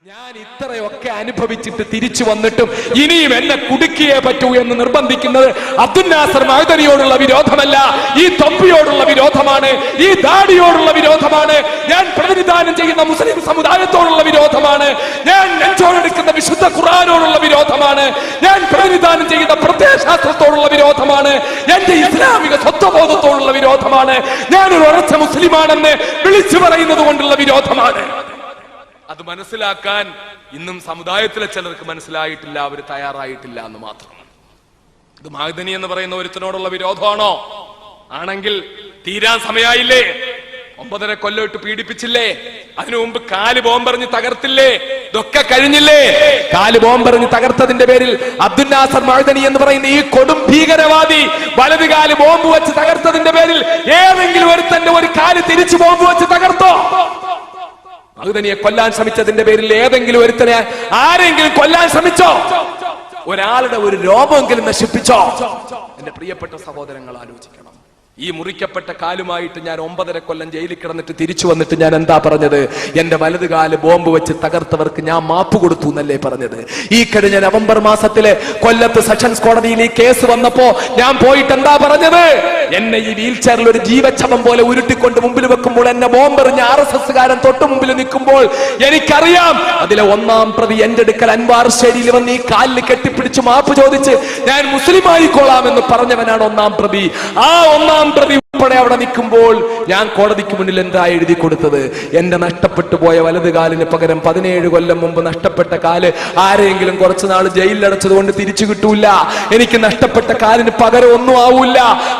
ഞാൻ ഇത്രയൊക്കെ അനുഭവിച്ചിട്ട് തിരിച്ചു വന്നിട്ടും ഇനിയും എന്നെ കുടുക്കിയേ പറ്റൂ എന്ന് നിർബന്ധിക്കുന്നത് അബ്ദുൽ നാസർ മഅ്ദനിയോടുള്ള വിരോധമല്ല, ഈ തൊപ്പിയോടുള്ള വിരോധമാണ്, ഈ ദാടിയോടുള്ള വിരോധമാണ്, ഞാൻ പ്രതിനിധാനം ചെയ്യുന്ന മുസ്ലിം സമുദായത്തോടുള്ള വിരോധമാണ്, ഞാൻ നെഞ്ചോടെടുക്കുന്ന വിശുദ്ധ ഖുർആനോടുള്ള വിരോധമാണ്, ഞാൻ പ്രതിനിധാനം ചെയ്യുന്ന പ്രത്യയശാസ്ത്രത്തോടുള്ള വിരോധമാണ്, എന്റെ ഇസ്ലാമിക സ്വത്വബോധത്തോടുള്ള വിരോധമാണ്, ഞാനൊരു ഉറച്ച മുസ്ലിമാണെന്ന് വിളിച്ചു പറയുന്നത് കൊണ്ടുള്ള വിരോധമാണ്. അത് മനസ്സിലാക്കാൻ ഇന്നും സമുദായത്തിലെ ചിലർക്ക് മനസ്സിലായിട്ടില്ല, അവർ തയ്യാറായിട്ടില്ല എന്ന് മാത്രം. ഇത് മഅ്ദനി എന്ന് പറയുന്ന ഒരുത്തനോടുള്ള വിരോധമാണോ? ആണെങ്കിൽ തീരാൻ സമയായില്ലേ? 9.5 കൊല്ലം ഇട്ട് പീഡിപ്പിച്ചില്ലേ? അതിനു മുമ്പ് കാല് ബോംബെറിഞ്ഞ് തകർത്തില്ലേ? ഇതൊക്കെ കഴിഞ്ഞില്ലേ? കാല് ബോംബെറിഞ്ഞ് തകർത്തതിന്റെ പേരിൽ അബ്ദുൽ നാസർ മഅ്ദനി എന്ന് പറയുന്ന ഈ കൊടും ഭീകരവാദി വലത് കാല് ബോംബ് വെച്ച് തകർത്തതിന്റെ പേരിൽ ഏതെങ്കിലും ഒരുത്തന്റെ ഒരു കാല് തിരിച്ചു ബോംബ് വെച്ച് തകർത്തോ? മഅ്ദനിയെ കൊല്ലാൻ ശ്രമിച്ചതിന്റെ പേരിൽ ഏതെങ്കിലും ഒരുത്തനെ ആരെങ്കിലും കൊല്ലാൻ ശ്രമിച്ചോ? ഒരാളുടെ ഒരു രോമമെങ്കിലും നശിപ്പിച്ചോ? എന്റെ പ്രിയപ്പെട്ട സഹോദരങ്ങൾ ആലോചിക്കണം. ഈ മുറിക്കപ്പെട്ട കാലുമായിട്ട് ഞാൻ 9.5 കൊല്ലം ജയിലിൽ കിടന്നിട്ട് തിരിച്ചു വന്നിട്ട് ഞാൻ എന്താ പറഞ്ഞത്? എന്റെ വലത് കാല് ബോംബ് വെച്ച് തകർത്തവർക്ക് ഞാൻ മാപ്പ് കൊടുത്തു എന്നല്ലേ പറഞ്ഞത്? ഈ കഴിഞ്ഞ നവംബർ മാസത്തിലെ കൊല്ലത്ത് സെഷൻസ് കോടതിയിൽ ഈ കേസ് വന്നപ്പോ ഞാൻ പോയിട്ട് എന്താ പറഞ്ഞത്? എന്നെ ഈ വീൽ ചെയറിൽ ഒരു ജീവച്ഛവം പോലെ ഉരുട്ടിക്കൊണ്ട് മുമ്പിൽ വെക്കുമ്പോൾ, എന്നെ ബോംബെറിഞ്ഞ RSS-കാരൻ തൊട്ട് മുമ്പിൽ നിൽക്കുമ്പോൾ എനിക്കറിയാം അതിലെ 1-ാം പ്രതി എന്റെ അടുക്കൽ അൻവാർശ്ശേരിയിൽ വന്ന് ഈ കാലിൽ കെട്ടിപ്പിടിച്ച് മാപ്പ് ചോദിച്ച് ഞാൻ മുസ്ലിം ആയിക്കോളാമെന്ന് പറഞ്ഞവനാണ് 1-ാം പ്രതി. ആ 1-ാം പ്രതി ഉൾപ്പെടെ അവിടെ നിൽക്കുമ്പോൾ ഞാൻ കോടതിക്ക് മുന്നിൽ എന്താ എഴുതി കൊടുത്തത്? എന്റെ നഷ്ടപ്പെട്ടു പോയ വലത് കാലിന് പകരം 17 കൊല്ലം മുമ്പ് നഷ്ടപ്പെട്ട കാല് ആരെങ്കിലും കുറച്ചു നാൾ ജയിലിലടച്ചത് കൊണ്ട് തിരിച്ചു കിട്ടൂല. എനിക്ക് നഷ്ടപ്പെട്ട കാലിന് പകരം ഒന്നും ആവൂല.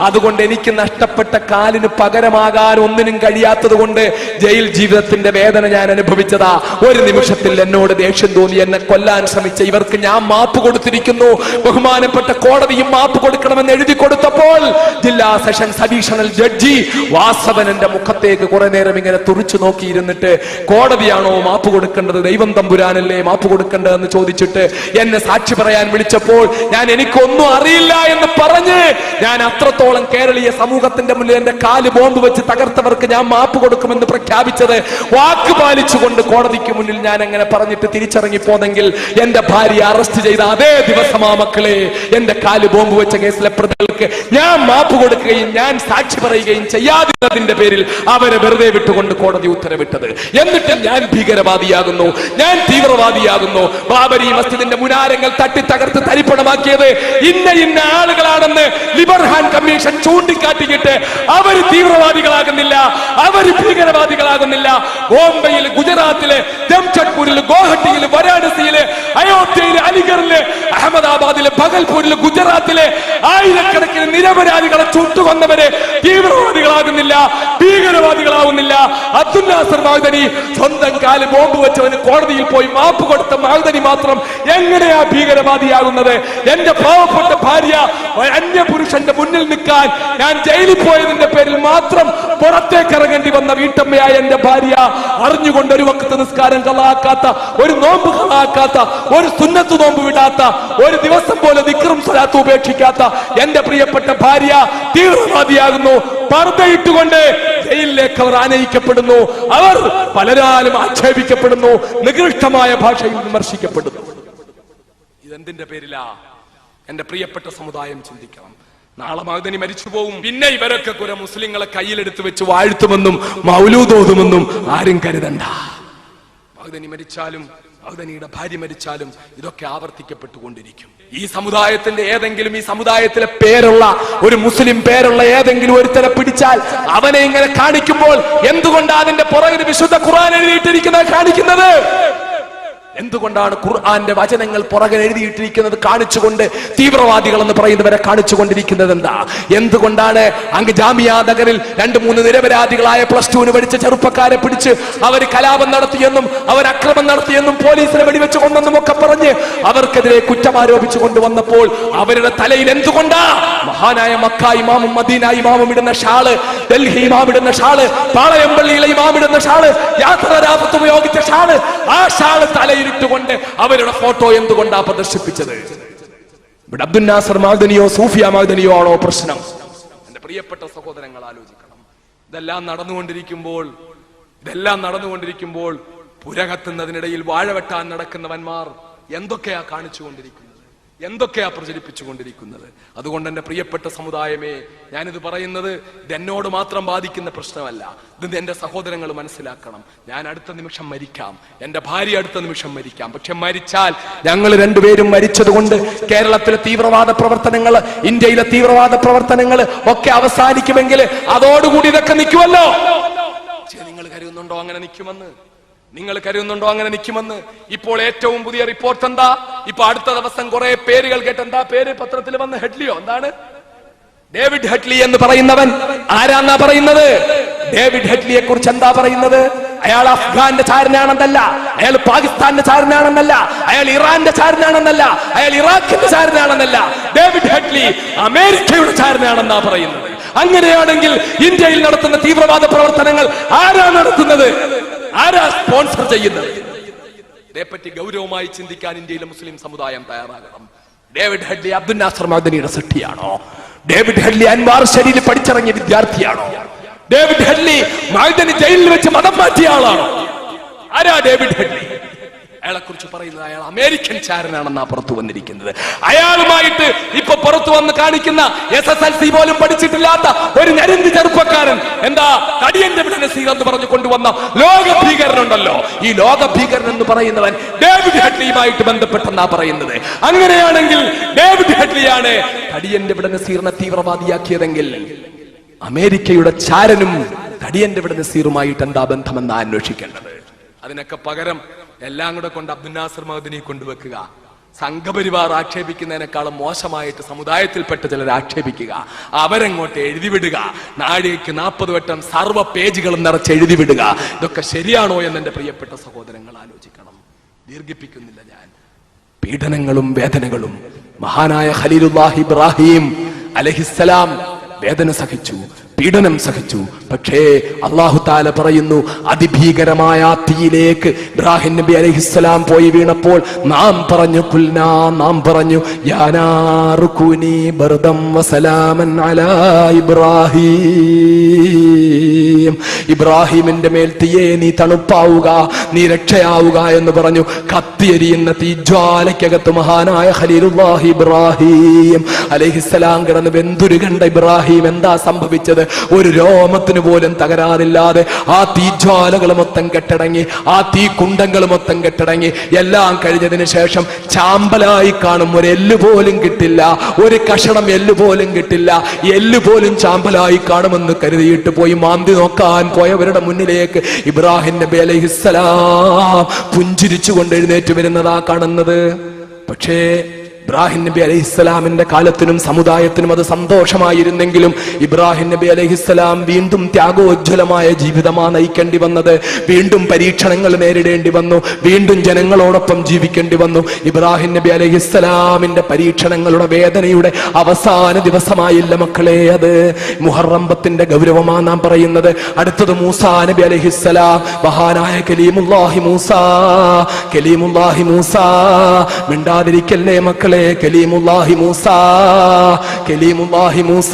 അതുകൊണ്ട് എനിക്ക് നഷ്ടപ്പെട്ട കാലിന് പകരമാകാൻ ഒന്നിനും കഴിയാത്തത് കൊണ്ട് ജയിൽ ജീവിതത്തിന്റെ വേദന ഞാൻ അനുഭവിച്ചതാ. ഒരു നിമിഷത്തിൽ എന്നോട് ദേഷ്യം തോന്നി എന്നെ കൊല്ലാൻ ശ്രമിച്ച ഇവർക്ക് ഞാൻ മാപ്പ് കൊടുത്തിരിക്കുന്നു. ബഹുമാനപ്പെട്ട കോടതിയും മാപ്പ് കൊടുക്കണമെന്ന് എഴുതി കൊടുത്തപ്പോൾ ജില്ലാ സെഷൻസ് അഡീഷണൽ ജഡ്ജി വാസവൻ എന്റെ മുഖത്തേക്ക് കുറെ നേരം ഇങ്ങനെ തുറിച്ചു നോക്കിയിരുന്നിട്ട്, കോടതിയാണോ മാപ്പ് കൊടുക്കേണ്ടത്, ദൈവം തമ്പുരാനല്ലേ മാപ്പ് കൊടുക്കേണ്ടതെന്ന് ചോദിച്ചിട്ട് എന്നെ സാക്ഷി പറയാൻ വിളിച്ചപ്പോൾ ഞാൻ എനിക്കൊന്നും അറിയില്ല എന്ന് പറഞ്ഞ് ഞാൻ അത്രത്തോളം കേരളീയ സമൂഹത്തിന്റെ മുന്നിൽ എന്റെ കാല് ബോംബ് വെച്ച് തകർത്തവർക്ക് ഞാൻ മാപ്പ് കൊടുക്കുമെന്ന് പ്രഖ്യാപിച്ചത് വാക്ക് പാലിച്ചുകൊണ്ട് കോടതിക്ക് മുന്നിൽ ഞാൻ അങ്ങനെ പറഞ്ഞിട്ട് തിരിച്ചിറങ്ങി പോന്നെങ്കിൽ എന്റെ ഭാര്യ അറസ്റ്റ് ചെയ്ത അതേ ദിവസമാ മക്കളെ എന്റെ കാല് ബോംബ് വെച്ച കേസിലെ പ്രതികൾക്ക് ഞാൻ മാപ്പ് കൊടുക്കുകയും ഞാൻ സാക്ഷി പറയുകയും ചെയ്യാതിരുന്നതിന്റെ പേരിൽ അവരെ വെറുതെ വിട്ടുകൊണ്ട് കോടതി ഉത്തരവിട്ടത്. എന്നിട്ട് ഞാൻ ഭീകരവാദിയാകുന്നു, ഞാൻ തീവ്രവാദിയാകുന്നു. ബാബരി മസ്ജിദിന്റെ മുനാരങ്ങൾ തട്ടി തകർത്ത് തരിപ്പണമാക്കിയത് ഇന്ന ആളുകളാണെന്ന് ലിബർഹാൻ കമ്മീഷൻ ചൂണ്ടിക്കാട്ടിയിട്ട് അവര് തീവ്രവാദികളാകുന്നില്ല, അവര് ഭീകരവാദികളാകുന്നില്ല. ബോംബെയിൽ, ഗുജറാത്തില്, ജംഷഡ്പൂരില്, ഗോഹട്ടിയില്, വാരാണസിയില്, അയോധ്യയില്, അലിഗറില്, അഹമ്മദാബാദില്, ഭഗൽപൂരില്, ഗുജറാത്തിലെ ആയിരക്കണക്കിന് നിരപരാധികളെ ചുട്ടുകൊന്നവര് തീവ്രവാദികളാകുന്നില്ല, ഭീകരവാദികളാവുന്നില്ല. അബ്ദുൽ നാസർ മഅ്ദനി സ്വന്തം കാല് ബോംബ് വെച്ചവന് കോടതിയിൽ പോയി മാപ്പ് കൊടുത്ത മഅ്ദനി മാത്രം എങ്ങനെയാ ഭീകരവാദിയാകുന്നത്? എന്റെ പാവപ്പെട്ട ഭാര്യ അന്യപുരുഷന്റെ മുന്നിൽ നിൽക്കാൻ ഞാൻ ജയിലിൽ പോയതിന്റെ പേരിൽ മാത്രം പുറത്തേക്ക് ഇറങ്ങേണ്ടി വന്ന വീട്ടമ്മയായ എന്റെ ഭാര്യ അറിഞ്ഞുകൊണ്ട് ഒരു വഖത്ത് നിസ്കാരം കളാക്കാത്ത, ഒരു നോമ്പ് കളാക്കാത്ത, ഒരു സുന്നത്ത് നോമ്പ് വിടാത്ത, ഒരു ദിവസം പോലെ ദിക്റും സ്വലാത്തും ഉപേക്ഷിക്കാത്ത എന്റെ പ്രിയപ്പെട്ട ഭാര്യ തീവ്രവാദിയാകുന്നു. പർദ്ദയിട്ടുകൊണ്ട് ജയിലിലേക്ക് അവർ ആനയിക്കപ്പെടുന്നു. അവർ പലരാലും ആക്ഷേപിക്കപ്പെടുന്നു, നികൃഷ്ടമായ ഭാഷയിൽ വിമർശിക്കപ്പെടുന്നു. ഇതെന്തിന്റെ പേരിലാ? എന്റെ പ്രിയപ്പെട്ട സമുദായം ചിന്തിക്കണം. നാളെ മഅ്ദനി മരിച്ചു പോവും. പിന്നെ ഇവരൊക്കെ കുറെ മുസ്ലിങ്ങളെ കയ്യിലെടുത്ത് വെച്ച് വാഴ്ത്തുമെന്നും മൗലൂദോതുമെന്നും ആരും കരുതണ്ട. മഅ്ദനി മരിച്ചാലും മഅ്ദനിയുടെ ഭാര്യ മരിച്ചാലും ഇതൊക്കെ ആവർത്തിക്കപ്പെട്ടുകൊണ്ടിരിക്കും. ഈ സമുദായത്തിന്റെ ഏതെങ്കിലും, ഈ സമുദായത്തിലെ പേരുള്ള ഒരു മുസ്ലിം പേരുള്ള ഏതെങ്കിലും ഒരുത്തനെ പിടിച്ചാൽ അവനെ ഇങ്ങനെ കാണിക്കുമ്പോൾ എന്തുകൊണ്ടാണ് അതിന്റെ പുറകിൽ വിശുദ്ധ ഖുർആൻ എഴുതിയിട്ടിരിക്കുന്നത് കാണിക്കുന്നത്? എന്തുകൊണ്ടാണ് ഖുർആന്റെ വചനങ്ങൾ പുറകിൽ എഴുതിയിട്ടിരിക്കുന്നത് കാണിച്ചുകൊണ്ട് തീവ്രവാദികൾ എന്ന് പറയുന്നവരെ കാണിച്ചുകൊണ്ടിരിക്കുന്നത്? എന്താ? എന്തുകൊണ്ടാണ് അങ്ങ് ജാമിയ നഗറിൽ 2-3 നിരപരാധികളായ +2 പഠിച്ച ചെറുപ്പക്കാരെ പിടിച്ച് അവർ കലാപം നടത്തിയെന്നും അവർ അക്രമം നടത്തിയെന്നും പോലീസിനെ വെടിവെച്ച് കൊന്നെന്നും ഒക്കെ പറഞ്ഞ് അവർക്കെതിരെ കുറ്റമാരോപിച്ചു കൊണ്ടുവന്നപ്പോൾ അവരുടെ തലയിൽ എന്തുകൊണ്ടാ മഹാനായ മക്ക ഇമാമും മദീന ഇമാമും ഇടുന്ന ഷാള്, ഡൽഹി ഇമാം ഇടുന്ന ഷാള്, പാളയംപള്ളിയിലെ ഇമാം ഇടുന്ന ഷാള്, യാത്രാരാപത്ത് ഉപയോഗിച്ച ഷാള്, ആ ഷാള് തലയിൽ കൊണ്ട് അവരുടെ ഫോട്ടോ എന്തുകൊണ്ടാ പ്രദർശിപ്പിച്ചത്? ഇവിടെ അബ്ദുൽ നാസർ മഅ്ദനിയോ സൂഫിയ മഅ്ദനിയോ ആണോ പ്രശ്നം? എന്റെ പ്രിയപ്പെട്ട സഹോദരങ്ങൾ ആലോചിക്കണം. ഇതെല്ലാം നടന്നുകൊണ്ടിരിക്കുമ്പോൾ പുരകത്തുന്നതിനിടയിൽ വാഴ വെട്ടാൻ നടക്കുന്നവന്മാർ എന്തൊക്കെയാ കാണിച്ചുകൊണ്ടിരിക്കുന്നത്, എന്തൊക്കെയാ പ്രചരിപ്പിച്ചുകൊണ്ടിരിക്കുന്നത്. അതുകൊണ്ട് എന്റെ പ്രിയപ്പെട്ട സമുദായമേ, ഞാനിത് പറയുന്നത് ഇത് എന്നോട് മാത്രം ബാധിക്കുന്ന പ്രശ്നമല്ല. ഇത് എന്റെ സഹോദരങ്ങൾ മനസ്സിലാക്കണം. ഞാൻ അടുത്ത നിമിഷം മരിക്കാം, എന്റെ ഭാര്യ അടുത്ത നിമിഷം മരിക്കാം. പക്ഷെ മരിച്ചാൽ ഞങ്ങൾ രണ്ടുപേരും മരിച്ചത് കൊണ്ട് കേരളത്തിലെ തീവ്രവാദ പ്രവർത്തനങ്ങൾ, ഇന്ത്യയിലെ തീവ്രവാദ പ്രവർത്തനങ്ങൾ ഒക്കെ അവസാനിക്കുമെങ്കിൽ അതോടുകൂടി ഇതൊക്കെ നിൽക്കുമല്ലോ. പക്ഷെ നിങ്ങൾ കരുതുന്നുണ്ടോ അങ്ങനെ നിൽക്കുമെന്ന്? നിങ്ങൾ കരുതുന്നുണ്ടോ അങ്ങനെ നിൽക്കുമെന്ന്? ഇപ്പോൾ ഏറ്റവും പുതിയ റിപ്പോർട്ട് എന്താ? ഇപ്പൊ അടുത്ത ദിവസം കുറെ പേരുകൾ കേട്ട്, എന്താ പേര് പത്രത്തിൽ വന്ന്? ഹെഡ്ലിയോ എന്താണ്? ഡേവിഡ് ഹെഡ്ലി എന്ന് പറയുന്നവൻ ആരാന്നാ പറയുന്നത്? ഡേവിഡ് ഹെഡ്ലിയെ കുറിച്ച് എന്താ പറയുന്നത്? അയാൾ അഫ്ഗാന്റെ ചാരനാണെന്നല്ല, അയാൾ പാകിസ്ഥാന്റെ ചാരനാണെന്നല്ല, അയാൾ ഇറാന്റെ ചാരനാണെന്നല്ല, അയാൾ ഇറാഖിന്റെ ചാരനാണെന്നല്ല. ഡേവിഡ് ഹെഡ്ലി അമേരിക്കയുടെ ചാരനാണെന്നാ പറയുന്നത്. അങ്ങനെയാണെങ്കിൽ ഇന്ത്യയിൽ നടത്തുന്ന തീവ്രവാദ പ്രവർത്തനങ്ങൾ ആരാ നടത്തുന്നത്? ആരാ സ്പോൺസർ ചെയ്യുന്നത്? ഇതേപ്പറ്റി ഗൗരവമായി ചിന്തിക്കാൻ ഇന്ത്യയിലെ മുസ്ലിം സമുദായം തയ്യാറാകണം. ഡേവിഡ് ഹെഡ്ലി അബ്ദുൽ നാസർ മഅ്ദനിയുടെ സൃഷ്ടിയാണോ? ഡേവിഡ് ഹെഡ്ലി അൻവാർ ഷരീഫിൽ പഠിച്ചിറങ്ങിയ വിദ്യാർത്ഥിയാണോ? ഡേവിഡ് ഹെഡ്ലി മഅ്ദനി ജയിലിൽ വെച്ച് മതം മാറ്റിയ ആളാണോ? ആരാ ഡേവിഡ് ഹെഡ്ലി? അയാളെ കുറിച്ച് പറയുന്നത് അയാൾ അമേരിക്കൻ ചാരനാണെന്നാ പുറത്തു വന്നിരിക്കുന്നത്. അയാളുമായിട്ട് ഇപ്പൊ പുറത്തു വന്ന് കാണിക്കുന്ന SSLC പോലും പഠിച്ചിട്ടില്ലാത്ത ഒരു ഞരന്തി ചെറുപ്പക്കാരൻ, എന്താ തടിയന്റെ നസീർ എന്ന് പറഞ്ഞു കൊണ്ടുവന്ന ലോക ഭീകരനുണ്ടല്ലോ, ഈ ലോക ഭീകരൻ എന്ന് പറയുന്നവൻ ഡേവിഡ് ഹെഡ്ലിയുമായിട്ട് ബന്ധപ്പെട്ടെന്നാ പറയുന്നത്. അങ്ങനെയാണെങ്കിൽ ഡേവിഡ് ഹെഡ്ലിയാണ് തടിയന്റെ നസീറിനെ തീവ്രവാദിയാക്കിയതെങ്കിൽ അമേരിക്കയുടെ ചാരനും തടിയന്റെ നസീറുമായിട്ട് എന്താ ബന്ധമെന്നാ അന്വേഷിക്കേണ്ടത്. അതിനൊക്കെ പകരം എല്ലാം കൂടെ കൊണ്ട് അബ്ദുൽ നാസർ മഅ്ദനി കൊണ്ടുവെക്കുക, സംഘപരിവാർ ആക്ഷേപിക്കുന്നതിനേക്കാളും മോശമായിട്ട് സമുദായത്തിൽപ്പെട്ട ചിലർ ആക്ഷേപിക്കുക, അവരങ്ങോട്ട് എഴുതിവിടുക, നാഴികയ്ക്ക് 40 വട്ടം സർവ്വ പേജുകളും നിറച്ച് എഴുതിവിടുക. ഇതൊക്കെ ശരിയാണോ എന്ന് എന്റെ പ്രിയപ്പെട്ട സഹോദരങ്ങൾ ആലോചിക്കണം. ദീർഘിപ്പിക്കുന്നില്ല ഞാൻ. പീഡനങ്ങളും വേദനകളും മഹാനായ ഖലീലുല്ലാഹി ഇബ്രാഹിം അലൈഹിസ്സലാം വേദന സഹിച്ചു, പീഡനം സഹിച്ചു. പക്ഷേ അല്ലാഹു തആല പറയുന്നു, അതിഭീകരമായ തീയിലേക്ക് ഇബ്രാഹിം നബി അലൈഹിസ്സലാം പോയി വീണപ്പോൾ നാം പറഞ്ഞു യാ നാറു കുനി ബർദം വസലാമൻ അലാ ഇബ്രാഹിം, ഇബ്രാഹിമിന്റെ മേൽ തീയെ നീ തണുപ്പാവുക, നീ രക്ഷയാവുക എന്ന് പറഞ്ഞു. കത്തിയെരിയുന്ന തീജ്വാലയ്ക്കകത്ത് മഹാനായ ഖലീലുല്ലാഹി ഇബ്രാഹിം അലൈഹിസ്സലാം കിടന്ന് വെന്തുരു കണ്ട ഇബ്രാഹിം എന്താ സംഭവിച്ചത്? ഒരു രോമത്തിന് പോലും തകരാറില്ലാതെ ആ തീജ്വാലകൾ മൊത്തം കെട്ടടങ്ങി, ആ തീ കുണ്ടങ്ങൾ മൊത്തം കെട്ടടങ്ങി. എല്ലാം കഴിഞ്ഞതിന് ശേഷം ചാമ്പലായി കാണും, ഒരു എല്ല് പോലും കിട്ടില്ല, ഒരു കഷണം എല്ല് പോലും കിട്ടില്ല, എല്ല് പോലും ചാമ്പലായി കാണുമെന്ന് കരുതിയിട്ട് പോയി മാന്തി നോക്കാൻ പോയവരുടെ മുന്നിലേക്ക് ഇബ്രാഹിം നബി അലൈഹിസ്സലാം പുഞ്ചിരിച്ചുകൊണ്ട് എഴുന്നേറ്റ് വരുന്നതാ കാണുന്നത്. പക്ഷേ ഇബ്രാഹിം നബി അലൈഹിസ്സലാമിന്റെ കാലത്തിനും സമുദായത്തിനും അത് സന്തോഷമായിരുന്നെങ്കിലും ഇബ്രാഹിം നബി അലൈഹിസ്സലാം വീണ്ടും ത്യാഗോജ്വലമായ ജീവിതമാണ് നയിക്കേണ്ടി വന്നത്. വീണ്ടും പരീക്ഷണങ്ങൾ നേരിടേണ്ടി വന്നു, വീണ്ടും ജനങ്ങളോടൊപ്പം ജീവിക്കേണ്ടി വന്നു. ഇബ്രാഹിം നബി അലൈഹിസ്സലാമിന്റെ പരീക്ഷണങ്ങളുടെ വേദനയുടെ അവസാന ദിവസമായില്ല മക്കളെ, അത് മുഹറം 10 ഗൗരവമാണ് നാം പറയുന്നത്. അടുത്തത് മൂസാ നബി അലൈഹിസ്സലാം, മഹാനായ കലീമുല്ലാഹി മൂസ. മിണ്ടാതിരിക്കല്ലേ മക്കളെ, കലീമുല്ലാഹി മൂസ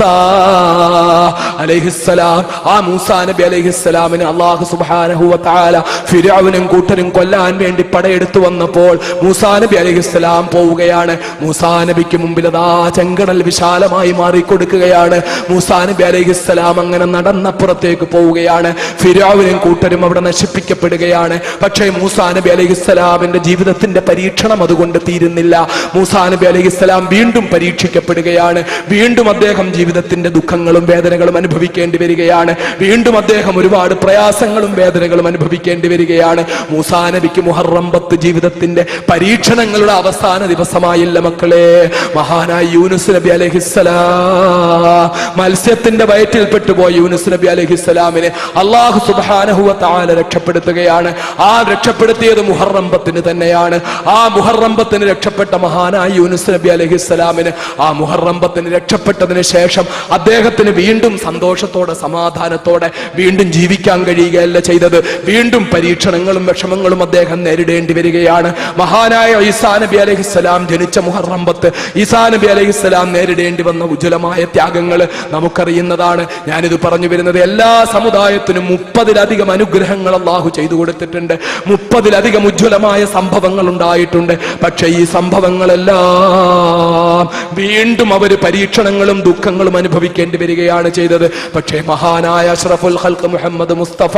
അലൈഹിസ്സലാം. ആ മൂസാ നബി അലൈഹിസ്സലാമിനെ അല്ലാഹു സുബ്ഹാനഹു വ തആല ഫിർഔനും കൂട്ടരും കൊല്ലാൻ വേണ്ടി പടയെടുത്തു വന്നപ്പോൾ മൂസാ നബി അലൈഹിസ്സലാം പോവുകയാണ്. മൂസാ നബിക്ക് മുമ്പിൽ അതാ ചെങ്കടൽ വിശാലമായി മാറിക്കൊടുക്കുകയാണ്. മൂസാ നബി അലൈഹിസ്സലാം അങ്ങനെ നടന്നപ്പുറത്തേക്ക് പോവുകയാണ്. ഫിർഔനും കൂട്ടരും അവിടെ നശിപ്പിക്കപ്പെടുകയാണ്. പക്ഷേ മൂസാ നബി അലൈഹിസ്സലാമിന്റെ ജീവിതത്തിന്റെ പരീക്ഷണം അതുകൊണ്ട് തീരുന്നില്ല. മൂസാ നബി അലൈഹിസ്സലാം വീണ്ടും പരീക്ഷിക്കപ്പെടുകയാണ്. വീണ്ടും അദ്ദേഹം ജീവിതത്തിന്റെ ദുഃഖങ്ങളും വേദനകളും അനുഭവിക്കേണ്ടി വരികയാണ്. വീണ്ടും അദ്ദേഹം ഒരുപാട് പ്രയാസങ്ങളും വേദനകളും അനുഭവിക്കേണ്ടി വരികയാണ്. മൂസാ നബിക്ക് മുഹറം 10 ജീവിതത്തിന്റെ പരീക്ഷണങ്ങളുടെ അവസാന ദിവസമായില്ല മക്കളെ. മഹാനായ യൂനുസ് നബി അലൈഹിസ്സലാം, മത്സ്യത്തിന്റെ വയറ്റിൽ പെട്ടുപോയ യൂനുസ് നബി അലൈഹിസ്സലാമിനെ അല്ലാഹു സുബ്ഹാനഹു വ തആല രക്ഷപ്പെടുത്തുകയാണ്. ആ രക്ഷപ്പെടുത്തിയത് മുഹറം 10 തന്നെയാണ്. ആ മുഹറം 10 രക്ഷപ്പെട്ട മഹാനായ യൂനുസ് നബി അലൈഹിസ്സലാമിന് ആ മുഹറം 10 രക്ഷപ്പെട്ടതിന് ശേഷം അദ്ദേഹത്തിന് വീണ്ടും സന്തോഷത്തോടെ സമാധാനത്തോടെ വീണ്ടും ജീവിക്കാൻ കഴിയുകയല്ല ചെയ്തത്. വീണ്ടും പരീക്ഷണങ്ങളും വിഷമങ്ങളും അദ്ദേഹം നേരിടേണ്ടി വരികയാണ്. മഹാനായ ഈസാ നബി അലൈഹിസ്സലാം ജനിച്ച മുഹറം 10 ഈസാ നബി അലൈഹിസ്സലാം നേരിടേണ്ടി വന്ന ഉജ്ജ്വലമായ ത്യാഗങ്ങൾ നമുക്കറിയുന്നതാണ്. ഞാനിത് പറഞ്ഞു വരുന്നത് എല്ലാ സമുദായത്തിനും 30-ലധികം അനുഗ്രഹങ്ങൾ അല്ലാഹു ചെയ്തു കൊടുത്തിട്ടുണ്ട്. 30-ലധികം ഉജ്ജ്വലമായ സംഭവങ്ങൾ ഉണ്ടായിട്ടുണ്ട്. പക്ഷേ ഈ സംഭവങ്ങളെല്ലാം വീണ്ടും അവര് പരീക്ഷണങ്ങളും ദുഃഖങ്ങളും അനുഭവിക്കേണ്ടി വരികയാണ് ചെയ്തത്. പക്ഷേ മഹാനായ അഷ്റഫുൽ ഖൽഖ് മുഹമ്മദ് മുസ്തഫ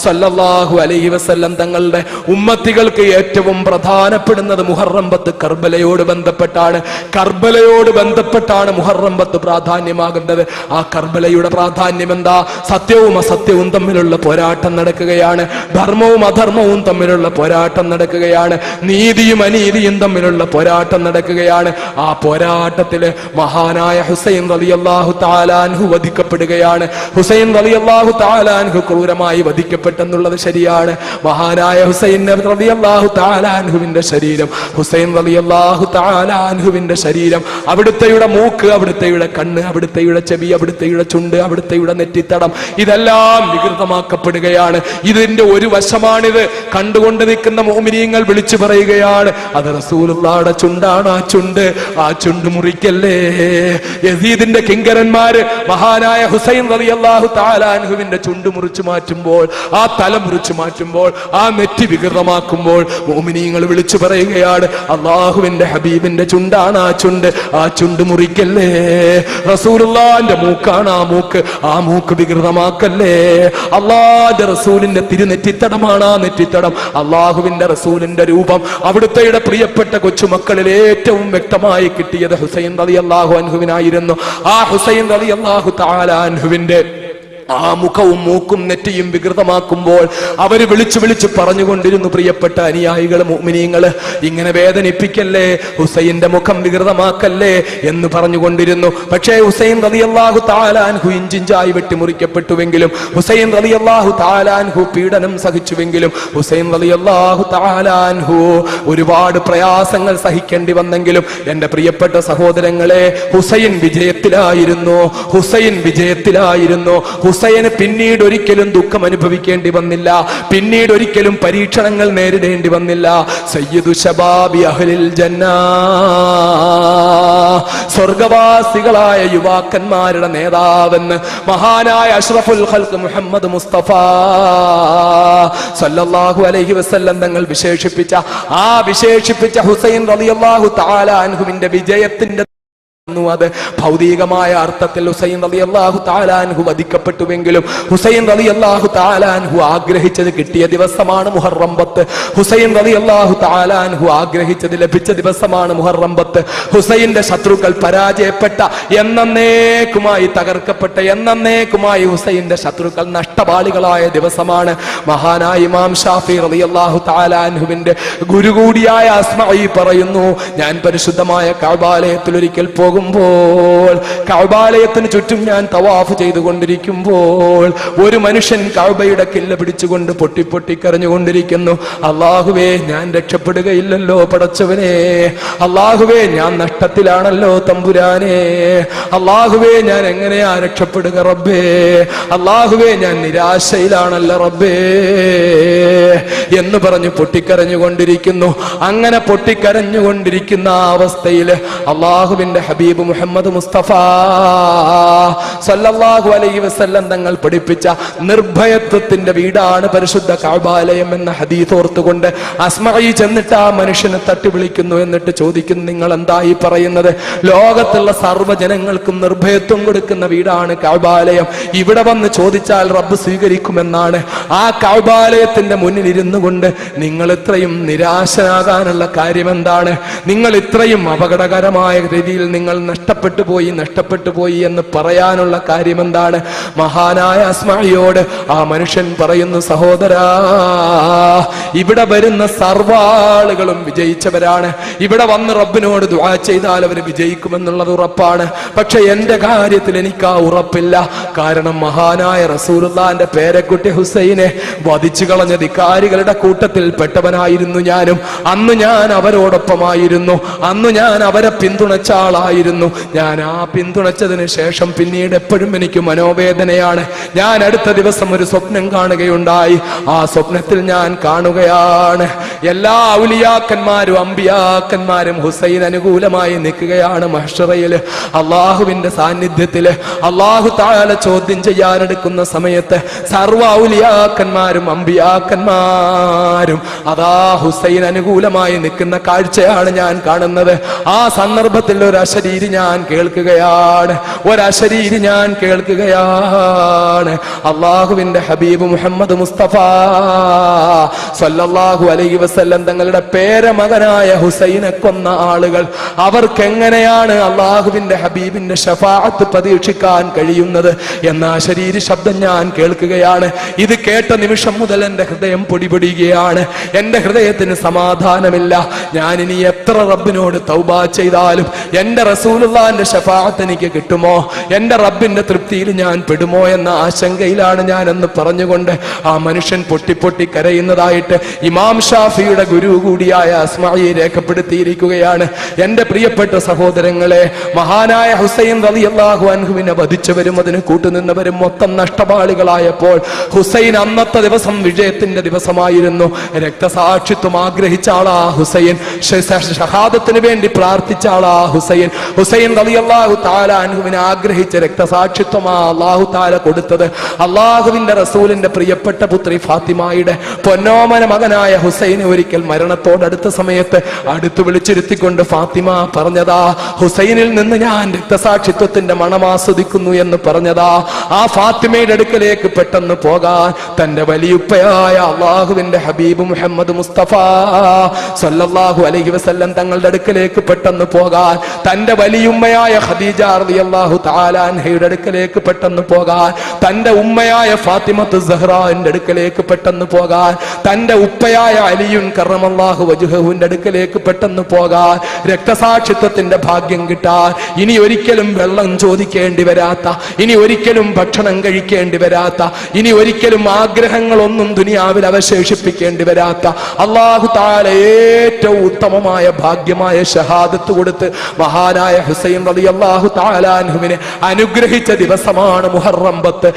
സല്ലല്ലാഹു അലൈഹി വസല്ലം തങ്ങളുടെ ഉമ്മത്തികൾക്ക് ഏറ്റവും പ്രധാനപ്പെടുന്നത് മുഹറം 10 കർബലയോട് ബന്ധപ്പെട്ടാണ്. കർബലയോട് ബന്ധപ്പെട്ടാണ് മുഹറം 10 പ്രാധാന്യമാകുന്നത്. ആ കർബലയുടെ പ്രാധാന്യം എന്താ? സത്യവും അസത്യവും തമ്മിലുള്ള പോരാട്ടം നടക്കുകയാണ്. ധർമ്മവും അധർമ്മവും തമ്മിലുള്ള പോരാട്ടം നടക്കുകയാണ്. നീതിയും അനീതിയും തമ്മിലുള്ള പോരാട്ടം നടക്കുകയാണ്. ആ പോരാട്ടത്തില് മഹാനായ ഹുസൈൻ റളിയല്ലാഹു തആല അൻഹു വധിക്കപ്പെടുകയാണ്. ഹുസൈൻ റളിയല്ലാഹു തആല അൻഹു ക്രൂരമായി വധിക്കപ്പെട്ടെന്നുള്ളത് ശരിയാണ്. മഹാനായ ഹുസൈൻ റളിയല്ലാഹു തആല അൻഹുവിന്റെ ശരീരം, ഹുസൈൻ റളിയല്ലാഹു തആല അൻഹുവിന്റെ ശരീരം, അവിടുത്തെയുടെ മൂക്ക്, അവിടുത്തെയുടെ കണ്ണ്, അവിടുത്തെയുടെ ചെവി, അവിടുത്തെയുടെ ചുണ്ട്, അവിടുത്തെയുടെ നെറ്റിത്തടം, ഇതെല്ലാം വികൃതമാക്കപ്പെടുകയാണ്. ഇതിന്റെ ഒരു വശമാണിത്. കണ്ടുകൊണ്ട് നിൽക്കുന്ന മുഅ്മിനീങ്ങൾ വിളിച്ചു പറയുകയാണ്, അത് റസൂലുള്ളാഹിയുടെ ചുണ്ടാണ്. ആ ചുണ്ട് മുറിക്കല്ലേ. യസീദിന്റെ കിങ്കരന്മാര് മഹാനായ ഹുസൈൻ റളിയല്ലാഹു തആല അൻഹുവിന്റെ ചുണ്ട് മുറിച്ചു മാറ്റുമ്പോൾ, ആ തല മുറിച്ചു മാറ്റുമ്പോൾ, ആ നെറ്റി വികൃതമാക്കുമ്പോൾ മുഅ്മിനീങ്ങൾ വിളിച്ചു പറയുകയാണ്, അല്ലാഹുവിന്റെ ഹബീബിന്റെ ചുണ്ടാണ് ആ ചുണ്ട് മുറിക്കല്ലേ. റസൂലുള്ളാഹിന്റെ മൂക്കാണ് ആ മൂക്ക് വികൃതമാക്കല്ലേ. അല്ലാഹുവിന്റെ റസൂലിന്റെ തിരുനെറ്റിത്തടമാണ് ആ നെറ്റിത്തടം. അല്ലാഹുവിന്റെ റസൂലിന്റെ രൂപം അവിടുത്തെ പ്രിയപ്പെട്ട കൊച്ചുമക്കളിൽ ഏറ്റവും വ്യക്തമായി കിട്ടിയത് ഹുസൈൻ റളിയല്ലാഹു അൻഹുവിനായിരുന്നു. ആ ഹുസൈൻ റളിയല്ലാഹു തആല അൻഹുവിന്റെ ആ മുഖവും മൂക്കും നെറ്റിയും വികൃതമാക്കുമ്പോൾ അവര് വിളിച്ചു പറഞ്ഞുകൊണ്ടിരുന്നു, പ്രിയപ്പെട്ട അനുയായികൾ മുഅ്മിനീങ്ങള്, ഇങ്ങനെ വേദനിപ്പിക്കല്ലേ, ഹുസൈന്റെ മുഖം വികൃതമാക്കല്ലേ എന്ന് പറഞ്ഞുകൊണ്ടിരുന്നു. പക്ഷേ ഹുസൈൻ റളിയല്ലാഹു തആല അൻഹു ഇഞ്ചിഞ്ചായി വെട്ടിമുറിക്കപ്പെട്ടുവെങ്കിലും, ഹുസൈൻ റളിയല്ലാഹു തആല അൻഹു പീഡനം സഹിച്ചുവെങ്കിലും, ഹുസൈൻ റളിയല്ലാഹു തആല അൻഹു ഒരുപാട് പ്രയാസങ്ങൾ സഹിക്കേണ്ടി വന്നെങ്കിലും, എന്റെ പ്രിയപ്പെട്ട സഹോദരങ്ങളെ, ഹുസൈൻ വിജയത്തിലായിരുന്നു. ഹുസൈന് പിന്നീട് ഒരിക്കലും ദുഃഖം അനുഭവിക്കേണ്ടി വന്നില്ല. പിന്നീട് ഒരിക്കലും പരീക്ഷണങ്ങൾ നേരിടേണ്ടി വന്നില്ല. സയ്യിദു ശബാബി അഹ്ലിൽ ജന്ന, സ്വർഗവാസികളായ യുവാക്കന്മാരുടെ നേതാവെന്ന് മഹാനായ അഷ്റഫുൽ ഖൽഖ് മുഹമ്മദ് മുസ്തഫ സല്ലല്ലാഹു അലൈഹി വസല്ലം തങ്ങൾ വിശേഷിപ്പിച്ച ഹുസൈൻ റളിയല്ലാഹു തആല അൻഹുവിന്റെ വിജയത്തിന്റെ അത് ഭൗതികമായ അർത്ഥത്തിൽ ഹുസൈൻ റളിയല്ലാഹു തആല അൻഹു വധിക്കപ്പെട്ടുവെങ്കിലും, ഹുസൈൻ റളിയല്ലാഹു തആല അൻഹു ആഗ്രഹിച്ചത് കിട്ടിയ ദിവസമാണ് മുഹറം 10. ഹുസൈൻ റളിയല്ലാഹു തആല അൻഹു ആഗ്രഹിച്ചത് ലഭിച്ച ദിവസമാണ് മുഹറം 10. ഹുസൈന്റെ ശത്രുക്കൾ പരാജയപ്പെട്ട, എന്നേക്കുമായി തകർക്കപ്പെട്ട, എന്നേക്കുമായി ഹുസൈന്റെ ശത്രുക്കൾ നഷ്ടപാളികളായ ദിവസമാണ്. മഹാനായ ഇമാം ഷാഫി റളിയല്ലാഹു തആല അൻഹുവിന്റെ ഗുരു കൂടിയായ അസ്മഈ പറയുന്നു, ഞാൻ പരിശുദ്ധമായ കഅബാലയത്തിൽ ഒരിക്കൽ പോകുമ്പോൾ, കഅബാലയത്തിന് ചുറ്റും ഞാൻ തവാഫ് ചെയ്തുകൊണ്ടിരിക്കുമ്പോൾ, ഒരു മനുഷ്യൻ കഅബയുടെ കില്ല പിടിച്ചുകൊണ്ട് പൊട്ടി കരഞ്ഞുകൊണ്ടിരിക്കുന്നു. അല്ലാഹുവേ, ഞാൻ രക്ഷപ്പെടുകയില്ലല്ലോ പടച്ചവനെ. അല്ലാഹുവേ, ഞാൻ നഷ്ടത്തിലാണല്ലോ തമ്പുരാനെ. അല്ലാഹുവേ, ഞാൻ എങ്ങനെയാ രക്ഷപ്പെടുക റബ്ബേ. അല്ലാഹുവേ, ഞാൻ നിരാശയിലാണല്ലോ റബ്ബേ എന്ന് പറഞ്ഞു പൊട്ടിക്കരഞ്ഞുകൊണ്ടിരിക്കുന്നു. അങ്ങനെ പൊട്ടിക്കരഞ്ഞുകൊണ്ടിരിക്കുന്ന അവസ്ഥയിൽ അല്ലാഹുവിന്റെ ഹബീബ് മുഹമ്മദ് മുസ്തഫ സല്ലല്ലാഹു അലൈഹി വസല്ലം തങ്ങൾ പഠിപ്പിച്ച നിർഭയത്വത്തിന്റെ വീടാണ് പരിശുദ്ധ കഅബാലയം എന്ന ഹദീസ് ഓർത്തുകൊണ്ട് അസ്മഈ ചെന്നിട്ട് ആ മനുഷ്യനെ തട്ടി വിളിക്കുന്നു. എന്നിട്ട് ചോദിക്കുന്നു, നിങ്ങൾ എന്താ ഈ പറയുന്നത്? ലോകത്തുള്ള സർവ്വജനങ്ങൾക്കും നിർഭയത്വം കൊടുക്കുന്ന വീടാണ് കഅബാലയം. ഇവിടെ വന്ന് ചോദിച്ചാൽ റബ്ബ് സ്വീകരിക്കുമെന്നാണ്. ആ കഅബാലയത്തിന്റെ മുന്നിൽ ഇരുന്നു കൊണ്ട് നിങ്ങൾ ഇത്രയും നിരാശനാകാനുള്ള കാര്യം എന്താണ്? നിങ്ങൾ ഇത്രയും അപകടകരമായ രീതിയിൽ നിങ്ങൾ നഷ്ടപ്പെട്ടു പോയി എന്ന് പറയാനുള്ള കാര്യം എന്താണ്? മഹാനായ അസ്മഈയോട് ആ മനുഷ്യൻ പറയുന്നു, സഹോദരാ, ഇവിടെ വരുന്ന സർവ്വാളുകളും വിജയിച്ചവരാണ്. ഇവിടെ വന്ന് റബ്ബിനോട് ദുആ ചെയ്താൽ അവർ വിജയിക്കുമെന്നുള്ളത് ഉറപ്പാണ്. പക്ഷെ എന്റെ കാര്യത്തിൽ എനിക്ക് ആ ഉറപ്പില്ല. കാരണം മഹാനായ റസൂലുള്ളാഹിന്റെ പേരക്കുട്ടി ഹുസൈനെ വധിച്ചു കളഞ്ഞ ധിക്കാരികളുടെ അവരുടെ കൂട്ടത്തിൽ പെട്ടവനായിരുന്നു ഞാനും. അന്ന് ഞാൻ അവരോടൊപ്പമായിരുന്നു, അന്ന് ഞാൻ അവരെ പിന്തുണച്ച ആളായിരുന്നു. ഞാൻ ആ പിന്തുണച്ചതിന് ശേഷം പിന്നീട് എപ്പോഴും എനിക്ക് മനോവേദനയാണ്. ഞാൻ അടുത്ത ദിവസം ഒരു സ്വപ്നം കാണുകയുണ്ടായി. ആ സ്വപ്നത്തിൽ ഞാൻ കാണുകയാണ് എല്ലാ ഔലിയാക്കന്മാരും അമ്പിയാക്കന്മാരും ഹുസൈൻ അനുകൂലമായി നിൽക്കുകയാണ് മഹ്ശറയില്, അള്ളാഹുവിന്റെ സാന്നിധ്യത്തില്. അള്ളാഹു തആല ചോദ്യം ചെയ്യാനെടുക്കുന്ന സമയത്ത് സർവ്വ ഔലിയാക്കന്മാരും അമ്പിയാക്കന്മാരും അതാ ഹുസൈൻ അനുകൂലമായി നിൽക്കുന്ന കാഴ്ചയാണ് ഞാൻ കാണുന്നത്. ആ സന്ദർഭത്തിൽ ഒരു അശരീരി ഞാൻ കേൾക്കുകയാണ്, ഒരശരീരി ഞാൻ കേൾക്കുകയാണ്. അള്ളാഹുവിന്റെ ഹബീബ് മുഹമ്മദ് മുസ്തഫ സല്ലല്ലാഹു അലൈഹി വസല്ലം തങ്ങളുടെ പേരമകനായ ഹുസൈനെ കൊന്ന ആളുകൾ അവർക്ക് എങ്ങനെയാണ് അള്ളാഹുവിന്റെ ഹബീബിന്റെ ശഫാഅത്ത് പ്രതീക്ഷിക്കാൻ കഴിയുന്നത് എന്ന ശരീര ശബ്ദം ഞാൻ കേൾക്കുകയാണ്. ഇത് കേട്ട നിമിഷം മുതൽ എന്റെ ഹൃദയം പൊടിപൊടിയുകയാണ്. എന്റെ ഹൃദയത്തിന് സമാധാനമില്ല. ഞാൻ ഇനി എത്ര റബ്ബിനോട് തൗബ ചെയ്താലും എന്റെ റസൂലുള്ളാഹിന്റെ ശഫാഅത്ത് എനിക്ക് കിട്ടുമോ, എന്റെ റബ്ബിന്റെ തൃപ്തിയിൽ ഞാൻ പെടുമോ എന്ന ആശങ്കയിലാണ് ഞാൻ എന്ന് പറഞ്ഞുകൊണ്ട് ആ മനുഷ്യൻ പൊട്ടി കരയുന്നതായിട്ട് ഇമാം ഷാഫിയുടെ ഗുരു കൂടിയായ അസ്മാഇ രേഖപ്പെടുത്തിയിരിക്കുകയാണ്. എന്റെ പ്രിയപ്പെട്ട സഹോദരങ്ങളെ, മഹാനായ ഹുസൈൻ റളിയല്ലാഹു അൻഹുവിനെ വധിച്ചവരും അതിന് കൂട്ടുനിന്നവരും മൊത്തം നഷ്ടപാളികളായപ്പോൾ ഹുസൈൻ അന്നത്തെ ദിവസം വിജയത്തിന്റെ ദിവസമായിരുന്നു. രക്തസാക്ഷിത്വം ആഗ്രഹിച്ച ആളാ ഹുസൈൻ, ഷഹാദത്തിന് വേണ്ടി പ്രാർത്ഥിച്ച ആളാ ഹുസൈൻ. ഹുസൈൻ റളിയല്ലാഹു തആല അൻഹുവിനെ ആഗ്രഹിച്ച രക്തസാക്ഷിത്വമാ അല്ലാഹു തആല കൊടുത്തത്. അള്ളാഹുവിന്റെ റസൂലിന്റെ പ്രിയപ്പെട്ട പുത്രി ഫാത്തിമയുടെ പൊന്നോമന മകനായ ഹുസൈനെ ഒരിക്കൽ മരണത്തോടടുത്ത സമയത്ത് അടുത്തു വിളിച്ചിരുത്തിക്കൊണ്ട് ഫാത്തിമ പറഞ്ഞതാ, ഹുസൈനിൽ നിന്ന് ഞാൻ രക്തസാക്ഷിത്വത്തിന്റെ മണം ആസ്വദിക്കുന്നു എന്ന് പറഞ്ഞതാ. ആ ഫാത്തിമയുടെ അടുക്കലേക്ക് പെട്ടെന്ന് പോകാൻ തന്റെ വലിയുപ്പയായ അള്ളാഹുവിന്റെ ഹബീബ് മുഹമ്മദ് മുസ്തഫ സല്ലല്ലാഹു അലൈഹി വസല്ലം തങ്ങളുടെ അടുക്കലേക്ക് പെട്ടെന്ന് പോകാൻ, തന്റെ വലിയുമ്മയായ ഖദീജ റളിയല്ലാഹു തആല അൻഹയുടെ അടുക്കലേക്ക് പെട്ടെന്ന് പോകാൻ, തന്റെ ഉമ്മയായ ഫാത്തിമത്തു സഹ്റാന്റെ അടുക്കലേക്ക് പെട്ടെന്ന് പോകാൻ, തന്റെ ഉപ്പയായ അലിയുൻ കറമല്ലാഹു വജ്ഹുവിന്റെ അടുക്കലേക്ക് പെട്ടെന്ന് പോകാൻ, രക്തസാക്ഷിത്വത്തിന്റെ ഭാഗ്യം കിട്ടാൻ, ഇനി ഒരിക്കലും വെള്ളം ചോദിക്കേണ്ടി വരാത്ത, ഇനി ഒരിക്കലും ഭക്ഷണം കഴിക്കേണ്ടി വരാത്ത, ഇനി ഒരിക്കലും ആഗ്രഹങ്ങളൊന്നും ദുനിയാവിൽ അവശേഷിപ്പിക്കേണ്ടി വരാത്ത അല്ലാഹു തആല ഏറ്റവും ഉത്തമമായ ഭാഗ്യമായ ഷഹാദത്ത് കൊടുത്ത് മഹാനായ ഹുസൈൻ റളിയല്ലാഹു തആല അൻഹുവിനെ അനുഗ്രഹിച്ച ദിവസമാണ് മുഹറം 10.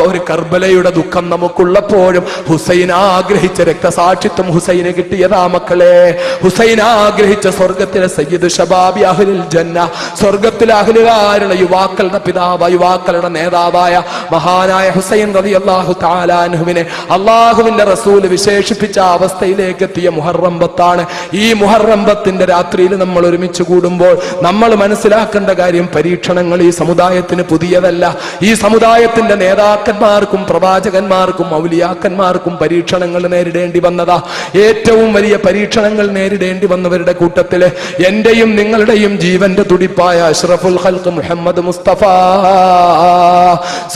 ഒരു കർബലയുടെ ദുഃഖം നമുക്കുള്ളപ്പോഴും ഹുസൈൻ ആഗ്രഹിച്ച രക്തസാക്ഷിത്വം ഹുസൈന് കിട്ടിയതാ മക്കളെ. ഹുസൈൻ ആഗ്രഹിച്ച സ്വർഗത്തിലെ സയ്യിദ് ശബാബി അഹ്ലുൽ ജന്ന, സ്വർഗത്തിലെ അഹ്ലുകാരുടെ യുവാക്കളുടെ പിതാവ്, യുവാക്കളുടെ നേതാവായ മഹാനായ ഹുസൈൻ റളിയല്ലാഹു തആല അൻഹുവിനെ അള്ളാഹുവിന്റെ റസൂൽ വിശേഷിപ്പിച്ച അവസ്ഥയിലേക്ക് എത്തിയ മുഹറം 10 ഈ മുഹറം 10 രാത്രിയിൽ നമ്മൾ ഒരുമിച്ച് കൂടുമ്പോൾ നമ്മൾ മനസ്സിലാക്കേണ്ട കാര്യം, പരീക്ഷണങ്ങൾ ഈ സമുദായത്തിന് പുതിയതല്ല. ഈ സമുദായത്തിന്റെ നേതാക്കന്മാർക്കും പ്രവാചകന്മാർക്കും ഔലിയാക്കന്മാർക്കും പരീക്ഷണങ്ങൾ നേരിടേണ്ടി വന്നതാ. ഏറ്റവും വലിയ പരീക്ഷണങ്ങൾ നേരിടേണ്ടി വന്നവരുടെ കൂട്ടത്തില് എന്റെയും നിങ്ങളുടെയും ജീവന്റെ തുടിപ്പായ അഷ്റഫുൽ ഖൽഖ് മുഹമ്മദ് മുസ്തഫ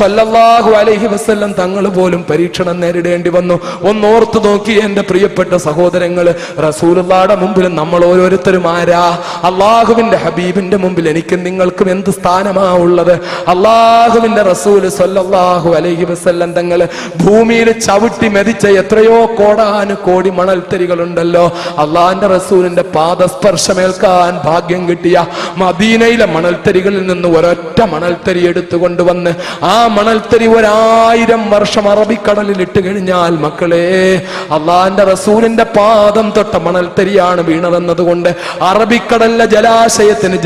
സല്ലല്ലാഹു അലൈഹി വസല്ലം തങ്ങൾ പോലും പരീക്ഷണം നേരിടേണ്ടി വന്നു. ഒന്നോർത്തു നോക്കി എന്റെ പ്രിയപ്പെട്ട സഹോദരങ്ങള്, റസൂലുള്ളാഹിയുടെ മുമ്പിൽ നമ്മൾ ഓരോരുത്തരും ആരാ? അള്ളാഹുവിന്റെ ഹബീബിന്റെ മുമ്പിൽ എനിക്കും നിങ്ങൾക്കും എന്ത് സ്ഥാനമാ ഉള്ളത്? അള്ളാഹുവിന്റെ റസൂൽ സല്ലല്ലാഹു അലൈഹി വസല്ലം തങ്ങള് ഭൂമിയിൽ ചവിട്ടി മെതിച്ച എത്രയോ കോടാനുകോടി മണൽത്തരികളുണ്ടല്ലോ. അള്ളാഹിന്റെ റസൂലിന്റെ പാദസ്പർശമേൽക്കാൻ ഭാഗ്യം കിട്ടിയ മദീനയിലെ മണൽത്തരികളിൽ നിന്ന് ഒരൊറ്റ മണൽത്തരി എടുത്തുകൊണ്ടുവന്ന് ആ മണൽത്തരി 1000 വർഷം അറബിക്കടലിൽ ഇട്ട് കഴിഞ്ഞാൽ മക്കളെ, അള്ളാഹിന്റെ റസൂലിന്റെ പാദം തൊട്ട മണൽത്തരിയാണ് വീണതെന്നതുകൊണ്ട് അറബിക്കടലിലെ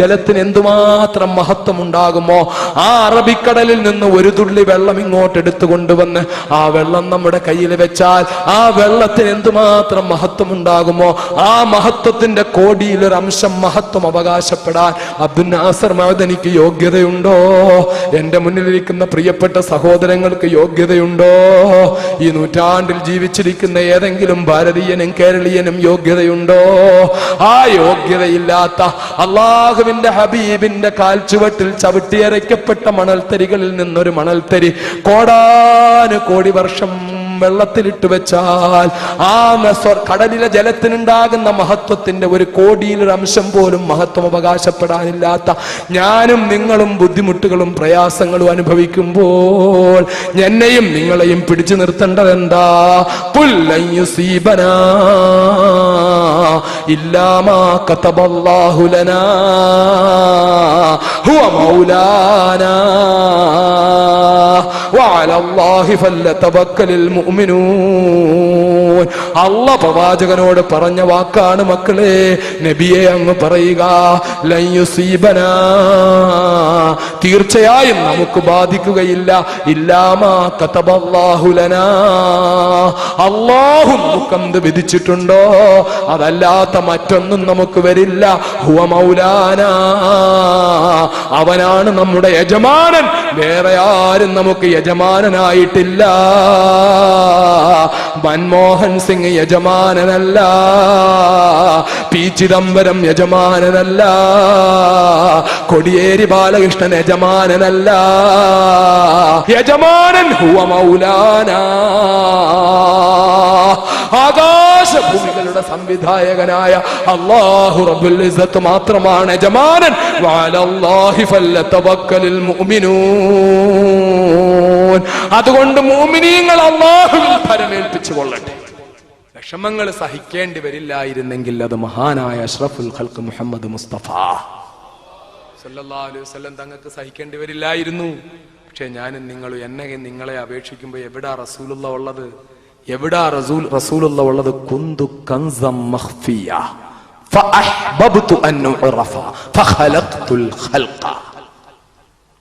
ജലത്തിന് എന്തുമാത്രം മഹത്വം ഉണ്ടാകുമോ? ആ അറബിക്കടലിൽ നിന്ന് ഒരു തുള്ളി വെള്ളം ഇങ്ങോട്ട് എടുത്തുകൊണ്ടുവന്ന് ആ വെള്ളം നമ്മുടെ കയ്യിൽ വെച്ചാൽ ആ വെള്ളത്തിന് എന്തുമാത്രം മഹത്വം ഉണ്ടാകുമോ? ആ മഹത്വത്തിന്റെ കോടിയിൽ ഒരു അംശം മഹത്വം അവകാശപ്പെടാൻ അബ്ദുൽ നാസർ മഅദനിക്ക് യോഗ്യതയുണ്ടോ? എന്റെ മുന്നിലിരിക്കുന്ന പ്രിയപ്പെട്ട സഹോദരങ്ങൾക്ക് യോഗ്യതയുണ്ടോ? ഈ നൂറ്റാണ്ടിൽ ജീവിച്ചിരിക്കുന്ന ഏതെങ്കിലും ഭാരതീയനും കേരളീയനും യോഗ്യതയുണ്ടോ? ആ യോഗ്യതയില്ലാത്ത അള്ളാഹുവിന്റെ ഹബീബിന്റെ കാൽച്ചുവട്ടിൽ ചവിട്ടിയരയ്ക്കപ്പെട്ട മണൽത്തരികളിൽ നിന്നൊരു മണൽത്തരി കോടാനുകോടി വർഷം വെള്ളത്തിലിട്ട് വെച്ചാൽ ആ കടലിലെ ജലത്തിനുണ്ടാകുന്ന മഹത്വത്തിന്റെ 1 കോടിയിലൊരു അംശം പോലും മഹത്വം അവകാശപ്പെടാനില്ലാത്ത ഞാനും നിങ്ങളും ബുദ്ധിമുട്ടുകളും പ്രയാസങ്ങളും അനുഭവിക്കുമ്പോൾ എന്നെയും നിങ്ങളെയും പിടിച്ചു നിർത്തേണ്ടത് എന്താ? ഖുൽ യുസീബനാ ഇല്ലാ മാ കതബല്ലാഹു ലനാ ഹുവ മൗലാനാ വഅലല്ലാഹി ഫല്യതവക്കലിൽ മുഅ്മിനൂൻ. അല്ലാഹ് പ്രവാചകനോട് പറഞ്ഞ വാക്കാണ് മക്കളെ. നബിയെ അങ്ങ് പറയുക, ലൻ യുസീബനാ, തീർച്ചയായും നമുക്ക് ബാധിക്കുകയില്ല, ഇല്ലാ മാ കതബല്ലാഹു ലനാ, അല്ലാഹു നമുക്കെന്ത് വിധിച്ചിട്ടുണ്ടോ അതല്ലാത്ത മറ്റൊന്നും നമുക്ക് വരില്ല. ഹുവ മൗലാനാ, അവനാണ് നമ്മുടെ യജമാനൻ, വേറെ ആരും നമുക്ക് യജമാനനായിട്ടില്ല. മൻമോഹൻ സിംഗ് യജമാനനല്ല, പി ചിദംബരം യജമാനനല്ല, കൊടിയേരി ബാലകൃഷ്ണൻ യജമാനനല്ല. യജമാനൻ ഹുവ മൗലാനാ, ആകാശഭൂമികളുടെ സംവിധായകനായ അല്ലാഹു റബ്ബുൽ ഇസ്സത്ത് മാത്രമാണ് യജമാനൻ. വഅലല്ലാഹി ഫല്യതവക്കലിൽ മുഅ്മിനൂൻ. അതുകൊണ്ട് മുഅ്മിനീങ്ങൾ അല്ലാഹുവിൽ പരമേൽപ്പിച്ചു കൊള്ളട്ടെ. വിഷമങ്ങൾ സഹിക്കേണ്ടി വരില്ലായിരുന്നെങ്കിൽ അത് മഹാനായ അഷ്റഫുൽ ഖൽഖ് മുഹമ്മദ് മുസ്തഫ സല്ലല്ലാഹു അലൈഹി വസല്ലം തങ്ങൾക്ക് സഹിക്കേണ്ടി വരില്ലായിരുന്നു. പക്ഷെ ഞാനും നിങ്ങളും നിങ്ങളെ അപേക്ഷിക്കുമ്പോൾ എവിടാ റസൂലുള്ള ഉള്ളത്? എവിടാ റസൂലുള്ള ഉള്ളത്? കുന്തു കൻസം മഖ്ഫിയ ഫഅഹ്ബബ്തു അൻ ഉറഫ ഫഖലഖ്തുൽ ഖൽഖ.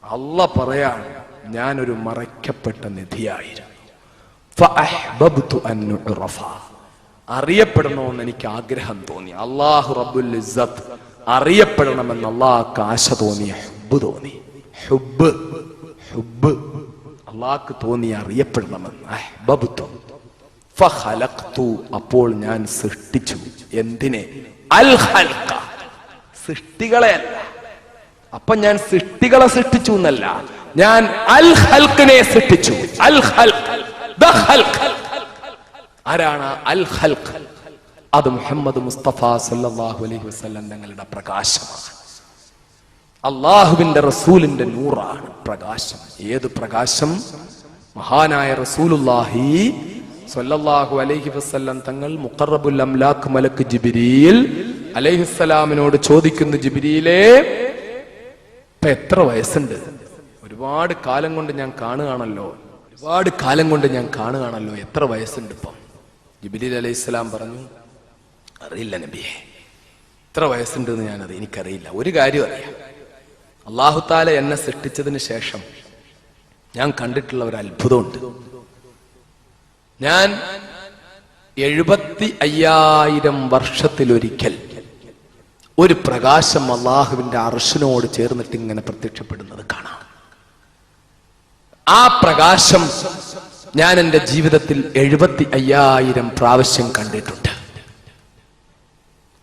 അല്ലാഹ് പറയാണ്, ഞാനൊരു മറയ്ക്കപ്പെട്ട നിധിയായിരുന്നു. ഫഅഹ്ബബ്തു അൻ ഉറഫ, അറിയപ്പെടണമെന്ന് എനിക്ക് ആഗ്രഹം തോന്നി. അല്ലാഹു റബ്ബുൽ ഇസ്സത്ത് അറിയപ്പെടണമെന്ന് അല്ലാഹുക്ക് ആശ തോന്നി, ഹുബ്ബ് തോന്നി. ഹുബ്ബ് അല്ലാഹുക്ക് തോന്നി അറിയപ്പെടണമെന്ന്. അഹ്ബബ്തു ഫഖലഖ്തു, അപ്പോൾ ഞാൻ സൃഷ്ടിച്ചു. എന്തിനെ? അൽ ഖൽഖ, സൃഷ്ടികളെ അല്ല. അപ്പൊ ഞാൻ സൃഷ്ടികളെ സൃഷ്ടിച്ചു എന്നല്ല, ഞാൻ അൽ ഖൽഖിനെ സൃഷ്ടിച്ചു. അൽ ഖൽഖ്, ദ ഖൽഖ്. ആരാണ് അൽ ഖൽഖ്? അത് മുഹമ്മദ് മുസ്തഫ സല്ലല്ലാഹു അലൈഹി വസല്ലം തങ്ങളുടെ പ്രകാശമാണ്. അള്ളാഹുവിന്റെ റസൂലിന്റെ നൂറാണ് പ്രകാശം. ഏത് പ്രകാശം? മഹാനായ റസൂലുള്ളാഹി സ്വല്ലല്ലാഹു അലൈഹി വസല്ലം തങ്ങൾ മുഖറബുൽ അംലാഖ് മലക്ക് ജിബ്രീൽ അലൈഹിസ്സലാമിനോട് ചോദിക്കുന്നു, ജിബ്രീലേ, ഇപ്പൊ എത്ര വയസ്സുണ്ട്? ഒരുപാട് കാലം കൊണ്ട് ഞാൻ കാണുകയാണല്ലോ, എത്ര വയസ്സുണ്ട് ഇപ്പം? ജിബ്രീൽ അലൈഹിസ്സലാം പറഞ്ഞു, അറിയില്ല നബിയെ, എത്ര വയസ്സുണ്ട് എന്ന് എനിക്കറിയില്ല. ഒരു കാര്യം അറിയാം, അല്ലാഹു തആല എന്നെ സൃഷ്ടിച്ചതിന് ശേഷം ഞാൻ കണ്ടിട്ടുള്ള ഒരു അത്ഭുതമുണ്ട്. ഞാൻ 75,000 വർഷത്തിലൊരിക്കൽ ഒരു പ്രകാശം അള്ളാഹുവിന്റെ അർശിനോട് ചേർന്നിട്ട് ഇങ്ങനെ പ്രത്യക്ഷപ്പെടുന്നത് കാണാം. ആ പ്രകാശം ഞാൻ എൻ്റെ ജീവിതത്തിൽ 75,000 പ്രാവശ്യം കണ്ടിട്ടുണ്ട്.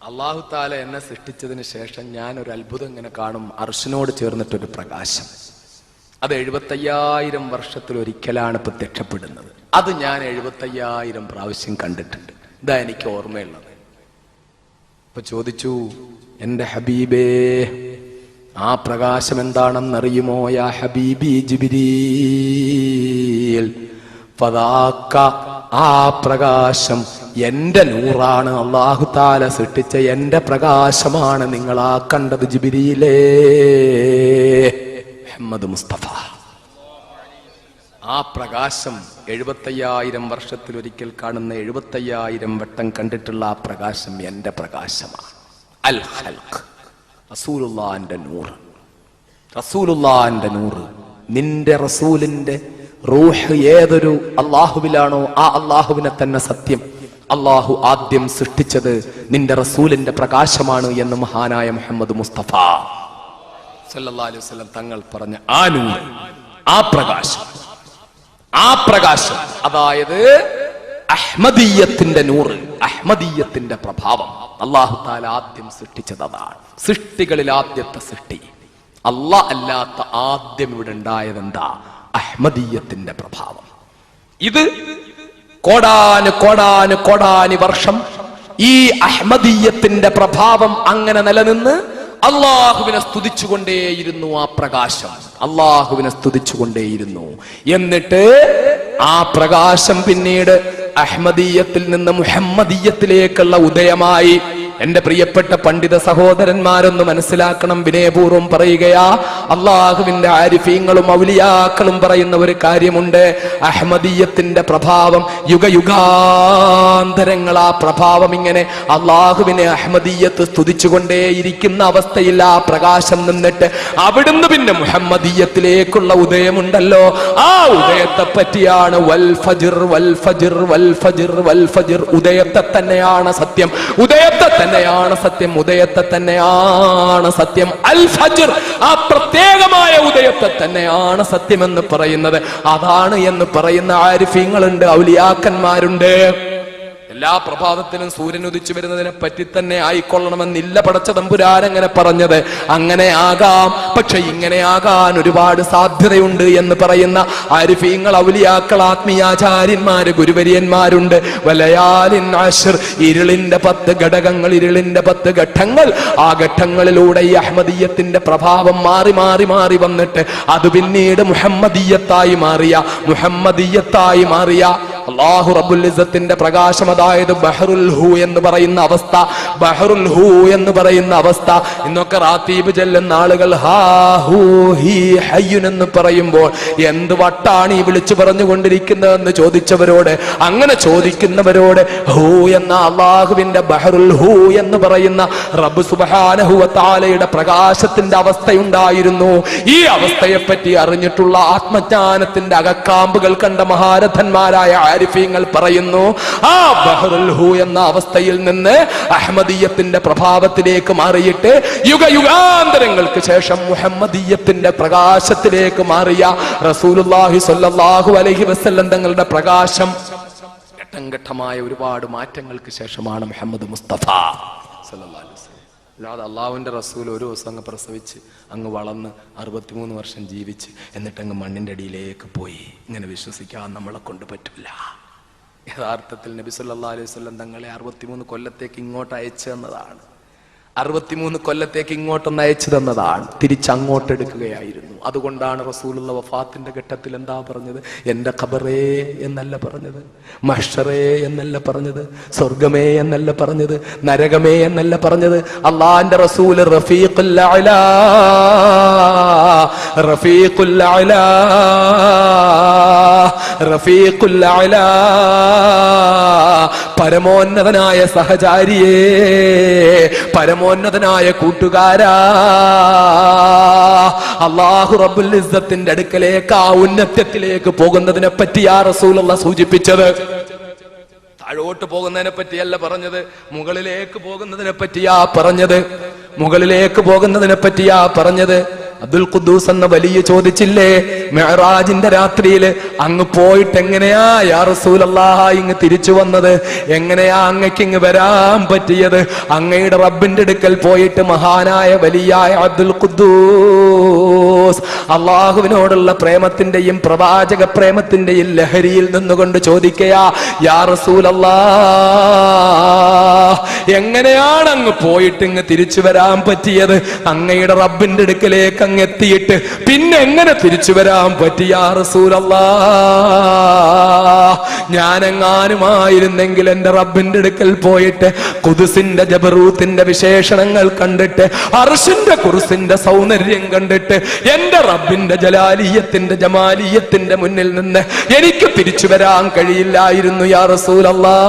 അല്ലാഹു തആല എന്നെ സൃഷ്ടിച്ചതിന് ശേഷം ഞാൻ ഒരു അത്ഭുതം ഇങ്ങനെ കാണും, അർശിനോട് ചേർന്നിട്ടൊരു പ്രകാശം. അത് 75,000 വർഷത്തിലൊരിക്കലാണ് പ്രത്യക്ഷപ്പെടുന്നത്. അത് ഞാൻ 75,000 പ്രാവശ്യം കണ്ടിട്ടുണ്ട്. ഇതാ എനിക്ക് ഓർമ്മയുള്ളത്. ഇപ്പൊ ചോദിച്ചു, എന്റെ ഹബീബേ, ആ പ്രകാശം എന്താണെന്നറിയുമോ? യാ ഹബീബി ജിബ്രീൽ, ഫദാക, ആ പ്രകാശം എന്റെ നൂറാണ്. അല്ലാഹു തആല സൃഷ്ടിച്ച എന്റെ പ്രകാശമാണ് നിങ്ങളാ കണ്ടത് ജിബ്രീലേ. മുഹമ്മദ് മുസ്തഫ. ആ പ്രകാശം 75,000 വർഷത്തിലൊരിക്കൽ കാണുന്ന 75,000 വട്ടം കണ്ടിട്ടുള്ള ആ പ്രകാശം എന്റെ പ്രകാശമാണ്. അൽ ഖൽഖ്, റസൂലുള്ളാഹിന്റെ നൂറ്. റസൂലുള്ളാഹിന്റെ നൂറ്. നിന്റെ റസൂലിന്റെ റൂഹ് ഏതൊരു അള്ളാഹുവിലാണോ ആ അള്ളാഹുവിനെ തന്നെ സത്യം. അള്ളാഹു ആദ്യം സൃഷ്ടിച്ചത് നിന്റെ റസൂലിന്റെ പ്രകാശമാണ് എന്ന് മഹാനായ മുഹമ്മദ് മുസ്തഫ സല്ലല്ലാഹു അലൈഹി വസല്ലം തങ്ങൾ പറഞ്ഞ ആ നൂർ, ആ പ്രകാശം, ആ പ്രകാശം, അതായത് അഹ്മദിയ്യത്തിന്റെ നൂറ്, അഹ്മദിയ്യത്തിന്റെ പ്രഭാവം അല്ലാഹു തആല ആദ്യം സൃഷ്ടിച്ചത് അതാണ്. സൃഷ്ടികളിൽ ആദ്യത്തെ സൃഷ്ടി അല്ലാഹ് അല്ലാത്ത ആദ്യം ഇവിടെ ഉണ്ടായത് എന്താ? അഹ്മദിയ്യത്തിന്റെ പ്രഭാവം. ഇത് കോടാന് വർഷം ഈ അഹ്മദീയത്തിന്റെ പ്രഭാവം അങ്ങനെ നിലനിന്ന് അള്ളാഹുവിനെ സ്തുതിച്ചുകൊണ്ടേയിരുന്നു. ആ പ്രകാശം അള്ളാഹുവിനെ സ്തുതിച്ചുകൊണ്ടേയിരുന്നു. എന്നിട്ട് ആ പ്രകാശം പിന്നീട് അഹ്മദീയത്തിൽ നിന്ന് മുഹമ്മദീയത്തിലേക്കുള്ള ഉദയമായി. എന്റെ പ്രിയപ്പെട്ട പണ്ഡിത സഹോദരന്മാരൊന്ന് മനസ്സിലാക്കണം, വിനയപൂർവ്വം പറയുകയാ. അള്ളാഹുവിന്റെ ആരിഫീങ്ങളും ഔലിയാക്കളും പറയുന്ന ഒരു കാര്യമുണ്ട്. അഹ്മദീയത്തിന്റെ പ്രഭാവം യുഗയുഗാന്തരങ്ങൾ ആ പ്രഭാവം ഇങ്ങനെ അള്ളാഹുവിനെ അഹ്മദീയത്ത് സ്തുതിച്ചുകൊണ്ടേയിരിക്കുന്ന അവസ്ഥയിൽ ആ പ്രകാശം നിന്നിട്ട് അവിടുന്ന് പിന്നെ മുഹമ്മദീയത്തിലേക്കുള്ള ഉദയമുണ്ടല്ലോ, ആ ഉദയത്തെ പറ്റിയാണ് വൽ ഫജ്ർ വൽ ഫജ്ർ വൽ ഫജ്ർ വൽ ഫജ്ർ. ഉദയത്തെ തന്നെയാണ് സത്യം, ഉദയത്തെ തന്നെയാണ് സത്യം, ഉദയത്തെ തന്നെയാണ് സത്യം. അൽ ഫജ്ർ, ആ പ്രത്യേകമായ ഉദയത്തെ തന്നെയാണ് സത്യമെന്ന് പറയുന്നത്. അതാണ് എന്ന് പറയുന്ന ആരിഫീങ്ങളുണ്ട്, ഔലിയാക്കന്മാരുണ്ട്. എല്ലാ പ്രഭാതത്തിലും സൂര്യൻ ഉദിച്ചു വരുന്നതിനെ പറ്റി തന്നെ ആയിക്കൊള്ളണമെന്നില്ല പടച്ച തമ്പുരാൻ അങ്ങനെ പറഞ്ഞത്. അങ്ങനെ ആകാം, പക്ഷെ ഇങ്ങനെ ആകാൻ ഒരുപാട് സാധ്യതയുണ്ട് എന്ന് പറയുന്ന ആരിഫീങ്ങൾ, ഔലിയാക്കൾ, ആത്മീയാചാര്യന്മാര്, ഗുരുവര്യന്മാരുണ്ട്. വലയാലിൻ അശ്ർ, ഇരുളിന്റെ 10 ഘടകങ്ങൾ, ഇരുളിന്റെ 10 ഘട്ടങ്ങൾ. ആ ഘട്ടങ്ങളിലൂടെ ഈ അഹ്മദീയത്തിന്റെ പ്രഭാവം മാറി മാറി മാറി വന്നിട്ട് അത് പിന്നീട് മുഹമ്മദീയത്തായി മാറിയ അല്ലാഹു റബ്ബുൽ ഇസ്സത്തിന്റെ പ്രകാശം, അതായത് ബഹറുൽ ഹൂ എന്ന് പറയുന്ന അവസ്ഥ, ബഹറുൽ ഹൂ എന്ന് പറയുന്ന അവസ്ഥ. ഇന്നൊക്കെ റാത്തീബ് ചെല്ലുന്ന ആളുകൾ ഹാ ഹൂ ഹി ഹയ്യുൻ എന്ന് പറയുമ്പോൾ എന്ത് വട്ടാണ് ഈ വിളിച്ചു പറഞ്ഞുകൊണ്ടിരിക്കുന്നതെന്ന് ചോദിച്ചവരോട്, അങ്ങനെ ചോദിക്കുന്നവരോട് ഹൂ എന്ന അല്ലാഹുവിന്റെ ബഹറുൽ ഹൂ എന്ന് പറയുന്ന റബ്ബ് സുബ്ഹാനഹു വ തആലയുടെ പ്രകാശത്തിന്റെ അവസ്ഥയുണ്ടായിരുന്നു. ഈ അവസ്ഥയെപ്പറ്റി അറിഞ്ഞിട്ടുള്ള ആത്മജ്ഞാനത്തിന്റെ അകക്കാമ്പുകൾ കണ്ട മഹാരഥന്മാരായ ആരിഫീങ്ങൾ പറയുന്നു, ആ ബഹറുൽ ഹൂ എന്ന അവസ്ഥയിൽ നിന്ന് അഹ്മദീയത്തിന്റെ പ്രഭാവത്തിലേക്ക് മാറിയിട്ട് യുഗയുഗാന്തരങ്ങൾക്ക് ശേഷം മുഹമ്മദീയത്തിന്റെ പ്രകാശത്തിലേക്ക് മാറിയ റസൂലുള്ളാഹി സ്വല്ലല്ലാഹു അലൈഹി വസല്ലം തങ്ങളുടെ പ്രകാശം ഘട്ടം ഘട്ടമായ ഒരുപാട് മാറ്റങ്ങൾക്ക് ശേഷമാണ് മുഹമ്മദ് മുസ്തഫ സ്വല്ലല്ലാഹു അലൈഹി വസല്ലം. അല്ലാതെ അള്ളാഹുവിന്റെ റസൂൽ ഒരു ദിവസം അങ്ങ് പ്രസവിച്ച് അങ്ങ് വളർന്ന് 63 വർഷം ജീവിച്ച് എന്നിട്ട് അങ്ങ് മണ്ണിന്റെ അടിയിലേക്ക് പോയി, ഇങ്ങനെ വിശ്വസിക്കാൻ നമ്മളെ കൊണ്ട് പറ്റില്ല. യഥാർത്ഥത്തിൽ നബി സല്ലല്ലാഹു അലൈഹി വസല്ലം തങ്ങളെ 63 കൊല്ലത്തേക്ക് ഇങ്ങോട്ട് അയച്ചു തന്നതാണ്. 63 കൊല്ലത്തേക്ക് ഇങ്ങോട്ടൊന്ന് അയച്ചു തന്നതാണ്, തിരിച്ചങ്ങോട്ടെടുക്കുകയായിരുന്നു. അതുകൊണ്ടാണ് റസൂലുള്ള വഫാത്തിന്റെ ഘട്ടത്തിൽ എന്താ പറഞ്ഞത്? എന്റെ ഖബറേ എന്നല്ല പറഞ്ഞത്, മഹ്ശറേ എന്നല്ല പറഞ്ഞത്, സ്വർഗമേ എന്നല്ല പറഞ്ഞത്, നരകമേ എന്നല്ല പറഞ്ഞത്. അള്ളാന്റെ റസൂൽ റഫീഖുൽ അഅ്ലാ, റഫീഖുൽ അഅ്ലാ, റഫീഖുൽ അഅ്ലാ, പരമോന്നതനായ സഹചാരിയേ, പരമോന്നതനായ കൂട്ടുകാരാ. അല്ലാഹു റബ്ബുൽ ഇസ്സത്തിന്റെ അടുക്കലേക്ക്, ആ ഉന്നത്യത്തിലേക്ക് പോകുന്നതിനെ പറ്റിയാ റസൂലുള്ള സൂചിപ്പിച്ചത്. താഴോട്ട് പോകുന്നതിനെ പറ്റിയല്ല പറഞ്ഞത്, മുകളിലേക്ക് പോകുന്നതിനെ പറ്റിയാ പറഞ്ഞത്, മുകളിലേക്ക് പോകുന്നതിനെ പറ്റിയാ പറഞ്ഞത്. അബ്ദുൽ ഖുദ്ദൂസ് എന്ന വലിയ ചോദിച്ചില്ലേ, മിഅ്റാജിന്റെ രാത്രിയിൽ അങ്ങ് പോയിട്ട് എങ്ങനെയാ യാ റസൂലല്ലാഹ് ഇങ്ങ് തിരിച്ചു വന്നത്? എങ്ങനെയാ അങ്ങക്ക് ഇങ്ങ് വരാൻ പറ്റിയത്? അങ്ങയുടെ റബ്ബിന്റെ അടുക്കൽ പോയിട്ട് മഹാനായ വലിയായ അബ്ദുൽ ഖുദ്ദൂസ് അള്ളാഹുവിനോടുള്ള പ്രേമത്തിന്റെയും പ്രവാചക പ്രേമത്തിന്റെയും ലഹരിയിൽ നിന്നുകൊണ്ട് ചോദിക്കയാ, യാ റസൂലല്ലാഹ് എങ്ങനെയാണ് അങ്ങ് പോയിട്ട് ഇങ്ങ് തിരിച്ചു വരാൻ പറ്റിയത്? അങ്ങയുടെ റബ്ബിന്റെ അടുക്കലേക്ക് അങ്ങ് എത്തിയിട്ട് പിന്നെ എങ്ങനെ തിരിച്ചു വരാൻ പറ്റി യാ റസൂലല്ലാഹ്? ഞാനെങ്ങാനുമായിരുന്നെങ്കിൽ എന്റെ റബ്ബിന്റെ അടുക്കൽ പോയിട്ട് ഖുദ്സിന്റെ ജബറൂത്തിന്റെ വിശേഷണങ്ങൾ കണ്ടിട്ട്, അർശിന്റെ കുർസിന്റെ സൗന്ദര്യം കണ്ടിട്ട്, എന്റെ റബ്ബിന്റെ ജലാലിയത്തിന്റെ ജമാലിയത്തിന്റെ മുന്നിൽ നിന്ന് എനിക്ക് തിരിച്ചു വരാൻ കഴിയില്ലായിരുന്നു യാ റസൂലല്ലാഹ്.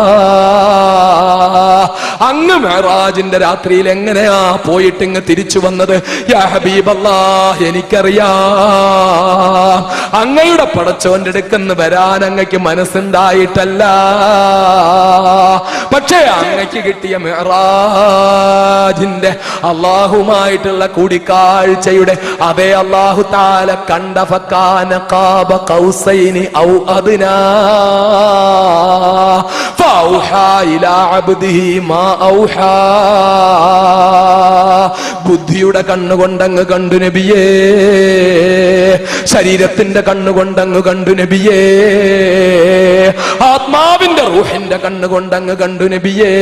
അങ്ങ് മിഅ്റാജിന്റെ രാത്രിയിൽ എങ്ങനെയാ പോയിട്ട് ഇങ്ങ് തിരിച്ചു വന്നത്? യാ ഹബീബല്ലാഹ് എനിക്കറിയാം, അങ്ങയുടെ പടച്ചോന്റെ അടുക്കന്ന് വരാൻ അങ്ങക്ക് മനസ്സുണ്ടായിട്ടല്ല, പക്ഷേ അങ്ങക്ക് കിട്ടിയ മിഅ്റാജിന്റെ അള്ളാഹുമായിട്ടുള്ള കൂടിക്കാഴ്ചയുടെ അതേ അള്ളാഹു തആല കണ്ട ഫകാന ഖാബ ഖൗസൈനി ഔ അദ്നാ ഫൗഹാ ഇലാ അബ്ദിഹി മാ ഔഹാ. ബുദ്ധിയുടെ കണ്ണുകൊണ്ടങ്ങ് കണ്ടു നബിയേ, ശരീരത്തിന്റെ കണ്ണുകൊണ്ടങ്ങ് കണ്ടു നബിയേ, ആത്മാവിന്റെ അവിടുത്തെ റൂഹിന്റെ കണ്ണുകൊണ്ട് അങ്ങ് കണ്ടു നബിയേ.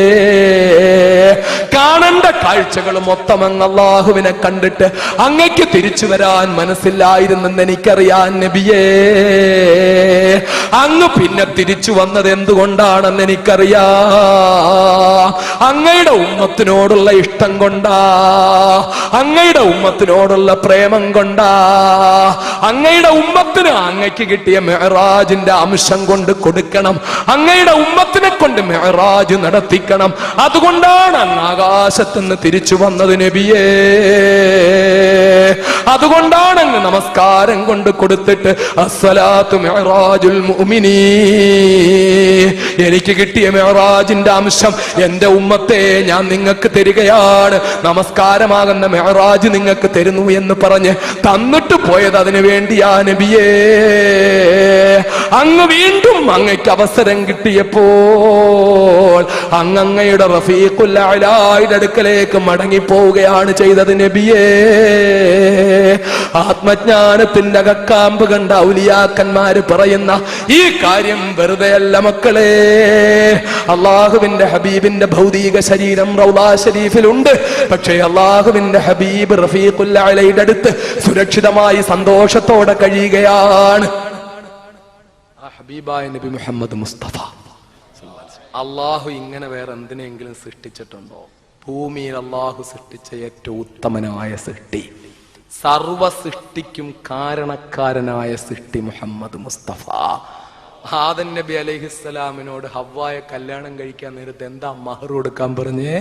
കാണേണ്ട കാഴ്ചകൾ മൊത്തം അങ്ങ് അല്ലാഹുവിനെ കണ്ടിട്ട് അങ്ങയ്ക്ക് തിരിച്ചു വരാൻ മനസ്സില്ലായിരുന്നെന്ന് എനിക്കറിയാൻ നബിയേ. അങ്ങ് പിന്നെ തിരിച്ചു വന്നത് എന്തുകൊണ്ടാണെന്ന് എനിക്കറിയാ. അങ്ങയുടെ ഉമ്മത്തിനോടുള്ള ഇഷ്ടം കൊണ്ടാ, അങ്ങയുടെ ഉമ്മത്തിനോടുള്ള പ്രേമം കൊണ്ടാ, അങ്ങയുടെ ഉമ്മത്തിന് അങ്ങയ്ക്ക് കിട്ടിയ മിഅ്റാജിന്റെ അംശം കൊണ്ട് കൊടുക്കണം, അങ്ങയുടെ ഉമ്മത്തിനെ കൊണ്ട് മിഅ്റാജ് നടത്തിക്കണം. അതുകൊണ്ടാണ് അങ്ങ് ആകാശത്തുനിന്ന് തിരിച്ചു വന്നത് നബിയേ. അതുകൊണ്ടാണ് അങ്ങ് നമസ്കാരം കൊണ്ട് കൊടുത്തിട്ട് അസ്സലാത്തു മിഅ്റാജുൽ മുഅ്മിനീ, എനിക്ക് കിട്ടിയ മിഅ്റാജിന്റെ അംശം എന്റെ ഉമ്മത്തെ ഞാൻ നിങ്ങൾക്ക് തരികയാണ്, നമസ്കാരമാകുന്ന മിഅ്റാജ് നിങ്ങൾക്ക് തരുന്നു എന്ന് പറഞ്ഞ് തന്നിട്ട് പോയത് അതിനു വേണ്ടിയാ നബിയേ. അങ്ങ് വീണ്ടും അങ്ങയ്ക്ക് അവസരം കിട്ടിയപ്പോൾ അങ്ങയുടെ റഫീഖുൽ അഅ്ലായുടെ അടുക്കലേക്ക് മടങ്ങിപ്പോവുകയാണ് ചെയ്തത് നബിയേ. ആത്മജ്ഞാനത്തിന്റെ അകക്കാമ്പ് കണ്ട ഔലിയാക്കന്മാര് പറയുന്ന ഈ കാര്യം വെറുതെയല്ല മക്കളെ. അള്ളാഹുവിന്റെ ഹബീബിന്റെ ഭൗതിക ശരീരം റൗളാ ശരീഫിലുണ്ട്. പക്ഷേ അള്ളാഹുവിന്റെ ഹബീബ് റഫീഖുൽ അഅ്ലയുടെ അടുത്ത് സുരക്ഷിതമായി സന്തോഷത്തോടെ കഴിയുകയാണ്. ആ ഹബീബായ നബി മുഹമ്മദ് മുസ്തഫ. അള്ളാഹു ഇങ്ങനെ വേറെ എന്തിനെങ്കിലും സൃഷ്ടിച്ചിട്ടുണ്ടോ? ഭൂമിയിൽ അള്ളാഹു സൃഷ്ടിച്ച ഏറ്റവും ഉത്തമനായ സൃഷ്ടി, സർവ സൃഷ്ടിക്കും കാരണക്കാരനായ സൃഷ്ടി മുഹമ്മദ് മുസ്തഫ. ആദം നബി അലൈഹിസ്സലാമിനോട് ഹവ്വായെ കല്യാണം കഴിക്കാൻ നേരത്തെ എന്താ മഹർ കൊടുക്കാൻ പറഞ്ഞേ?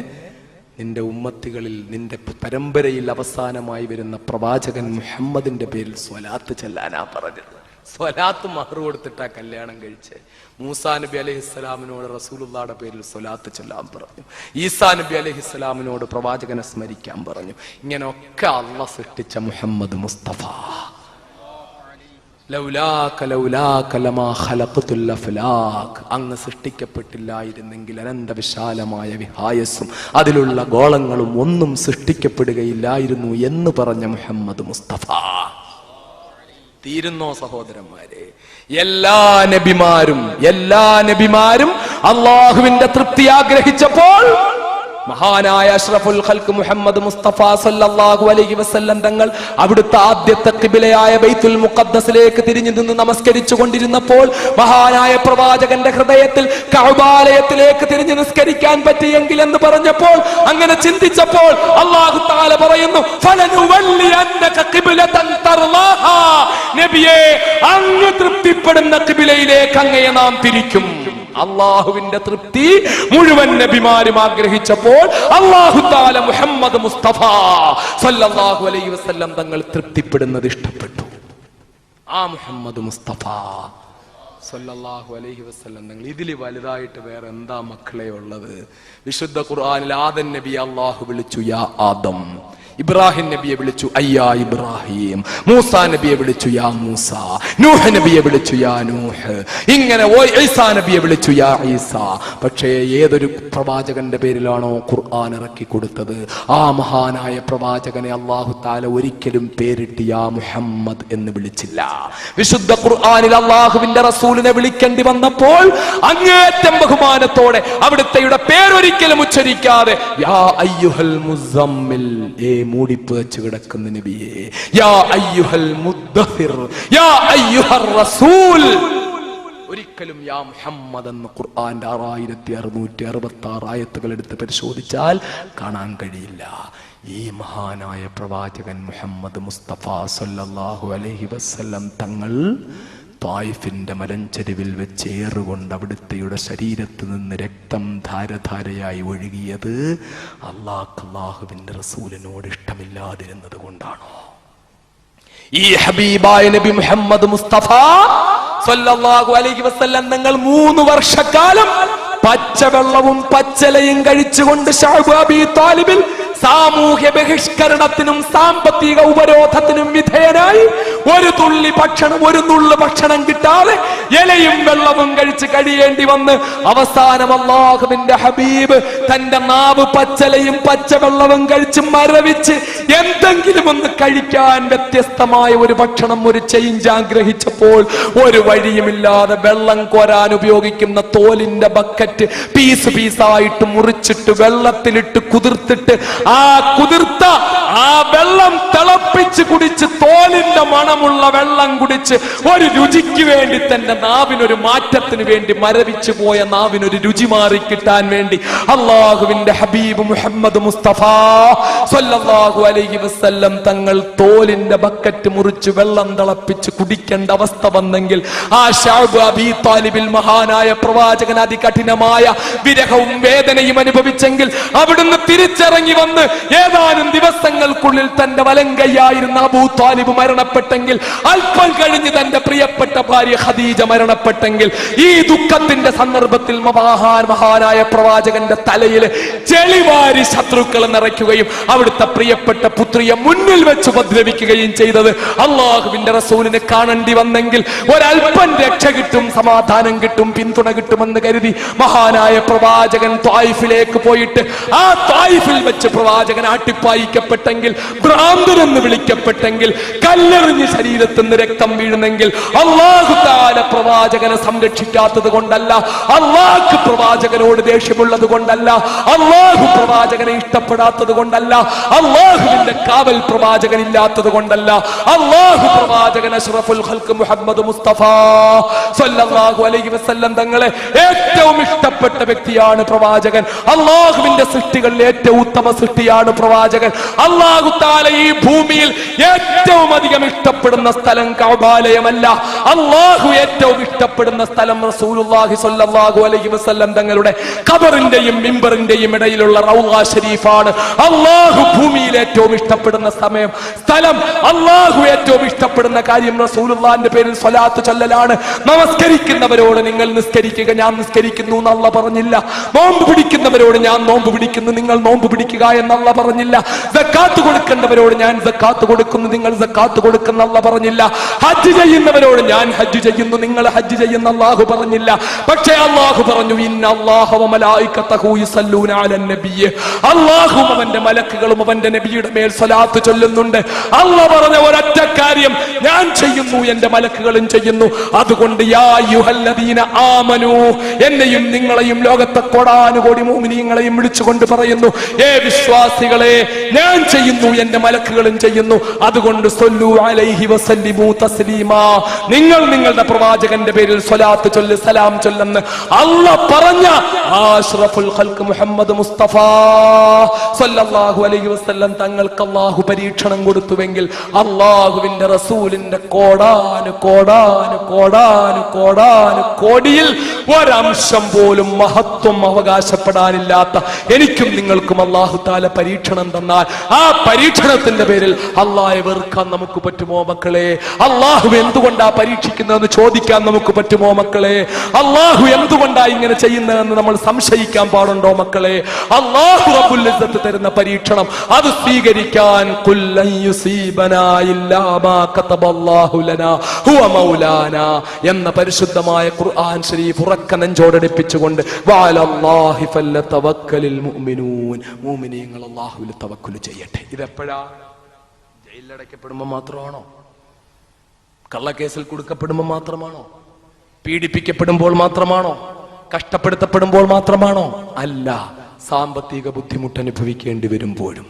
നിന്റെ ഉമ്മത്തികളിൽ നിന്റെ പരമ്പരയിൽ അവസാനമായി വരുന്ന പ്രവാചകൻ മുഹമ്മദിന്റെ പേരിൽ സ്വലാത്ത് ചെല്ലാനാ പറഞ്ഞത്. സ്വലാത്ത് മഹർ കൊടുത്തിട്ടാ കല്യാണം കഴിച്ച്. മൂസാ നബി അലൈഹിസ്സലാമിനോട് റസൂലുള്ളാഹിയുടെ പേരിൽ സ്വലാത്ത് ചൊല്ലാൻ പറഞ്ഞു. ഈസാ നബി അലൈഹിസ്സലാമിനോട് പ്രവാചകനെ സ്മരിക്കാൻ പറഞ്ഞു. ഇങ്ങനെയൊക്കെ അള്ളാഹ് സൃഷ്ടിച്ച മുഹമ്മദ് മുസ്തഫ. അങ്ങ് സൃഷ്ടിക്കപ്പെട്ടില്ലായിരുന്നെങ്കിൽ അനന്ത വിശാലമായ വിഹായസും അതിലുള്ള ഗോളങ്ങളും ഒന്നും സൃഷ്ടിക്കപ്പെടുകയില്ലായിരുന്നു എന്ന് പറഞ്ഞ മുഹമ്മദ് മുസ്തഫ. തീരുന്നോ സഹോദരന്മാരെ? എല്ലാ നബിമാരും അള്ളാഹുവിന്റെ തൃപ്തി ആഗ്രഹിച്ചപ്പോൾ മഹാനായ അഷ്റഫുൽ ഖൽഖ് മുഹമ്മദ് മുസ്തഫ സല്ലല്ലാഹു അലൈഹി വസല്ലം തങ്ങൾ അവിടുത്തെ ആദ്യത്തെ ഖിബലയായ ബൈത്തുൽ മുഖദ്ദസിലേക്ക് തിരിഞ്ഞു നിന്ന് നമസ്കരിച്ചു കൊണ്ടിരുന്നപ്പോൾ മഹാനായ പ്രവാചകന്റെ ഹൃദയത്തിൽ കഅബാലയത്തിലേക്ക് തിരിഞ്ഞു നിസ്കരിക്കാൻ പറ്റിയെങ്കിൽ എന്ന് പറഞ്ഞപ്പോൾ, അങ്ങനെ ചിന്തിച്ചപ്പോൾ അല്ലാഹു തആല പറയുന്നു, ഫലനുവല്ലിയന്നക ഖിബ്ലതൻ തർലാഹാ, നബിയേ അങ്ങ് തൃപ്തിപ്പെടുന്ന ഖിബലയിലേക്ക് അങ്ങയെ നാം തിരിക്കും. അള്ളാഹുവിന്റെ തൃപ്തി മുഴുവൻ നബിമാരും ആഗ്രഹിച്ചപ്പോൾ അല്ലാഹു തആല മുഹമ്മദ് മുസ്തഫ സല്ലല്ലാഹു അലൈഹി വസല്ലം തങ്ങൾ തൃപ്തിപ്പെടുന്നത് ഇഷ്ടപ്പെട്ടു. ആ മുഹമ്മദ് മുസ്തഫ സല്ലല്ലാഹു അലൈഹി വസല്ലം തങ്ങൾ ഇതിൽ വലുതായിട്ട് വേറെ എന്താ മക്കളെ ഉള്ളത്? വിശുദ്ധ ഖുർആനിൽ ആദം നബി അല്ലാഹു വിളിച്ചു യാ ആദം, ഇബ്രാഹിം നബിയെ വിളിച്ചു അയ്യാ ഇബ്രാഹിം, മൂസാ നബിയെ വിളിച്ചു യാ മൂസ, നൂഹ് നബിയെ വിളിച്ചു യാ നൂഹ്, ഇങ്ങനെ ഈസാ നബിയെ വിളിച്ചു യാ ഈസ. പക്ഷേ ഏതൊരു പ്രവാചകന്റെ പേരിലാണോ ഖുർആൻ ഇറക്കി കൊടുത്തത്, ആ മഹാനായ പ്രവാചകനെ അല്ലാഹു തആല ഒരിക്കലും പേരിട്ട് യാ മുഹമ്മദ് എന്ന് വിളിച്ചില്ല. വിശുദ്ധ ഖുർആനിൽ അല്ലാഹുവിന്റെ റസൂലിനെ വിളിക്കേണ്ടി വന്നപ്പോൾ അങ്ങേറ്റം ബഹുമാനത്തോടെ അവിടുത്തെയുടെ പേരൊരിക്കലും ഉച്ചരിക്കാതെ യാ അയ്യുഹൽ മുസമ്മിൽ, മൂടിപ്പുതച്ച് കിടക്കുന്ന നബിയേ, യാ അയ്യുഹൽ മുദ്ദസിർ, യാ അയ്യുഹർ റസൂൽ, ഒരിക്കലും യാ മുഹമ്മദ് എന്ന് ഖുർആന്റെ 6666 ആയത്തുകൾ എടുത്ത് പരിശോധിച്ചാൽ കാണാൻ കഴിയില്ല. ഈ മഹാനായ പ്രവാചകൻ മുഹമ്മദ് മുസ്തഫ സല്ലല്ലാഹു അലൈഹി വസല്ലം തങ്ങൾ ത്വായിഫിന്റെ മലഞ്ചെരുവിൽ വെച്ച് ഏറുകൊണ്ട് അവിടുത്തെയുടെ ശരീരത്ത് നിന്ന് രക്തം ധാരധാരയായി ഒഴുകിയത് അല്ലാഹുവിന്റെ റസൂലിനോട് ഇഷ്ടമില്ലാതിരുന്നത് കൊണ്ടാണോ? ഈ ഹബീബായ നബി മുഹമ്മദ് മുസ്തഫ സല്ലല്ലാഹു അലൈഹി വസല്ലം തങ്ങൾ 3 വർഷക്കാലം പച്ചവെള്ളവും പച്ചലയും കഴിച്ചുകൊണ്ട് ശഅബ് അബീ താലിബിൽ സാമൂഹ്യ ബഹിഷ്കരണത്തിനും സാമ്പത്തിക ഉപരോധത്തിനും വിധേയനായി ഒരു തുള്ളി ഭക്ഷണം, ഒരു നുള്ളു ഭക്ഷണം കിട്ടാതെ ഇലയും വെള്ളവും കഴിച്ച് കഴിയേണ്ടി വന്ന് അവസാനം അല്ലാഹുവിന്റെ ഹബീബ് തന്റെ നാവ് പച്ചലയും പച്ചവെള്ളവും കഴിച്ച് മരവിച്ച് എന്തെങ്കിലും ഒന്ന് കഴിക്കാൻ വ്യത്യസ്തമായ ഒരു ഭക്ഷണം, ഒരു ചേഞ്ച് ആഗ്രഹിച്ചപ്പോൾ ഒരു വഴിയുമില്ലാതെ വെള്ളം കോരാൻ ഉപയോഗിക്കുന്ന തോലിന്റെ ബക്കറ്റ് പീസ് പീസായിട്ട് മുറിച്ചിട്ട് വെള്ളത്തിലിട്ട് കുതിർത്തിട്ട് ആ കുതിർത്ത ആ വെള്ളം തിളപ്പിച്ച് കുടിച്ച് തോലിന്റെ മണമുള്ള വെള്ളം കുടിച്ച് ഒരു രുചിക്ക് വേണ്ടി തന്റെ നാവിനൊരു മാറ്റത്തിന് വേണ്ടി മരവിച്ചു പോയ നാവിനൊരു രുചി മാറി കിട്ടാൻ വേണ്ടി അല്ലാഹുവിന്റെ ഹബീബ് മുഹമ്മദ് മുസ്തഫ സ്വല്ലല്ലാഹു അലൈഹി വസല്ലം തങ്ങൾ തോലിന്റെ ബക്കറ്റ് മുറിച്ച് വെള്ളം തിളപ്പിച്ച് കുടിക്കേണ്ട അവസ്ഥ വന്നെങ്കിൽ ആ ശഅബ് അബീ താലിബിൽ മഹാനായ പ്രവാചകൻ അതികഠിനമായ വിരഹവും വേദനയും അനുഭവിച്ചെങ്കിൽ അവിടുന്ന് തിരിച്ചിറങ്ങി വന്ന് ഏതാനും ദിവസങ്ങൾക്കുള്ളിൽ തന്റെ വലങ്കയ്യായിരുന്ന അബൂ താലിബ് മരണപ്പെട്ടെങ്കിൽ അല്പം കഴിഞ്ഞ് തന്റെ പ്രിയപ്പെട്ട ഭാര്യ ഖദീജ മരണപ്പെട്ടെങ്കിൽ ഈ ദുഃഖത്തിന്റെ സന്ദർഭത്തിൽ മഹാനായ പ്രവാചകന്റെ തലയിൽ ചെളിവാരി ശത്രുക്കൾ നിറയ്ക്കുകയും അവിടുത്തെ പ്രിയപ്പെട്ട പുത്രിയെ മുന്നിൽ വെച്ച് ഉപദ്രവിക്കുകയും ചെയ്തത് അല്ലാഹുവിന്റെ റസൂലിനെ കാണേണ്ടി വന്നെങ്കിൽ ഒരല്പം രക്ഷ കിട്ടും, സമാധാനം കിട്ടും, പിന്തുണ കിട്ടുമെന്ന് കരുതി മഹാനായ പ്രവാചകൻ ത്വായിഫിലേക്ക് പോയിട്ട് ആ ത്വായിഫിൽ വെച്ച് പ്രവാചകൻ ആട്ടിപ്പായിക്കപ്പെട്ടെങ്കിൽ, ഭ്രാന്തനെന്ന് വിളിക്കപ്പെട്ടെങ്കിൽ, കല്ലെറിഞ്ഞ് ശരീരത്തിൽ നിന്ന് രക്തം വീഴുന്നെങ്കിൽ അല്ലാഹു തആല പ്രവാചകനെ സംരക്ഷിക്കാത്തത് കൊണ്ടല്ല, അല്ലാഹു പ്രവാചകനോട് ദേഷ്യമുള്ളത് കൊണ്ടല്ല, അല്ലാഹു പ്രവാചകനെ ഇഷ്ടപ്പെടാത്തത് കൊണ്ടല്ല, അല്ലാഹുവിന്റെ കാവൽ പ്രവാചകൻ ഇല്ലാത്തത് കൊണ്ടല്ല, അല്ലാഹു പ്രവാചകൻ അഷ്റഫുൽ ഖൽഖ് മുഹമ്മദ് മുസ്തഫ സ്വല്ലല്ലാഹു അലൈഹി വസല്ലം തങ്ങളെ ഏറ്റവും ഇഷ്ടപ്പെട്ട വ്യക്തിയാണ് പ്രവാചകൻ. അല്ലാഹുവിന്റെ സൃഷ്ടികളിൽ ഏറ്റവും ഉത്തമ സൃഷ്ടിയാണ് പ്രവാചകൻ. അല്ലാഹു തആല ഈ ഭൂമിയിൽ ഏറ്റവും അധികം ഇഷ്ടപ്പെടുന്ന സ്ഥലം കഅബാലയമല്ല, അല്ലാഹു ഏറ്റവും ഇഷ്ടപ്പെടുന്ന സ്ഥലം റസൂലുള്ളാഹി സ്വല്ലല്ലാഹു അലൈഹി വസല്ലം തങ്ങളുടെ ഖബറിന്റെയും മിമ്പറിന്റെയും ഇടയിലുള്ള റൗള ശരീഫാണ്. അല്ലാഹു ഭൂമിയിൽ ഏറ്റവും ഇഷ്ടപ്പെടുന്ന സ്ഥലം, അല്ലാഹു ഏറ്റവും ഇഷ്ടപ്പെടുന്ന കാര്യം റസൂലുള്ളാഹിന്റെ പേരിൽ സ്വലാത്ത് ചൊല്ലലാണ്. നമസ്കരിക്കുന്നവരോട് നിങ്ങൾ നിസ്കരിക്കുക, ഞാൻ നിസ്കരിക്കുന്നു എന്ന് അല്ലാഹു പറഞ്ഞില്ല. നോമ്പ് പിടിക്കുന്നവരോട് ഞാൻ നോമ്പ് പിടിക്കുന്നു, നിങ്ങൾ നോമ്പ് പിടിക്കുക എന്ന് അല്ലാഹു പറഞ്ഞില്ല. സക്കാത്ത് കൊടുക്കേണ്ടവരോട് ഞാൻ സക്കാത്ത് കൊടുക്കുന്നു, നിങ്ങൾ സക്കാത്ത് കൊടുക്കുന്ന അല്ലാഹു പറഞ്ഞില്ല. ഹജ്ജ് ചെയ്യുന്നവരോട് ഞാൻ ഹജ്ജ് ചെയ്യുന്നു, നിങ്ങൾ ഹജ്ജ് ചെയ്യുന്ന അല്ലാഹു പറഞ്ഞില്ല. പക്ഷേ അല്ലാഹു പറഞ്ഞു ഇന്നല്ലാഹ വ മലായികതഹു യുസല്ലൂന അലൻ നബിയ്യ, അല്ലാഹു അവന്റെ മലക്കുകളും അവന്റെ നബിയുടെ മേൽ സ്വലാത്ത് ചൊല്ലുന്നുണ്ട്. അല്ലാഹു പറഞ്ഞ ഒരൊറ്റ കാര്യം ഞാൻ ചെയ്യുന്നു, എന്റെ മലക്കുകളും ചെയ്യുന്നു. അതുകൊണ്ട് യാ അയ്യുഹല്ലദീന ആമനൂ, എന്നെയും നിങ്ങളെയും ലോകത്തെ കോടാനുകോടി മുഅ്മിനീങ്ങളെയും വിളിച്ചുകൊണ്ട് പറയുന്നു, ഏ വിശ്വാസികളെ, ഞാൻ ചെയ്യുന്നു, എന്റെ മലക്കുകളും ചെയ്യുന്നു. അതുകൊണ്ട് സ്വല്ലു അലൈഹി വസല്ലിമു തസ്ലീമാ, നിങ്ങൾ നിങ്ങളുടെ പ്രവാചകന്റെ പേരിൽ സ്വലാത്ത് ചൊല്ല്, സലാം ചൊല്ലെന്ന് അല്ലാഹു പറഞ്ഞ അഷ്റഫുൽ ഖൽഖ് മുഹമ്മദ് മുസ്തഫ സ്വല്ലല്ലാഹു അലൈഹി വസല്ലം തങ്ങൾക്ക് അല്ലാഹു പരീക്ഷണം കൊടുത്തുവെങ്കിൽ അല്ലാഹുവിന്റെ റസൂലിന്റെ കോടാനു കോടാനു കോടാനു കോടാനു കോടിയിൽ ഒരംശം പോലും മഹത്വം അവകാശപ്പെടാനില്ലാത്ത എനിക്കും നിങ്ങൾക്കും അല്ലാഹു തആല പരീക്ഷണം തന്നാൽ ആ പരീക്ഷണത്തിന്റെ പേരിൽ അല്ലാഹയെ വെറുക്കാൻ നമുക്ക് പറ്റുമോ മക്കളെ? അല്ലാഹു എന്തുകൊണ്ടാ പരീക്ഷിക്കുന്നതെന്ന് ചോദിക്കാൻ നമുക്ക് പറ്റുമോ മക്കളെ? അല്ലാഹു എന്തുകൊണ്ടാ ഇങ്ങനെ ചെയ്യുന്നതെന്ന് നമ്മൾ സംശയിക്കാൻ പാടുണ്ടോ മക്കളെ? അല്ലാഹു റബ്ബുൽ ഇസ്സത്ത് തരുന്ന പരീക്ഷണം അത് സ്വീകരിക്കാൻ കുല്ലൻ യുസീബനാ ഇല്ലാ മാ കതബല്ലാഹു ലനാ ഹുവ മൗലാനാ എന്ന പരിശുദ്ധമായ ഖുർആൻ ശരീഫ് ഉറക്ക നെഞ്ചോടടിപ്പിച്ചുകൊണ്ട് വഅലല്ലാഹി ഫല്ലതവക്കലിൽ മുഅ്മിനൂൻ, മുഅ്മിനീങ്ങൾ അല്ലാഹുവിൽ തവക്കുൽ ചെയ്യട്ടെ. ഇതെപ്പോഴാ? ജയിലിലടയ്ക്കപ്പെടുമ്പോൾ മാത്രമാണോ? കള്ളക്കേസിൽ കൊടുക്കപ്പെടുമ്പോൾ മാത്രമാണോ? പീഡിപ്പിക്കപ്പെടുമ്പോൾ മാത്രമാണോ? കഷ്ടപ്പെടുത്തപ്പെടുമ്പോൾ മാത്രമാണോ? അല്ല, സാമ്പത്തിക ബുദ്ധിമുട്ട് അനുഭവിക്കേണ്ടി വരുമ്പോഴും,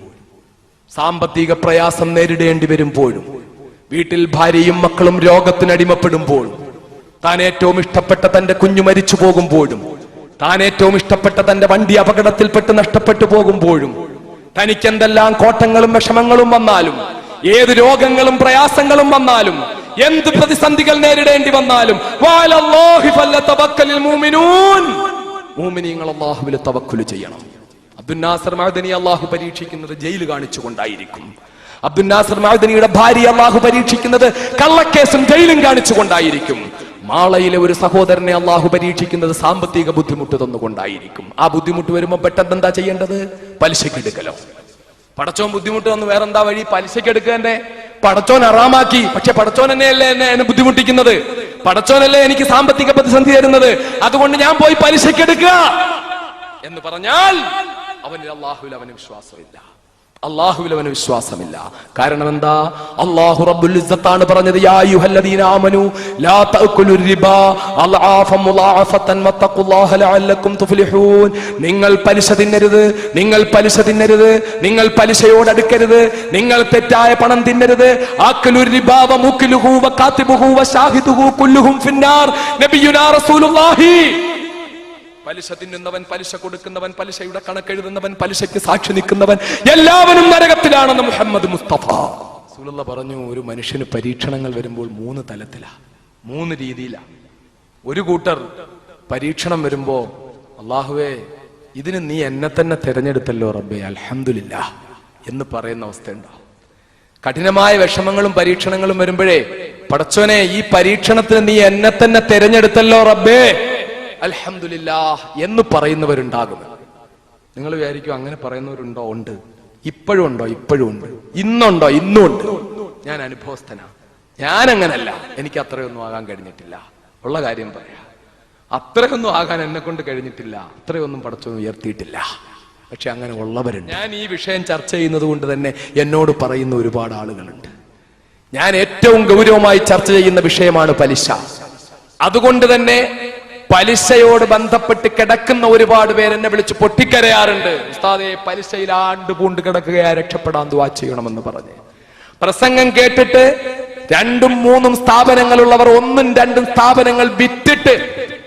സാമ്പത്തിക പ്രയാസം നേരിടേണ്ടി വരുമ്പോഴും, വീട്ടിൽ ഭാര്യയും മക്കളും രോഗത്തിനടിമപ്പെടുമ്പോഴും, താൻ ഏറ്റവും ഇഷ്ടപ്പെട്ട തന്റെ കുഞ്ഞു മരിച്ചു പോകുമ്പോഴും, താൻ ഏറ്റവും ഇഷ്ടപ്പെട്ട തന്റെ വണ്ടി അപകടത്തിൽപ്പെട്ട് നഷ്ടപ്പെട്ടു പോകുമ്പോഴും, തനിക്ക് എന്തെല്ലാം കോട്ടങ്ങളും വിഷമങ്ങളും വന്നാലും, ഏത് രോഗങ്ങളും പ്രയാസങ്ങളും വന്നാലും, എന്ത് പ്രതിസന്ധികൾ നേരിടേണ്ടി വന്നാലും വഅലല്ലാഹി ഫല്ലതവക്കലിൽ മുഅ്മിനൂൻ, മുഅ്മിനീങ്ങൾ അല്ലാഹുവിൽ തവക്കുൽ ചെയ്യണം. അബ്ദുൽ നാസർ മഅദനി അല്ലാഹു പരീക്ഷിക്കുന്നത് ജയിൽ കാണിച്ചുകൊണ്ടായിരിക്കും. അബ്ദുൽ നാസർ മഅദനിയുടെ ഭാര്യ അല്ലാഹു പരീക്ഷിക്കുന്നത് കള്ളക്കേസും ജയിലും കാണിച്ചുകൊണ്ടായിരിക്കും. മാളയിലെ ഒരു സഹോദരനെ അല്ലാഹു പരീക്ഷിക്കുന്നത് സാമ്പത്തിക ബുദ്ധിമുട്ട് തന്നുകൊണ്ടായിരിക്കും. ആ ബുദ്ധിമുട്ട് വരുമ്പോൾ പെട്ടെന്ന് എന്താ ചെയ്യേണ്ടത്? പലിശക്കെടുക്കലോ, പടച്ചോൻ ബുദ്ധിമുട്ട് വന്ന് വേറെന്താ വഴി? പലിശയ്ക്ക് എടുക്കേണ്ടേ? പടച്ചോൻ ഹറാമാക്കി, പക്ഷെ പടച്ചോൻ എന്നെയല്ലേ എന്നെ ബുദ്ധിമുട്ടിക്കുന്നത്? പടച്ചോനല്ലേ എനിക്ക് സാമ്പത്തിക പ്രതിസന്ധി തരുന്നത്? അതുകൊണ്ട് ഞാൻ പോയി പലിശയ്ക്ക് എടുക്കുക എന്ന് പറഞ്ഞാൽ അവന് അള്ളാഹുവിൽ അവന് വിശ്വാസമില്ല. അള്ളാഹുവിൽ അവന് വിശ്വാസമില്ല. കാരണം എന്താ? അല്ലാഹു റബ്ബുൽ ഇസ്സത്താണ് പറഞ്ഞത്, യാ അയ്യുഹല്ലദീന ആമനൂ ലാ തഅകുലുർ റിബാ അൽആഫൻ മുളാഅഫതൻ വത്തഖുല്ലാഹ ലഅല്ലക്കും തുഫ്ലിഹൂൻ. നിങ്ങൾ പലിശ തിന്നരുത്, നിങ്ങൾ പലിശ തിന്നരുത്, നിങ്ങൾ പലിശയോട് അടുക്കരുത്, നിങ്ങൾ തെറ്റായ പണം തിന്നരുത്. ആകുലുർ റിബാ വമുകിലുഹു വകാതിബുഹു വശാഹിദുഹു കുല്ലുഹും ഫിന്നാർ. നബിയുനാ റസൂലുള്ളാഹി പലിശ തിന്നുന്നവൻ, പലിശ കൊടുക്കുന്നവൻ, പലിശയുടെ കണക്കെഴുതുന്നവൻ, പലിശയ്ക്ക് സാക്ഷി നിൽക്കുന്നവൻ എല്ലാവരും നരകത്തിലാണെന്ന് മുഹമ്മദ് മുസ്തഫ റസൂലുള്ളാഹി പറഞ്ഞു. ഒരു മനുഷ്യന് പരീക്ഷണങ്ങൾ വരുമ്പോൾ 3 തലത്തിലാ, 3 രീതിയിലാ. ഒരു കൂട്ടർ പരീക്ഷണം വരുമ്പോ അല്ലാഹുവേ ഇതിന് നീ എന്നെ തന്നെ തിരഞ്ഞെടുത്തല്ലോ റബ്ബേ അൽഹംദുലില്ലാഹ് എന്ന് പറയുന്ന അവസ്ഥയുണ്ടാവും. കഠിനമായ വിഷമങ്ങളും പരീക്ഷണങ്ങളും വരുമ്പോഴേ പടച്ചോനെ ഈ പരീക്ഷണത്തിന് നീ എന്നെ തന്നെ തിരഞ്ഞെടുത്തല്ലോ റബ്ബേ അൽഹംദുലില്ലാഹ് എന്ന് പറയുന്നവരുണ്ടാകും. നിങ്ങൾ വിചാരിക്കും അങ്ങനെ പറയുന്നവരുണ്ടോ? ഉണ്ട്, ഇപ്പോഴും ഉണ്ടോ? ഇപ്പോഴും ഉണ്ട്. ഇന്നുണ്ടോ? ഇന്നും ഉണ്ട്. ഞാൻ അനുഭവസ്ഥനാണ്. ഞാൻ അങ്ങനല്ല, എനിക്ക് അത്രയൊന്നും ആകാൻ കഴിഞ്ഞിട്ടില്ല. ഉള്ള കാര്യം പറയാം, അത്രയൊന്നും ആകാൻ എന്നെ കൊണ്ട് കഴിഞ്ഞിട്ടില്ല, അത്രയൊന്നും പടച്ചൊന്നും ഉയർത്തിയിട്ടില്ല. പക്ഷെ അങ്ങനെ ഉള്ളവരുണ്ട്. ഞാൻ ഈ വിഷയം ചർച്ച ചെയ്യുന്നത് കൊണ്ട് തന്നെ എന്നോട് പറയുന്ന ഒരുപാട് ആളുകളുണ്ട്. ഞാൻ ഏറ്റവും ഗൗരവമായി ചർച്ച ചെയ്യുന്ന വിഷയമാണ് പലിശ. അതുകൊണ്ട് തന്നെ പലിശയോട് ബന്ധപ്പെട്ട് കിടക്കുന്ന ഒരുപാട് പേര് എന്നെ വിളിച്ച് പൊട്ടിക്കരയാറുണ്ട്. ഉസ്താദേ പലിശയിൽ ആണ്ടുപൂണ്ട് കിടക്കുകയാ, രക്ഷപ്പെടാൻ ദുആ ചെയ്യണമെന്ന് പറഞ്ഞ് പ്രസംഗം കേട്ടിട്ട് 2ഉം 3ഉം സ്ഥാപനങ്ങളുള്ളവർ 1ഉം 2ഉം സ്ഥാപനങ്ങൾ വിറ്റിട്ട്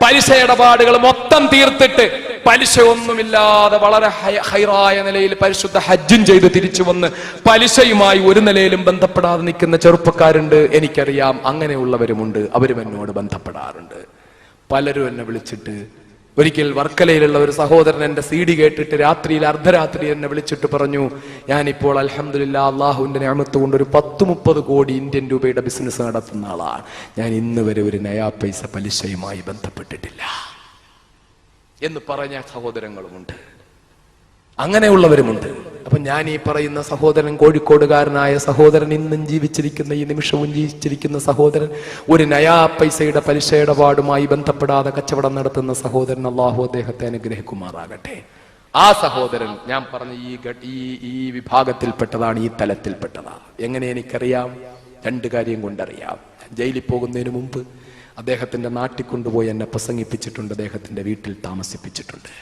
പലിശ ഇടപാടുകൾ മൊത്തം തീർത്തിട്ട് പലിശ ഒന്നുമില്ലാതെ വളരെ ഹൈറായ നിലയിൽ പരിശുദ്ധ ഹജ്ജും ചെയ്ത് തിരിച്ചു വന്ന് പലിശയുമായി ഒരു നിലയിലും ബന്ധപ്പെടാതെ നിൽക്കുന്ന ചെറുപ്പക്കാരുണ്ട്. എനിക്കറിയാം, അങ്ങനെയുള്ളവരുമുണ്ട്. അവരും എന്നോട് ബന്ധപ്പെടാറുണ്ട്. പലരും എന്നെ വിളിച്ചിട്ട്, ഒരിക്കൽ വർക്കലയിലുള്ള ഒരു സഹോദരൻ എന്റെ CD കേട്ടിട്ട് രാത്രിയിൽ അർദ്ധരാത്രി എന്നെ വിളിച്ചിട്ട് പറഞ്ഞു, ഞാനിപ്പോൾ അൽഹംദുലില്ലാഹ് അള്ളാഹുവിന്റെ നിഅമത്ത് കൊണ്ട് ഒരു 10-30 കോടി ഇന്ത്യൻ രൂപയുടെ ബിസിനസ് നടത്തുന്ന ആളാണ്. ഞാൻ ഇന്ന് വരെ ഒരു നയാ പൈസ പലിശയുമായി ബന്ധപ്പെട്ടിട്ടില്ല എന്ന് പറഞ്ഞ സഹോദരങ്ങളുമുണ്ട്. അങ്ങനെയുള്ളവരുമുണ്ട്. അപ്പൊ ഞാൻ ഈ പറയുന്ന സഹോദരൻ, കോഴിക്കോടുകാരനായ സഹോദരൻ, ഇന്നും ജീവിച്ചിരിക്കുന്ന, ഈ നിമിഷവും ജീവിച്ചിരിക്കുന്ന സഹോദരൻ, ഒരു നയാ പൈസയുടെ പലിശ ഇടപാടുമായി ബന്ധപ്പെടാതെ കച്ചവടം നടത്തുന്ന സഹോദരൻ, അള്ളാഹു അദ്ദേഹത്തെ അനുഗ്രഹിക്കുമാറാകട്ടെ. ആ സഹോദരൻ ഞാൻ പറഞ്ഞ ഈ വിഭാഗത്തിൽപ്പെട്ടതാണ്, ഈ തലത്തിൽപ്പെട്ടതാണ്. എങ്ങനെ എനിക്കറിയാം? 2 കാര്യം കൊണ്ടറിയാം. ജയിലിൽ പോകുന്നതിന് മുമ്പ് അദ്ദേഹത്തിന്റെ നാട്ടിൽ കൊണ്ടുപോയി എന്നെ പ്രസംഗിപ്പിച്ചിട്ടുണ്ട്, അദ്ദേഹത്തിന്റെ വീട്ടിൽ താമസിപ്പിച്ചിട്ടുണ്ട്.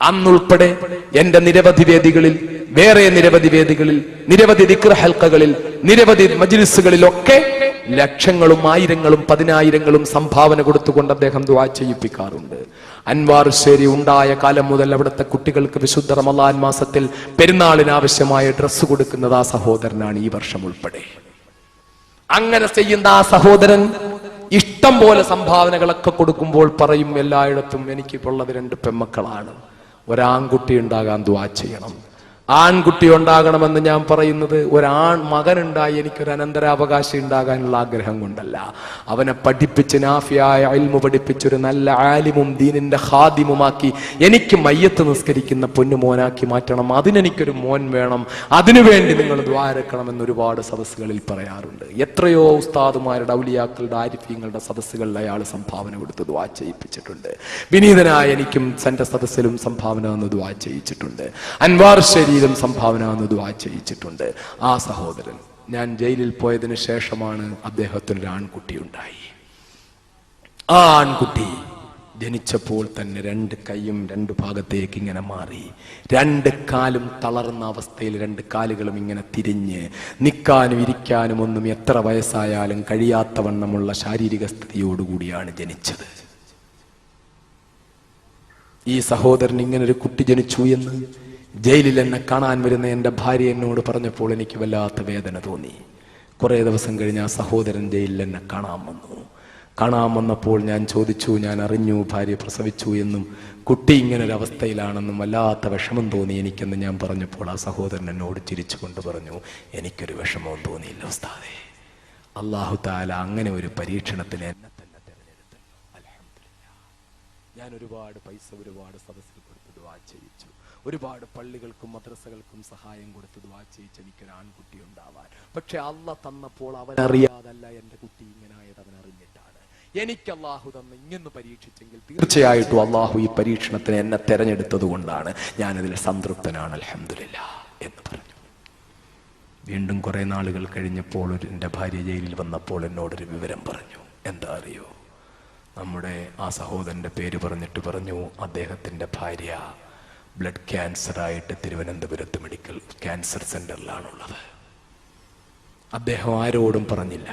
അന്നുൾപ്പെടെ എന്റെ നിരവധി വേദികളിൽ, വേറെ നിരവധി വേദികളിൽ, നിരവധി ദിക്ർ ഹൽഖകളിൽ, നിരവധി മജ്ലിസുകളിലൊക്കെ ലക്ഷങ്ങളും ആയിരങ്ങളും 10,000ങ്ങളും സംഭാവന കൊടുത്തുകൊണ്ട് അദ്ദേഹം ദുആ ചെയ്യിപ്പിക്കാറുണ്ട്. അൻവാർ ശേരി ഉണ്ടായ കാലം മുതൽ അവിടുത്തെ കുട്ടികൾക്ക് വിശുദ്ധ റമളാൻ മാസത്തിൽ പെരുന്നാളിന് ആവശ്യമായ ഡ്രസ്സ് കൊടുക്കുന്നത് ആ സഹോദരനാണ്, ഈ വർഷം ഉൾപ്പെടെ. അങ്ങനെ ചെയ്യുന്ന ആ സഹോദരൻ ഇഷ്ടം പോലെ സംഭാവനകളൊക്കെ കൊടുക്കുമ്പോൾ പറയും, എല്ലായിടത്തും എനിക്കിപ്പോൾ ഉള്ളത് 2 പെൺമക്കളാണ്, ഒരാൺകുട്ടി ഉണ്ടാകാൻ ദുആ ചെയ്യണം. ആൺകുട്ടി ഉണ്ടാകണമെന്ന് ഞാൻ പറയുന്നത് മകനുണ്ടായി എനിക്കൊരു അനന്തരാവകാശം ഉണ്ടാകാനുള്ള ആഗ്രഹം കൊണ്ടല്ല. അവനെ പഠിപ്പിച്ച് നാഫിയായ ഇൽമു പഠിപ്പിച്ചൊരു നല്ല ആലിമും ദീനിന്റെ ഖാദിമുമാക്കി എനിക്ക് മയ്യത്ത് നിസ്കരിക്കുന്ന പൊന്നുമോനാക്കി മാറ്റണം. അതിനെനിക്കൊരു മോൻ വേണം. അതിനുവേണ്ടി നിങ്ങൾ ദുആ ഇറക്കണമെന്ന് ഒരുപാട് സദസ്സുകളിൽ പറയാറുണ്ട്. എത്രയോ ഉസ്താദുമാരുടെ, ഔലിയാക്കളുടെ, ആരിഫീങ്ങളുടെ സദസ്സുകളിൽ അയാൾ സംഭാവന കൊടുത്ത് ദുആ ചെയ്യിപ്പിച്ചിട്ടുണ്ട്. വിനീതനായ എനിക്കും സെന്റെ സദസ്സിലും സംഭാവന എന്ന് ദുആ ചെയ്യിച്ചിട്ടുണ്ട്. അൻവാർ ശരീരം സംഭാവന എന്ന് ദുആ ചെയ്യിച്ചിട്ടുണ്ട്. ആ സഹോദരൻ, ഞാൻ ജയിലിൽ പോയതിനു ശേഷമാണ് അദ്ദേഹത്തിന് ഒരു ആൺകുട്ടി ഉണ്ടായി. ആ ആൺകുട്ടി ജനിച്ചപ്പോൾ തന്നെ 2 കൈയും 2 ഭാഗത്തേക്ക് ഇങ്ങനെ മാറി, 2 കാലും തളർന്ന അവസ്ഥയിൽ 2 കാലുകളും ഇങ്ങനെ തിരിഞ്ഞ് നിൽക്കാനും ഇരിക്കാനും ഒന്നും എത്ര വയസ്സായാലും കഴിയാത്തവണ്ണമുള്ള ശാരീരിക സ്ഥിതിയോടുകൂടിയാണ് ജനിച്ചത്. ഈ സഹോദരൻ ഇങ്ങനൊരു കുട്ടി ജനിച്ചു എന്ന് ജയിലിൽ എന്നെ കാണാൻ വരുന്ന എൻ്റെ ഭാര്യ എന്നോട് പറഞ്ഞപ്പോൾ എനിക്ക് വല്ലാത്ത വേദന തോന്നി. കുറേ ദിവസം കഴിഞ്ഞ് ആ സഹോദരൻ ജയിലിൽ എന്നെ കാണാൻ വന്നപ്പോൾ ഞാൻ ചോദിച്ചു, ഞാൻ അറിഞ്ഞു ഭാര്യ പ്രസവിച്ചു എന്നും കുട്ടി ഇങ്ങനൊരവസ്ഥയിലാണെന്നും വല്ലാത്ത വിഷമം തോന്നി എനിക്കെന്ന് ഞാൻ പറഞ്ഞപ്പോൾ ആ സഹോദരൻ എന്നോട് ചിരിച്ചുകൊണ്ട് പറഞ്ഞു, എനിക്കൊരു വിഷമവും തോന്നിയില്ല ഉസ്താദേ. അല്ലാഹു തആല അങ്ങനെ ഒരു പരീക്ഷണത്തിന് എന്നെ തന്നെ തിരഞ്ഞെടുത്തു. അൽഹംദുലില്ലാഹ്. ഞാൻ ഒരുപാട് പൈസ ഒരുപാട് സദസ്സിൽ കൊടുത്ത് ദുആ ചെയ്യിച്ചു. ഒരുപാട് പള്ളികൾക്കും മദ്രസകൾക്കും സഹായം കൊടുത്ത് ദുആ ചെയ്യിച്ച് എനിക്കൊരു ആൺകുട്ടി ഉണ്ടാവാൻ. പക്ഷെ അള്ളാഹ് തന്നപ്പോൾ അവൻ അറിയാതല്ല എൻ്റെ കുട്ടി ഇങ്ങനായത്, അവൻ അറിഞ്ഞിട്ടാണ്. എനിക്ക് അള്ളാഹു തന്ന് ഇങ്ങനെ പരീക്ഷിച്ചെങ്കിൽ തീർച്ചയായിട്ടും അള്ളാഹു ഈ പരീക്ഷണത്തിന് എന്നെ തെരഞ്ഞെടുത്തത് കൊണ്ടാണ്, ഞാനതിൽ സംതൃപ്തനാണ്, അൽഹംദുലില്ലാഹ് എന്ന് പറഞ്ഞു. വീണ്ടും കുറെ നാളുകൾ കഴിഞ്ഞപ്പോൾ എൻ്റെ ഭാര്യ ജയിലിൽ വന്നപ്പോൾ എന്നോടൊരു വിവരം പറഞ്ഞു. എന്താ അറിയോ? നമ്മുടെ ആ സഹോദരൻ്റെ പേര് പറഞ്ഞിട്ട് പറഞ്ഞു, അദ്ദേഹത്തിൻ്റെ ഭാര്യ ബ്ലഡ് ക്യാൻസറായിട്ട് തിരുവനന്തപുരത്ത് മെഡിക്കൽ ക്യാൻസർ സെന്ററിലാണുള്ളത്. അദ്ദേഹം ആരോടും പറഞ്ഞില്ല.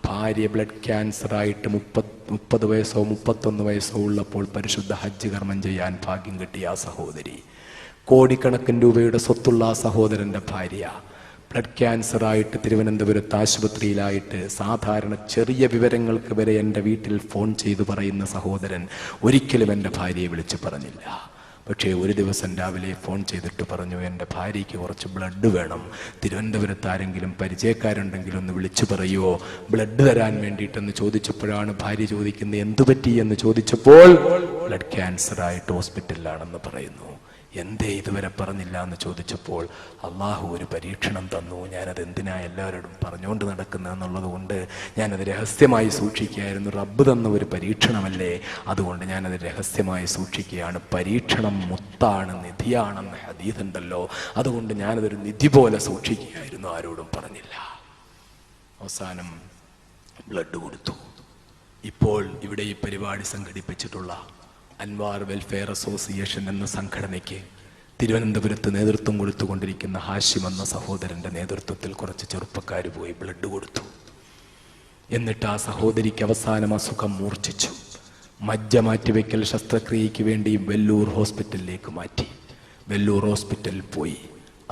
ഭാര്യ ബ്ലഡ് ക്യാൻസറായിട്ട് 30 വയസ്സോ 31 വയസ്സോ ഉള്ളപ്പോൾ പരിശുദ്ധ ഹജ്ജ് കർമ്മം ചെയ്യാൻ ഭാഗ്യം കിട്ടിയ ആ സഹോദരി, കോടിക്കണക്കിന് രൂപയുടെ സ്വത്തുള്ള ആ സഹോദരൻ്റെ ഭാര്യ ബ്ലഡ് ക്യാൻസറായിട്ട് തിരുവനന്തപുരത്ത് ആശുപത്രിയിലായിട്ട് സാധാരണ ചെറിയ വിവരങ്ങൾക്ക് വരെ എൻ്റെ വീട്ടിൽ ഫോൺ ചെയ്തു പറയുന്ന സഹോദരൻ ഒരിക്കലും എൻ്റെ ഭാര്യയെ വിളിച്ച് പറഞ്ഞില്ല. പക്ഷേ ഒരു ദിവസം രാവിലെ ഫോൺ ചെയ്തിട്ട് പറഞ്ഞു, എൻ്റെ ഭാര്യയ്ക്ക് കുറച്ച് ബ്ലഡ് വേണം, തിരുവനന്തപുരത്ത് ആരെങ്കിലും പരിചയക്കാരുണ്ടെങ്കിൽ ഒന്ന് വിളിച്ചു പറയുമോ ബ്ലഡ് തരാൻ വേണ്ടിയിട്ടെന്ന് ചോദിച്ചപ്പോഴാണ് ഭാര്യ ചോദിക്കുന്നത്, എന്തു പറ്റി എന്ന് ചോദിച്ചപ്പോൾ ബ്ലഡ് ക്യാൻസറായിട്ട് ഹോസ്പിറ്റലിലാണെന്ന് പറയുന്നു. എന്തേ ഇതുവരെ പറഞ്ഞില്ല എന്ന് ചോദിച്ചപ്പോൾ അള്ളാഹു ഒരു പരീക്ഷണം തന്നു, ഞാനത് എന്തിനാ എല്ലാവരോടും പറഞ്ഞുകൊണ്ട് നടക്കുന്നതെന്നുള്ളത് കൊണ്ട് ഞാനത് രഹസ്യമായി സൂക്ഷിക്കുകയായിരുന്നു. റബ്ബ് തന്ന ഒരു പരീക്ഷണമല്ലേ, അതുകൊണ്ട് ഞാനത് രഹസ്യമായി സൂക്ഷിക്കുകയാണ്. പരീക്ഷണം മുത്താണ്, നിധിയാണെന്ന് ഹദീസ് ഉണ്ടല്ലോ, അതുകൊണ്ട് ഞാനതൊരു നിധി പോലെ സൂക്ഷിക്കുകയായിരുന്നു, ആരോടും പറഞ്ഞില്ല. അവസാനം ബ്ലഡ് കൊടുത്തു. ഇപ്പോൾ ഇവിടെ ഈ പരിപാടി സംഘടിപ്പിച്ചിട്ടുള്ള അൻവാർ വെൽഫെയർ അസോസിയേഷൻ എന്ന സംഘടനയ്ക്ക് തിരുവനന്തപുരത്ത് നേതൃത്വം കൊടുത്തുകൊണ്ടിരിക്കുന്ന ഹാഷിം എന്ന സഹോദരന്റെ നേതൃത്വത്തിൽ കുറച്ച് ചെറുപ്പക്കാർ പോയി ബ്ലഡ് കൊടുത്തു. എന്നിട്ട് ആ സഹോദരിക്ക് അവസാനം അസുഖം മൂർച്ഛിച്ചു. മജ്ജ മാറ്റിവെക്കൽ ശസ്ത്രക്രിയയ്ക്ക് വേണ്ടി വെല്ലൂർ ഹോസ്പിറ്റലിലേക്ക് മാറ്റി. വെല്ലൂർ ഹോസ്പിറ്റലിൽ പോയി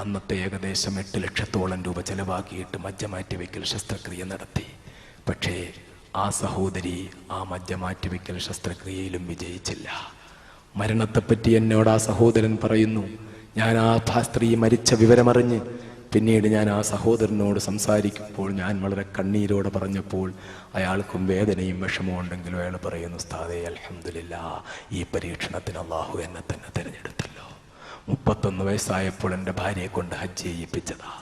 അന്നത്തെ ഏകദേശം 8 ലക്ഷത്തോളം രൂപ ചെലവാക്കിയിട്ട് മജ്ജ മാറ്റിവെക്കൽ ശസ്ത്രക്രിയ നടത്തി. പക്ഷേ ആ സഹോദരി ആ മജ്ജ മാറ്റിവെക്കൽ ശസ്ത്രക്രിയയിലും വിജയിച്ചില്ല. മരണത്തെപ്പറ്റി എന്നോട് ആ സഹോദരൻ പറയുന്നു, ഞാൻ ആ സ്ത്രീ മരിച്ച വിവരമറിഞ്ഞ് പിന്നീട് ഞാൻ ആ സഹോദരനോട് സംസാരിക്കുമ്പോൾ ഞാൻ വളരെ കണ്ണീരോടെ പറഞ്ഞപ്പോൾ അയാൾക്കും വേദനയും വിഷമവും ഉണ്ടെങ്കിലും അയാൾ പറയുന്നു, ഉസ്താദേ അൽഹംദുലില്ലാഹ്, ഈ പരീക്ഷണത്തിന് അള്ളാഹു എന്നെ തന്നെ തിരഞ്ഞെടുത്തല്ലോ. 31 വയസ്സായപ്പോൾ എൻ്റെ ഭാര്യയെ കൊണ്ട് ഹജ്ജ് ചെയ്യിപ്പിച്ചതാ.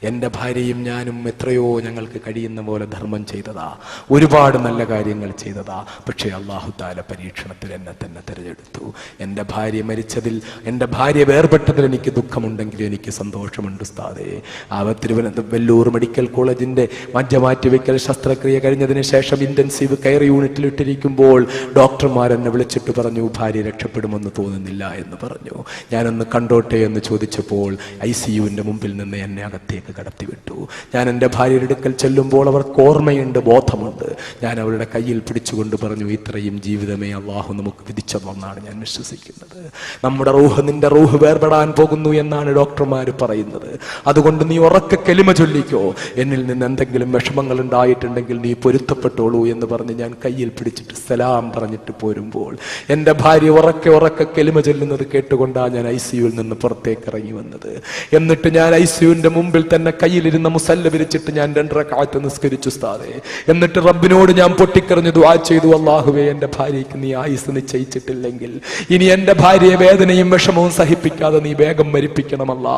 എൻ്റെ ഭാര്യയും ഞാനും എത്രയോ ഞങ്ങൾക്ക് കഴിയുന്ന പോലെ ധർമ്മം ചെയ്തതാ, ഒരുപാട് നല്ല കാര്യങ്ങൾ ചെയ്തതാ. പക്ഷേ അല്ലാഹു തആല പരീക്ഷണത്തിൽ എന്നെ തന്നെ തിരഞ്ഞെടുത്തു. എൻ്റെ ഭാര്യ മരിച്ചതിൽ, എൻ്റെ ഭാര്യ വേർപെട്ടതിൽ എനിക്ക് ദുഃഖമുണ്ടെങ്കിലും എനിക്ക് സന്തോഷമുണ്ട് ഉസ്താദേ. വെല്ലൂർ മെഡിക്കൽ കോളേജിൻ്റെ മജ്ജ മാറ്റിവെക്കൽ ശസ്ത്രക്രിയ കഴിഞ്ഞതിന് ശേഷം ഇൻറ്റൻസീവ് കെയർ യൂണിറ്റിൽ ഇട്ടിരിക്കുമ്പോൾ ഡോക്ടർമാർ എന്നെ വിളിച്ചിട്ട് പറഞ്ഞു, ഭാര്യ രക്ഷപ്പെടുമെന്ന് തോന്നുന്നില്ല എന്ന് പറഞ്ഞു. ഞാനൊന്ന് കണ്ടോട്ടെ എന്ന് ചോദിച്ചപ്പോൾ ICUവിൻ്റെ മുമ്പിൽ നിന്ന് എന്നെ അകത്തേക്ക് കടത്തിവിട്ടു. ഞാൻ എൻ്റെ ഭാര്യയുടെ അടുക്കൽ ചെല്ലുമ്പോൾ അവർക്ക് ഓർമ്മയുണ്ട്, ബോധമുണ്ട്. ഞാൻ അവരുടെ കയ്യിൽ പിടിച്ചുകൊണ്ട് പറഞ്ഞു, ഇത്രയും ജീവിതമേ അള്ളാഹു നമുക്ക് വിധിച്ചതെന്നാണ് ഞാൻ വിശ്വസിക്കുന്നത്. നമ്മുടെ റൂഹ്, നിന്റെ റൂഹ് വേർപെടാൻ പോകുന്നു എന്നാണ് ഡോക്ടർമാർ പറയുന്നത്. അതുകൊണ്ട് നീ ഉറക്കെ കലിമ ചൊല്ലിക്കോ, എന്നിൽ നിന്ന് എന്തെങ്കിലും വിഷമങ്ങൾ ഉണ്ടായിട്ടുണ്ടെങ്കിൽ നീ പൊരുത്തപ്പെട്ടോളൂ എന്ന് പറഞ്ഞ് ഞാൻ കയ്യിൽ പിടിച്ചിട്ട് സലാം പറഞ്ഞിട്ട് പോരുമ്പോൾ എൻ്റെ ഭാര്യ ഉറക്കെ കലിമ ചൊല്ലുന്നത് കേട്ടുകൊണ്ടാണ് ഞാൻ ICUവിൽ നിന്ന് പുറത്തേക്ക് ഇറങ്ങി വന്നത്. എന്നിട്ട് ഞാൻ ICUവിൻ്റെ മുമ്പിൽ തന്നെ കയ്യിലിരുന്ന മുസല്ല വിരിച്ചിട്ട് ഞാൻ 2 റക്അത്ത് നിസ്കരിച്ചു ഉസ്താദേ. എന്നിട്ട് റബ്ബിനോട് ഞാൻ പൊട്ടിക്കറിഞ്ഞു ദുആ ചെയ്തു, അല്ലാഹുവേ, എൻ്റെ ഭാര്യയ്ക്ക് നീ ആയുസ് നിശ്ചയിച്ചിട്ടില്ലെങ്കിൽ ഇനി എൻ്റെ ഭാര്യയെ വേദനയും വിഷമവും സഹിപ്പിക്കാതെ നീ വേഗം മരിപ്പിക്കണമല്ല.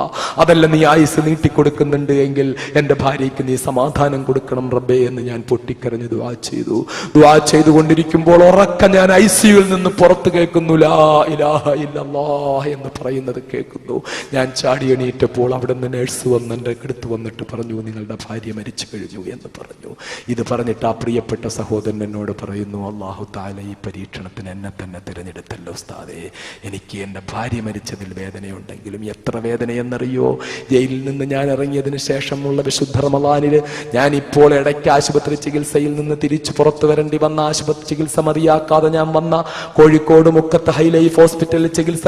അതല്ല, നീ ആയുസ് നീട്ടിക്കൊടുക്കുന്നുണ്ട് എങ്കിൽ എൻ്റെ ഭാര്യയ്ക്ക് നീ സമാധാനം കൊടുക്കണം റബ്ബേ എന്ന് ഞാൻ പൊട്ടിക്കറിഞ്ഞു ദുആ ചെയ്തു. ദുആ ചെയ്തുകൊണ്ടിരിക്കുമ്പോൾ ഉറക്കം ഞാൻ ICUവിൽ നിന്ന് പുറത്ത് കേൾക്കുന്നു, ലാ ഇലാഹ ഇല്ലല്ലാഹ് എന്ന് പറയുന്നത് കേൾക്കുന്നു. ഞാൻ ചാടി എണീറ്റപ്പോൾ അവിടെ നിന്ന് നേഴ്സ് വന്ന് എൻ്റെ അടുത്ത് വന്നിട്ട് പറഞ്ഞു, നിങ്ങളുടെ ഭാര്യ മരിച്ചു കഴിഞ്ഞു എന്ന് പറഞ്ഞു. ഇത് പറഞ്ഞിട്ട് ആ പ്രിയപ്പെട്ട സഹോദരൻ എന്നോട് പറയുന്നു, അല്ലാഹു തആല ഈ പരീക്ഷണത്തിന് എന്നെ തന്നെ തിരഞ്ഞെടുത്തല്ലോ ഉസ്താദേ. എനിക്ക് എൻ്റെ ഭാര്യ മരിച്ചതിൽ വേദനയുണ്ടെങ്കിലും എത്ര വേദനയെന്നറിയോ? ജയിലിൽ നിന്ന് ഞാൻ ഇറങ്ങിയതിന് ശേഷമുള്ള വിശുദ്ധ റമളാനിൽ ഞാൻ ഇപ്പോൾ ഇടയ്ക്ക് ആശുപത്രി ചികിത്സയിൽ നിന്ന് തിരിച്ചു പുറത്തു വരേണ്ടി വന്ന, ആശുപത്രി ചികിത്സ മതിയാക്കാതെ ഞാൻ വന്ന കോഴിക്കോട് മുക്കത്ത് ഹൈ ലൈഫ് ഹോസ്പിറ്റലിൽ ചികിത്സ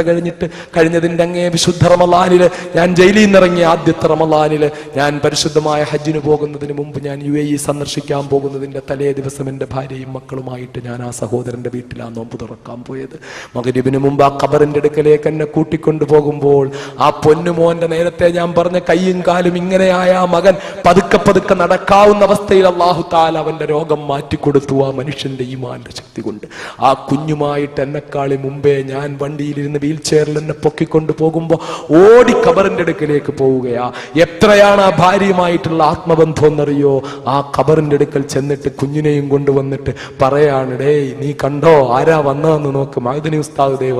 കഴിഞ്ഞതിൻ്റെ അങ്ങേ വിശുദ്ധ റമളാനിൽ ഞാൻ ജയിലിൽ നിന്നിറങ്ങിയ ആദ്യത്തെ റമളാനിൽ റമദാനില് ഞാൻ പരിശുദ്ധമായ ഹജ്ജിന് പോകുന്നതിന് മുമ്പ് ഞാൻ UAE സന്ദർശിക്കാൻ പോകുന്നതിന്റെ തലേ ദിവസം എൻ്റെ ഭാര്യയും മക്കളുമായിട്ട് ഞാൻ ആ സഹോദരന്റെ വീട്ടിൽ ആ നോമ്പ് തുറക്കാൻ പോയത്. മഗ്‌രിബിന് മുമ്പ് ആ ഖബറിന്റെ അടുക്കലേക്ക് എന്നെ കൂട്ടിക്കൊണ്ടു പോകുമ്പോൾ ആ പൊന്നുമോന്റെ നേരത്തെ ഞാൻ പറഞ്ഞ കയ്യും കാലും ഇങ്ങനെയായ ആ മകൻ പതുക്കെ പതുക്കെ നടക്കാവുന്ന അവസ്ഥയിൽ അല്ലാഹു തആല അവന്റെ രോഗം മാറ്റിക്കൊടുത്തു. ആ മനുഷ്യന്റെ ഈമാന്റെ ശക്തി കൊണ്ട് ആ കുഞ്ഞുമായിട്ട് എന്നെക്കാളി മുമ്പേ ഞാൻ വണ്ടിയിലിരുന്ന് വീൽ ചെയറിൽ എന്നെ പൊക്കിക്കൊണ്ട് പോകുമ്പോ ഓടി ഖബറിന്റെ അടുക്കലേക്ക് പോവുകയാ. എത്രയാണ് ആ ഭാര്യയുമായിട്ടുള്ള ആത്മബന്ധം എന്നറിയോ? ആ ഖബറിന്റെ അടുക്കൽ ചെന്നിട്ട് കുഞ്ഞിനെയും കൊണ്ടുവന്നിട്ട് പറയാണ്, ഡേ നീ കണ്ടോ ആരാ വന്നതെന്ന് നോക്ക്, മഅ്ദനി ഉസ്താദ് ദേ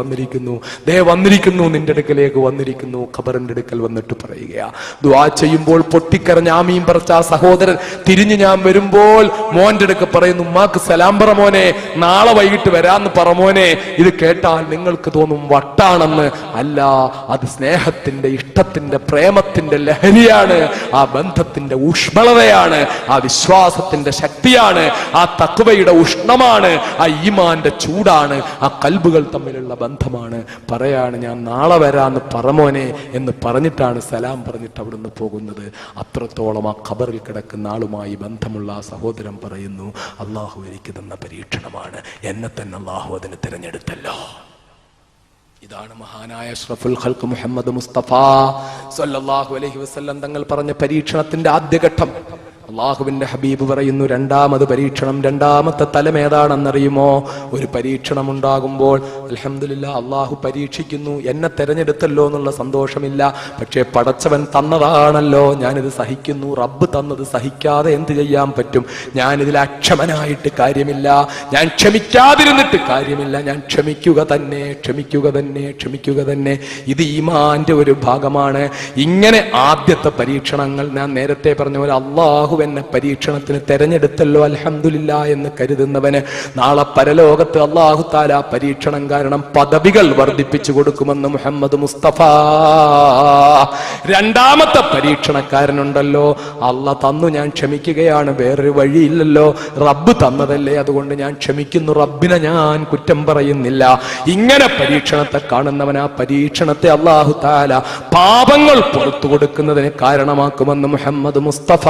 വന്നിരിക്കുന്നു നിന്റെ അടുക്കലേക്ക് വന്നിരിക്കുന്നു. ഖബറിന്റെ അടുക്കൽ വന്നിട്ട് പറയുകയാ. ദുആ ചെയ്യുമ്പോൾ പൊട്ടിക്കരഞ്ഞ ആമീൻ പറച്ച ആ സഹോദരൻ തിരിഞ്ഞു ഞാൻ വരുമ്പോൾ മോന്റെ അടുക്ക് പറയുന്നു, ഉമ്മാക്ക് സലാം പറ മോനെ, നാളെ വൈകിട്ട് വരാന്ന് പറ മോനെ. ഇത് കേട്ടാൽ നിങ്ങൾക്ക് തോന്നും വട്ടാണെന്ന്. അല്ല, അത് സ്നേഹത്തിന്റെ, ഇഷ്ടത്തിന്റെ, പ്രേമത്തിന്റെ ലഹരിയാണ്. ആ ബന്ധത്തിന്റെ ഊഷ്മളതയാണ്, ആ വിശ്വാസത്തിന്റെ ശക്തിയാണ്, ആ തഖ്വയുടെ ഉഷ്ണമാണ്, ആ ഈമാന്റെ ചൂടാണ്, ആ കൽബുകൾ തമ്മിലുള്ള ബന്ധമാണ്. പറയാണ്, ഞാൻ നാളെ വരാന്ന് പറമോനെ എന്ന് പറഞ്ഞിട്ടാണ് സലാം പറഞ്ഞിട്ട് അവിടുന്ന് പോകുന്നത്. അത്രത്തോളം ആ ഖബറിൽ കിടക്കുന്ന ആളുമായി ബന്ധമുള്ള ആ സഹോദരൻ പറയുന്നു, അള്ളാഹു എനിക്ക് തന്ന പരീക്ഷണമാണ്, എന്നെ തന്നെ അള്ളാഹു അതിന് തിരഞ്ഞെടുത്തല്ലോ. ഇതാണ് മഹാനായ അഷ്റഫുൽ ഖൽഖ് മുഹമ്മദ് മുസ്തഫ സല്ലല്ലാഹു അലൈഹി വസല്ലം തങ്ങൾ പറഞ്ഞ പരീക്ഷണത്തിന്റെ ആദ്യഘട്ടം. അള്ളാഹുവിന്റെ ഹബീബ് പറയുന്നു, രണ്ടാമത് പരീക്ഷണം. രണ്ടാമത്തെ തലം ഏതാണെന്നറിയുമോ? ഒരു പരീക്ഷണം ഉണ്ടാകുമ്പോൾ അൽഹംദുലില്ലാഹ് അള്ളാഹു പരീക്ഷിക്കുന്നു, എന്നെ തെരഞ്ഞെടുത്തല്ലോ എന്നുള്ള സന്തോഷമില്ല. പക്ഷേ പടച്ചവൻ തന്നതാണല്ലോ, ഞാനിത് സഹിക്കുന്നു. റബ്ബ് തന്നത് സഹിക്കാതെ എന്ത് ചെയ്യാൻ പറ്റും? ഞാനിതിൽ അക്ഷമനായിട്ട് കാര്യമില്ല, ഞാൻ ക്ഷമിക്കാതിരുന്നിട്ട് കാര്യമില്ല, ഞാൻ ക്ഷമിക്കുക തന്നെ. ഇത് ഈമാന്റെ ഒരു ഭാഗമാണ്. ഇങ്ങനെ ആദ്യത്തെ പരീക്ഷണങ്ങൾ ഞാൻ നേരത്തെ പറഞ്ഞ പോലെ അള്ളാഹു എന്നെ പരീക്ഷണത്തിന് തെരഞ്ഞെടുത്തല്ലോ അൽഹംദുലില്ലാഹ് എന്ന് കരുതുന്നവന് നാളെ പരലോകത്ത് അല്ലാഹു തആല പരീക്ഷണം കാരണം പദവികൾ വർദ്ധിപ്പിച്ചു കൊടുക്കുമെന്ന് മുഹമ്മദ് മുസ്തഫ. രണ്ടാമത്തെ പരീക്ഷണക്കാരനുണ്ടല്ലോ, അള്ളാഹ് തന്നു, ഞാൻ ക്ഷമിക്കുകയാണ്, വേറൊരു വഴിയില്ലല്ലോ, റബ്ബ് തന്നതല്ലേ, അതുകൊണ്ട് ഞാൻ ക്ഷമിക്കുന്നു, റബ്ബിനെ ഞാൻ കുറ്റം പറയുന്നില്ല. ഇങ്ങനെ പരീക്ഷണത്തെ കാണുന്നവൻ ആ പരീക്ഷണത്തെ അല്ലാഹു തആല പാപങ്ങൾ പുറത്തു കൊടുക്കുന്നതിന് കാരണമാക്കുമെന്ന് മുഹമ്മദ് മുസ്തഫ.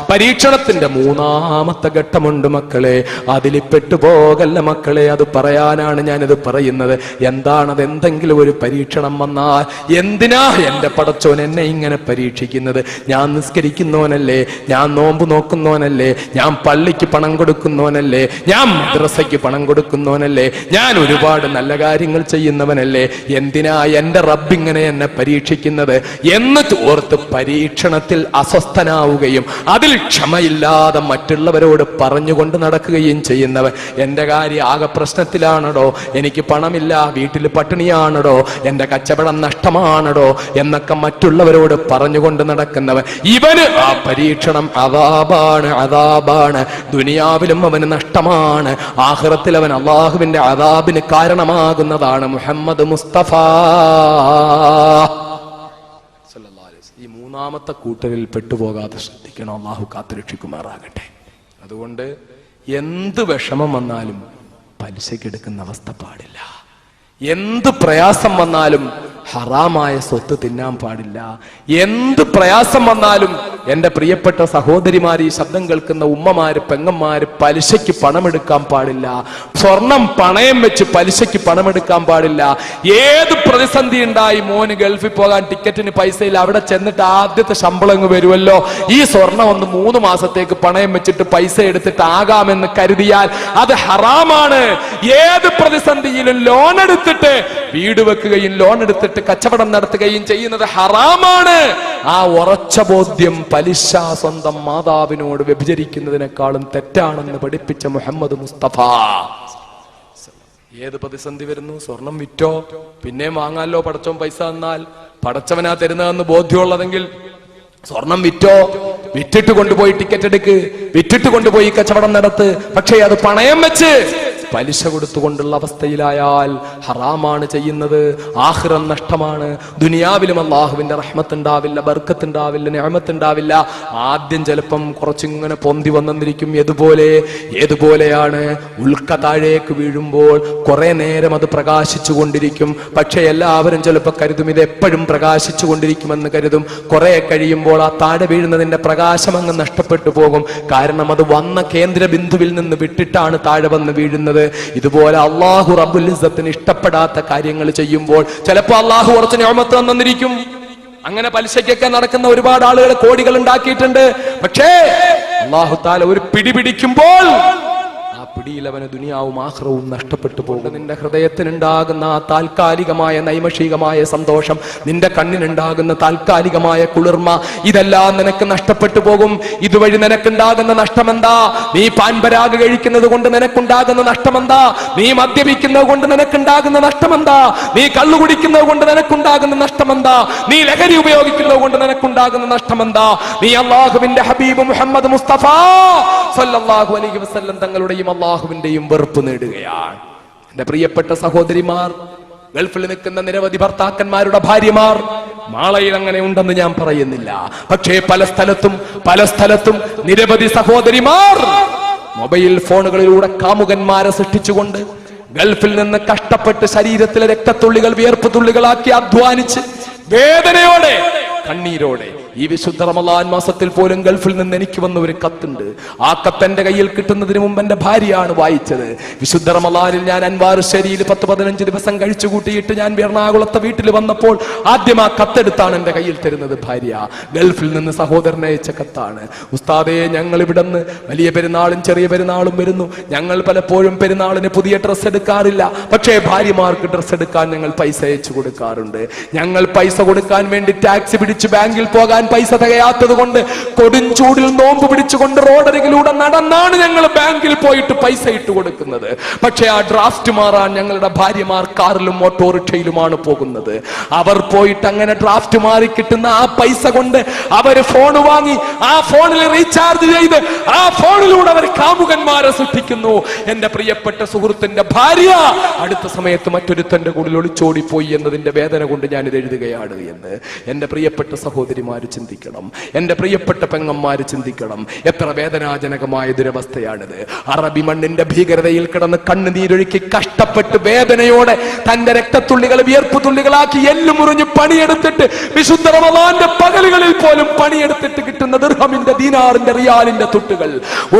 പരീക്ഷണത്തിന്റെ മൂന്നാമത്തെ ഘട്ടമുണ്ട് മക്കളെ, അതിൽ പെട്ടുപോകല്ല മക്കളെ. അത് പറയാനാണ് ഞാനിത് പറയുന്നത്. എന്താണത്? എന്തെങ്കിലും ഒരു പരീക്ഷണം വന്നാൽ എന്തിനാ എന്റെ പടച്ചോൻ എന്നെ ഇങ്ങനെ പരീക്ഷിക്കുന്നത്? ഞാൻ നിസ്കരിക്കുന്നവനല്ലേ, ഞാൻ നോമ്പ് നോക്കുന്നവനല്ലേ, ഞാൻ പള്ളിക്ക് പണം കൊടുക്കുന്നവനല്ലേ, ഞാൻ മദ്രസയ്ക്ക് പണം കൊടുക്കുന്നവനല്ലേ, ഞാൻ ഒരുപാട് നല്ല കാര്യങ്ങൾ ചെയ്യുന്നവനല്ലേ, എന്തിനാ എന്റെ റബ്ബ് ഇങ്ങനെ എന്നെ പരീക്ഷിക്കുന്നത് എന്ന് ഓർത്ത് പരീക്ഷണത്തിൽ അസ്വസ്ഥനാവുകയും അതിൽ ക്ഷമയില്ലാതെ മറ്റുള്ളവരോട് പറഞ്ഞുകൊണ്ട് നടക്കുകയും ചെയ്യുന്നവൻ, എന്റെ കാര്യം ആകെ പ്രശ്നത്തിലാണടോ, എനിക്ക് പണമില്ല, വീട്ടിൽ പട്ടിണിയാണടോ, എന്റെ കച്ചവടം നഷ്ടമാണടോ എന്നൊക്കെ മറ്റുള്ളവരോട് പറഞ്ഞുകൊണ്ട് നടക്കുന്നവൻ, ഇവന് ആ പരീക്ഷണം അദാബാണ്. ദുനിയാവിലും അവന് നഷ്ടമാണ്, ആഖിറത്തിൽ അവൻ അല്ലാഹുവിന്റെ അദാബിന് കാരണമാകുന്നതാണ്. മുഹമ്മദ് മുസ്തഫ ഈ മൂന്നാമത്തെ കൂട്ടരിൽ പെട്ടുപോകാതെ ശ്രദ്ധിക്കണം. അള്ളാഹു കാത്തുരക്ഷിക്കുമാറാകട്ടെ. അതുകൊണ്ട് എന്ത് വിഷമം വന്നാലും പലിശക്കെടുക്കുന്ന അവസ്ഥ പാടില്ല. എന്ത് പ്രയാസം വന്നാലും ഹറാമായ സ്വത്ത് തിന്നാൻ പാടില്ല. എന്ത് പ്രയാസം വന്നാലും എന്റെ പ്രിയപ്പെട്ട സഹോദരിമാർ, ഈ ശബ്ദം കേൾക്കുന്ന ഉമ്മമാര്, പെങ്ങന്മാര്, പലിശയ്ക്ക് പണമെടുക്കാൻ പാടില്ല. സ്വർണം പണയം വെച്ച് പലിശയ്ക്ക് പണമെടുക്കാൻ പാടില്ല. ഏത് പ്രതിസന്ധി ഉണ്ടായി, മോന് ഗൾഫിൽ പോകാൻ ടിക്കറ്റിന് പൈസയില്ല, അവിടെ ചെന്നിട്ട് ആദ്യത്തെ ശമ്പളം അങ്ങ് വരുമല്ലോ, ഈ സ്വർണം ഒന്ന് 3 മാസത്തേക്ക് പണയം വെച്ചിട്ട് പൈസ എടുത്തിട്ട് ആകാമെന്ന് കരുതിയാൽ അത് ഹറാമാണ്. ഏത് പ്രതിസന്ധിയിലും ലോൺ എടുത്തിട്ട് വീട് വെക്കുകയും ലോൺ എടുത്തിട്ട് കച്ചവടം നടത്തുകയും ചെയ്യുന്നത് ഹറാമാണ്. ആ ഉറച്ച ബോധ്യം പലിശ സ്വന്തം മാതാവിനോട് വ്യഭിചരിക്കുന്നതിനേക്കാളും തെറ്റാണെന്ന് പഠിപ്പിച്ച മുഹമ്മദ് മുസ്തഫ. ഏത് പ്രതിസന്ധി വരുന്നു, സ്വർണം വിറ്റോ, പിന്നെയും വാങ്ങാലോ, പടച്ചോൻ പൈസ തന്നാൽ, പടച്ചവനാ തരുന്നതെന്ന് ബോധ്യമുള്ളതെങ്കിൽ സ്വർണം വിറ്റോ, വിറ്റിട്ട് കൊണ്ടുപോയി ടിക്കറ്റ് എടുക്ക്, വിറ്റിട്ട് കൊണ്ടുപോയി കച്ചവടം നടത്ത്. പക്ഷേ അത് പണയം വെച്ച് പലിശ കൊടുത്തുകൊണ്ടുള്ള അവസ്ഥയിലായാൽ ഹറാമാണ് ചെയ്യുന്നത്, ആഖിറം നഷ്ടമാണ്. ദുനിയാവിലും അള്ളാഹുവിന്റെ റഹ്മത്ത് ഉണ്ടാവില്ല, ബർക്കത്ത് ഉണ്ടാവില്ല, നിഅമത്ത് ഉണ്ടാവില്ല. ആദ്യം ചിലപ്പം കുറച്ചിങ്ങനെ പൊന്തി വന്നിരിക്കും. ഏതുപോലെയാണ് ഉൽക്ക താഴേക്ക് വീഴുമ്പോൾ കുറെ നേരം അത് പ്രകാശിച്ചു കൊണ്ടിരിക്കും. പക്ഷെ എല്ലാവരും ചിലപ്പോൾ കരുതും ഇത് എപ്പോഴും പ്രകാശിച്ചു കൊണ്ടിരിക്കുമെന്ന് കരുതും. കുറെ കഴിയുമ്പോൾ ആ താഴെ വീഴുന്നതിന്റെ പ്രകാശം അങ്ങ് നഷ്ടപ്പെട്ടു പോകും. കാരണം അത് വന്ന കേന്ദ്ര ബിന്ദുവിൽ നിന്ന് വിട്ടിട്ടാണ് താഴെ വന്ന് വീഴുന്നത്. ഇതുപോലെ അള്ളാഹു റബ്ബുൽ ഇസ്സത്തിന് ഇഷ്ടപ്പെടാത്ത കാര്യങ്ങൾ ചെയ്യുമ്പോൾ ചിലപ്പോൾ അള്ളാഹു കുറച്ച് നിഅമത്ത് തന്നിരിക്കും. അങ്ങനെ പലിശയ്ക്കൊക്കെ നടക്കുന്ന ഒരുപാട് ആളുകൾ കോടികൾ ഉണ്ടാക്കിയിട്ടുണ്ട്. പക്ഷേ അള്ളാഹു തആല ഒരു പിടിപിടിക്കുമ്പോൾ പിടിയിൽ അവന് ദുനിയാവും ആഖിറവും നഷ്ടപ്പെട്ടു പോകും. നിന്റെ ഹൃദയത്തിനുണ്ടാകുന്ന ആ താൽക്കാലികമായ നൈമഷികമായ സന്തോഷം, നിന്റെ കണ്ണിനുണ്ടാകുന്ന താൽക്കാലികമായ കുളിർമ, ഇതെല്ലാം നിനക്ക് നഷ്ടപ്പെട്ടു പോകും. ഇതുവഴി നിനക്കുണ്ടാകുന്ന നഷ്ടമെന്താ? നീ പാൻപരാഗ് കഴിക്കുന്നത് കൊണ്ട് നിനക്കുണ്ടാകുന്ന നഷ്ടമെന്താ? നീ മദ്യപിക്കുന്നത് കൊണ്ട് നിനക്കുണ്ടാകുന്ന നഷ്ടമെന്താ? നീ കള്ളു കുടിക്കുന്നത് കൊണ്ട് നിനക്കുണ്ടാകുന്ന നഷ്ടമെന്താ? നീ ലഹരി ഉപയോഗിക്കുന്നത് കൊണ്ട് നിനക്കുണ്ടാകുന്ന നഷ്ടമെന്താ? നീ അല്ലാഹുവിന്റെ ഹബീബ് മുഹമ്മദ് മുസ്തഫ സല്ലല്ലാഹു അലൈഹി വസല്ലം തങ്ങളുടെയും അള്ളാഹുവിന്റെയും വെറുപ്പ് നേടുകയാണ്. എന്റെ പ്രിയപ്പെട്ട സഹോദരിമാർ, ഗൾഫിൽ നിൽക്കുന്ന നിരവധി ഭർത്താക്കന്മാരുടെ ഭാര്യമാർ, മാളയിൽ അങ്ങനെ ഉണ്ടെന്ന് ഞാൻ പറയുന്നില്ല, പക്ഷേ പല സ്ഥലത്തും നിരവധി സഹോദരിമാർ മൊബൈൽ ഫോണുകളിലൂടെ കാമുകന്മാരെ സൃഷ്ടിച്ചുകൊണ്ട് ഗൾഫിൽ നിന്ന് കഷ്ടപ്പെട്ട് ശരീരത്തിലെ രക്തത്തുള്ളികൾ വിയർപ്പ് തുള്ളികളാക്കി അധ്വാനിച്ച് വേദനയോടെ കണ്ണീരോടെ ഈ വിശുദ്ധ റമളാൻ മാസത്തിൽ പോലും ഗൾഫിൽ നിന്ന് എനിക്ക് വന്ന ഒരു കത്തുണ്ട്. ആ കത്ത് എന്റെ കയ്യിൽ കിട്ടുന്നതിന് മുമ്പ് എന്റെ ഭാര്യയാണ് വായിച്ചത്. വിശുദ്ധ റമളാനിൽ ഞാൻ അൻവാർ ശരിയിൽ 10-15 ദിവസം കഴിച്ചു കൂട്ടിയിട്ട് ഞാൻ എറണാകുളത്തെ വീട്ടിൽ വന്നപ്പോൾ ആദ്യം ആ കത്തെടുത്താണ് എന്റെ കയ്യിൽ തരുന്നത് ഭാര്യ. ഗൾഫിൽ നിന്ന് സഹോദരൻ അയച്ച കത്താണ്. ഉസ്താദേ, ഞങ്ങൾ ഇവിടെ നിന്ന് വലിയ പെരുന്നാളും ചെറിയ പെരുന്നാളും വരുന്നു. ഞങ്ങൾ പലപ്പോഴും പെരുന്നാളിന് പുതിയ ഡ്രസ്സ് എടുക്കാറില്ല, പക്ഷേ ഭാര്യമാർക്ക് ഡ്രസ്സ് എടുക്കാൻ ഞങ്ങൾ പൈസ അയച്ചു കൊടുക്കാറുണ്ട്. ഞങ്ങൾ പൈസ കൊടുക്കാൻ വേണ്ടി ടാക്സി പിടിച്ച് ബാങ്കിൽ പോകാൻ പൈസ തികയാത്തത് കൊണ്ട് കൊടുംചൂടിൽ നോമ്പ് പിടിച്ചുകൊണ്ട് റോഡരികിലൂടെ നടന്നാണ് ഞങ്ങൾ ബാങ്കിൽ പോയിട്ട് പൈസ ഇട്ട് കൊടുക്കുന്നത്. പക്ഷെ ആ ഡ്രാഫ്റ്റ് മാറാൻ ഞങ്ങളുടെ ഭാര്യമാർ കാറിലും ഓട്ടോറിക്ഷയിലുമാണ് പോകുന്നത്. അവർ പോയിട്ട് അങ്ങനെ ഡ്രാഫ്റ്റ് മാറി കിട്ടുന്ന ആ പൈസ കൊണ്ട് അവർ ഫോൺ വാങ്ങി ആ ഫോണിൽ റീചാർജ് ചെയ്ത് ആ ഫോണിലൂടെ അവർ കാമുകന്മാരെ സൃഷ്ടിക്കുന്നു. എന്റെ പ്രിയപ്പെട്ട സുഹൃത്തിന്റെ ഭാര്യ അടുത്ത സമയത്ത് മറ്റൊരുത്തന്റെ കൂടെ ഒളിച്ചോടിപ്പോയി എന്നതിന്റെ വേദന കൊണ്ട് ഞാൻ ഇത് എഴുതുകയാണ് എന്ന് എന്റെ പ്രിയപ്പെട്ട സഹോദരിമാര് ചിന്തിക്കണം. എന്റെ പ്രിയപ്പെട്ട പെങ്ങന്മാര് ചിന്തിക്കണം. എത്ര വേദനാജനകമായ ദുരവസ്ഥയാണിത്. അറബി മണ്ണിന്റെ ഭീകരതയിൽ കിടന്ന് കണ്ണുനീരൊഴുക്കി കഷ്ടപ്പെട്ട് വേദനയോടെ തന്റെ രക്തത്തുള്ളികൾ വിയർപ്പ് തുള്ളികളാക്കി എല്ലുമുറിഞ്ഞ് പണിയെടുത്തിട്ട് വിശുദ്ധ റമളാന്റെ പകലുകളിൽ പോലും പണിയെടുത്തിട്ട് കിട്ടുന്ന ദിർഹമിന്റെ, ദീനാറിന്റെ, റിയാലിന്റെ തുട്ടുകൾ,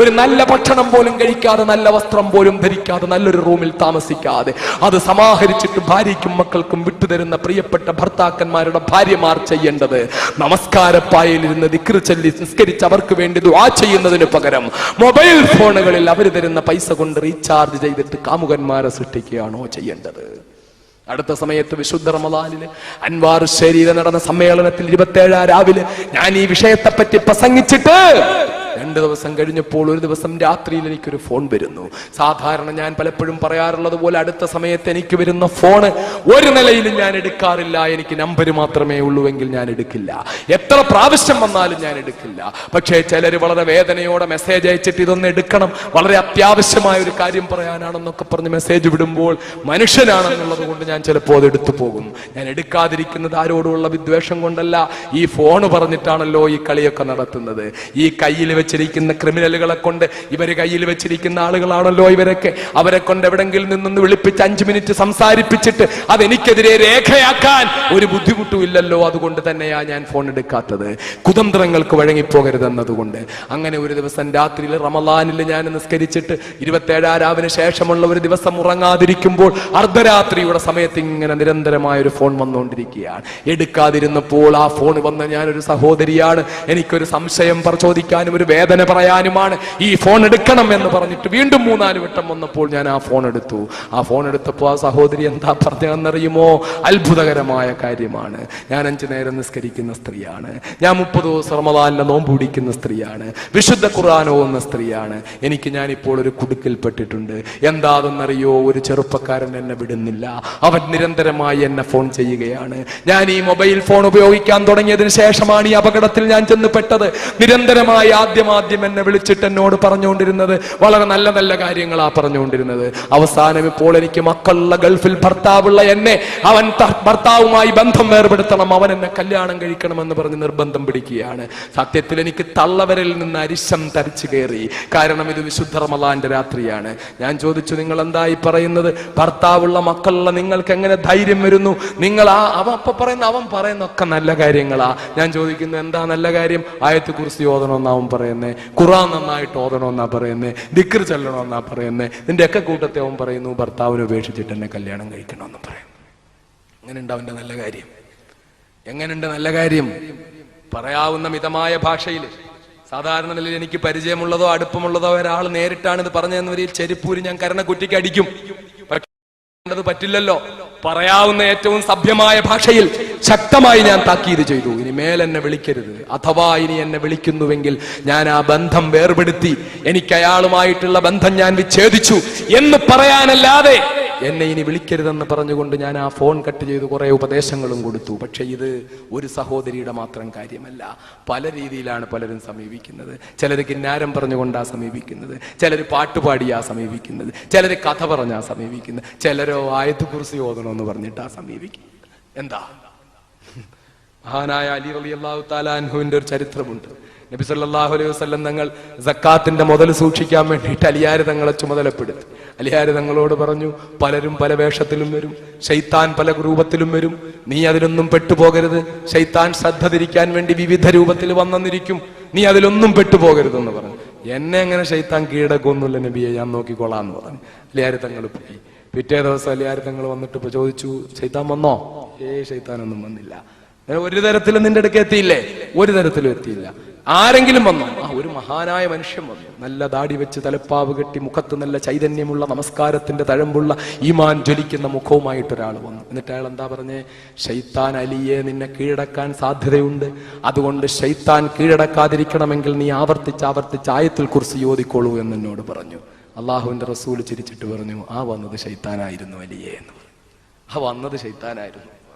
ഒരു നല്ല ഭക്ഷണം പോലും കഴിക്കാതെ, നല്ല വസ്ത്രം പോലും ധരിക്കാതെ, നല്ലൊരു റൂമിൽ താമസിക്കാതെ അത് സമാഹരിച്ചിട്ട് ഭാര്യയ്ക്കും മക്കൾക്കും വിട്ടുതരുന്ന പ്രിയപ്പെട്ട ഭർത്താക്കന്മാരുടെ ഭാര്യമാർ ചെയ്യേണ്ടത് നമസ്കാരപ്പായയിലിരുന്ന് ദിക്ർ ചൊല്ലി നിസ്കരിച്ച് അവർക്ക് വേണ്ടി ദുആ ചെയ്യുന്നതിന് പകരം മൊബൈൽ ഫോണുകളിൽ അവർ തരുന്ന പൈസ കൊണ്ട് റീചാർജ് ചെയ്തിട്ട് കാമുകന്മാരെ സൃഷ്ടിക്കുകയാണോ ചെയ്യേണ്ടത്? അടുത്ത സമയത്ത് വിശുദ്ധ റമളാനില് അൻവാർ ശരീര നടന്ന സമ്മേളനത്തിൽ 27 രാവിലെ ഞാൻ ഈ വിഷയത്തെപ്പറ്റി പ്രസംഗിച്ചിട്ട് 2 ദിവസം കഴിഞ്ഞപ്പോൾ ഒരു ദിവസം രാത്രിയിൽ എനിക്കൊരു ഫോൺ വരുന്നു. സാധാരണ ഞാൻ പലപ്പോഴും പറയാറുള്ളത് പോലെ അടുത്ത സമയത്ത് എനിക്ക് വരുന്ന ഫോണ് ഒരു നിലയിലും ഞാൻ എടുക്കാറില്ല. എനിക്ക് നമ്പർ മാത്രമേ ഉള്ളൂവെങ്കിൽ ഞാൻ എടുക്കില്ല. എത്ര പ്രാവശ്യം വന്നാലും ഞാൻ എടുക്കില്ല. പക്ഷേ ചിലർ വളരെ വേദനയോടെ മെസ്സേജ് അയച്ചിട്ട് ഇതൊന്ന് എടുക്കണം, വളരെ അത്യാവശ്യമായ ഒരു കാര്യം പറയാനാണെന്നൊക്കെ പറഞ്ഞ് മെസ്സേജ് വിടുമ്പോൾ മനുഷ്യനാണെന്നുള്ളത് കൊണ്ട് ഞാൻ ചിലപ്പോൾ അത് എടുത്തു പോകും. ഞാൻ എടുക്കാതിരിക്കുന്നത് ആരോടുള്ള വിദ്വേഷം കൊണ്ടല്ല, ഈ ഫോണ് പറഞ്ഞിട്ടാണല്ലോ ഈ കളിയൊക്കെ നടത്തുന്നത്. ഈ കയ്യിൽ വെച്ചിരിക്കുന്ന ക്രിമിനലുകളെ കൊണ്ട്, ഇവര് കയ്യിൽ വെച്ചിരിക്കുന്ന ആളുകളാണല്ലോ ഇവരൊക്കെ. അവരെ കൊണ്ട് എവിടെങ്കിലും നിന്നൊന്ന് വിളിപ്പിച്ച് 5 മിനിറ്റ് സംസാരിപ്പിച്ചിട്ട് അതെനിക്കെതിരെ രേഖയാക്കാൻ ഒരു ബുദ്ധിമുട്ടും ഇല്ലല്ലോ. അതുകൊണ്ട് തന്നെയാ ഞാൻ ഫോൺ എടുക്കാത്തത്, കുതന്ത്രങ്ങൾക്ക് വഴങ്ങിപ്പോകരുതെന്നതുകൊണ്ട്. അങ്ങനെ ഒരു ദിവസം രാത്രിയിൽ റമളാനിൽ ഞാൻ നിസ്കരിച്ചിട്ട് 27 രാവിന് ശേഷമുള്ള ഒരു ദിവസം ഉറങ്ങാതിരിക്കുമ്പോൾ അർദ്ധരാത്രിയുടെ സമയത്ത് ഇങ്ങനെ നിരന്തരമായ ഒരു ഫോൺ വന്നുകൊണ്ടിരിക്കുകയാണ്. എടുക്കാതിരുന്നപ്പോൾ ആ ഫോൺ വന്ന ഞാനൊരു സഹോദരിയാണ്, എനിക്കൊരു സംശയം പരിശോധിക്കാനും ഒരു വേദന പറയാനുമാണ്. ഈ ഫോൺ എടുക്കണം എന്ന് പറഞ്ഞിട്ട് വീണ്ടും 3-4 വട്ടം വന്നപ്പോൾ ഞാൻ ആ ഫോൺ എടുത്തു. ആ ഫോൺ എടുത്തപ്പോൾ ആ സഹോദരി എന്താ പറഞ്ഞതെന്നറിയുമോ? അത്ഭുതകരമായ കാര്യമാണ്. ഞാൻ 5 നേരം നിസ്കരിക്കുന്ന സ്ത്രീയാണ്, ഞാൻ 30 ദിവസം റമളാനിലെ നോമ്പ് പിടിക്കുന്ന സ്ത്രീയാണ്, വിശുദ്ധ ഖുർആൻ ഓതുന്ന സ്ത്രീയാണ്. ഞാനിപ്പോൾ ഒരു കുടുക്കിൽപ്പെട്ടിട്ടുണ്ട്. എന്താണെന്നറിയോ? ഒരു ചെറുപ്പക്കാരൻ എന്നെ വിടുന്നില്ല. അവൻ നിരന്തരമായി എന്നെ ഫോൺ ചെയ്യുകയാണ്. ഞാൻ ഈ മൊബൈൽ ഫോൺ ഉപയോഗിക്കാൻ തുടങ്ങിയതിന് ശേഷമാണ് ഈ അപകടത്തിൽ ഞാൻ ചെന്ന് പെട്ടത്. നിരന്തരമായി ആദ്യം ആദ്യം എന്നെ വിളിച്ചിട്ട് എന്നോട് പറഞ്ഞുകൊണ്ടിരുന്നത് വളരെ നല്ല നല്ല കാര്യങ്ങളാ പറഞ്ഞുകൊണ്ടിരുന്നത്. അവസാനം ഇപ്പോൾ എനിക്ക് മക്കളുള്ള ഗൾഫിൽ ഭർത്താവുള്ള എന്നെ അവൻ ഭർത്താവുമായി ബന്ധം വേർപെടുത്തണം, അവൻ എന്നെ കല്യാണം കഴിക്കണമെന്ന് പറഞ്ഞ് നിർബന്ധം പിടിക്കുകയാണ്. സത്യത്തിൽ എനിക്ക് തള്ളവരിൽ നിന്ന് അരിശം തരിച്ചു കയറി. കാരണം ഇത് വിശുദ്ധ റമളാന്റെ രാത്രിയാണ്. ഞാൻ ചോദിച്ചു, നിങ്ങൾ എന്തായി പറയുന്നത്? ഭർത്താവുള്ള മക്കളുള്ള നിങ്ങൾക്ക് എങ്ങനെ ധൈര്യം വരുന്നു? നിങ്ങൾ അവൻ പറയുന്നൊക്കെ നല്ല കാര്യങ്ങളാ. ഞാൻ ചോദിക്കുന്നു, എന്താ നല്ല കാര്യം? ആയത്ത് കുർസി ഓതണമെന്നാ അവൻ പറയുന്നേ, ഖുർആൻ നന്നായിട്ട് ഓതണമെന്നാ പറയുന്നേ, ദിക്ർ ചൊല്ലണമെന്നാ പറയുന്നേ. ഇതിന്റെ ഒക്കെ കൂട്ടത്തെ അവൻ പറയുന്നു ഭർത്താവിനെ ഉപേക്ഷിച്ചിട്ട് എന്നെ കല്യാണം കഴിക്കണമെന്ന് പറയുന്നു. എങ്ങനെയുണ്ട് അവന്റെ നല്ല കാര്യം? എങ്ങനെയുണ്ട് നല്ല കാര്യം? പറയാവുന്ന മിതമായ ഭാഷയിൽ സാധാരണ നിലയിൽ എനിക്ക് പരിചയമുള്ളതോ അടുപ്പമുള്ളതോ ഒരാൾ നേരിട്ടാണ് ഇത് പറഞ്ഞതെന്ന് വരിയിൽ ചെരുപ്പൂരി ഞാൻ കരണക്കുറ്റിക്ക് അടിക്കും. പക്ഷേ പറ്റില്ലല്ലോ. പറയാവുന്ന ഏറ്റവും സഭ്യമായ ഭാഷയിൽ ശക്തമായി ഞാൻ താക്കീത് ചെയ്തു, ഇനി മേലെന്നെ വിളിക്കരുത്. അഥവാ ഇനി എന്നെ വിളിക്കുന്നുവെങ്കിൽ ഞാൻ ആ ബന്ധം വേർപെടുത്തി, എനിക്ക് അയാളുമായിട്ടുള്ള ബന്ധം ഞാൻ വിച്ഛേദിച്ചു എന്ന് പറയാനല്ലാതെ എന്നെ ഇനി വിളിക്കരുതെന്ന് പറഞ്ഞുകൊണ്ട് ഞാൻ ആ ഫോൺ കട്ട് ചെയ്തു. കുറെ ഉപദേശങ്ങളും കൊടുത്തു. പക്ഷെ ഇത് ഒരു സഹോദരിയുടെ മാത്രം കാര്യമല്ല. പല രീതിയിലാണ് പലരും സമീപിക്കുന്നത്. ചിലർ കിന്നാരം പറഞ്ഞുകൊണ്ടാ സമീപിക്കുന്നത്, ചിലർ പാട്ടുപാടിയാ സമീപിക്കുന്നത്, ചിലർ കഥ പറഞ്ഞാ സമീപിക്കുന്നത്, ചിലരോ ആയത്ത് കുർസി ഓതണമെന്ന് പറഞ്ഞിട്ടാ സമീപിക്കുന്നത്. എന്താ? മഹാനായ അലി റളിയല്ലാഹു തആല അൻഹുവിന്റെ ഒരു ചരിത്രമുണ്ട്. നബി സല്ലല്ലാഹു അലൈഹി വസല്ലം തങ്ങൾ സക്കാത്തിന്റെ മുതൽ സൂക്ഷിക്കാൻ വേണ്ടിയിട്ട് അലിയാർ തങ്ങളെ ചുമതലപ്പെടുത്തി. അലിയാർ തങ്ങളോട് പറഞ്ഞു, പലരും പല വേഷത്തിലും വരും, ശൈത്താൻ പല രൂപത്തിലും വരും, നീ അതിലൊന്നും പെട്ടുപോകരുത്. ശൈത്താൻ ശ്രദ്ധ തിരിക്കാൻ വേണ്ടി വിവിധ രൂപത്തിൽ വന്നിരിക്കും, നീ അതിലൊന്നും പെട്ടുപോകരുതെന്ന് പറഞ്ഞു. എന്നെ എങ്ങനെ ശൈത്താൻ കീഴടക്കൊന്നുമില്ല നബിയെ, ഞാൻ നോക്കിക്കോളാന്ന് പറഞ്ഞു. അലിയാർ തങ്ങൾ പോയി. പിറ്റേ ദിവസം അലിയാർ തങ്ങൾ വന്നിട്ട് ചോദിച്ചു, ശൈത്താൻ വന്നോ? ശൈത്താനൊന്നും വന്നില്ല. ഒരു തരത്തിലും നിന്റെ അടുക്ക് എത്തിയില്ലേ? ഒരു തരത്തിലും എത്തിയില്ല. ആരെങ്കിലും വന്നോ? ഒരു മഹാനായ മനുഷ്യൻ വന്നു. നല്ല ദാടി വെച്ച് തലപ്പാവ് കെട്ടി മുഖത്ത് നല്ല ചൈതന്യമുള്ള നമസ്കാരത്തിന്റെ തഴമ്പുള്ള ഈമാൻ ജ്വലിക്കുന്ന മുഖവുമായിട്ട് ഒരാൾ വന്നു. എന്നിട്ട് അയാൾ എന്താ പറഞ്ഞേ? ശൈത്താൻ അലിയെ നിന്നെ കീഴടക്കാൻ സാധ്യതയുണ്ട്, അതുകൊണ്ട് ശൈത്താൻ കീഴടക്കാതിരിക്കണമെങ്കിൽ നീ ആവർത്തിച്ച് ആയത്തുൽ കുർസി ഓതിക്കോളൂ എന്ന് എന്നോട് പറഞ്ഞു. അള്ളാഹുവിന്റെ റസൂൽ ചിരിച്ചിട്ട് പറഞ്ഞു, ആ വന്നത് ശൈത്താനായിരുന്നു അലിയെ എന്ന് പറഞ്ഞു. ആ വന്നത് ശൈത്താനായിരുന്നു.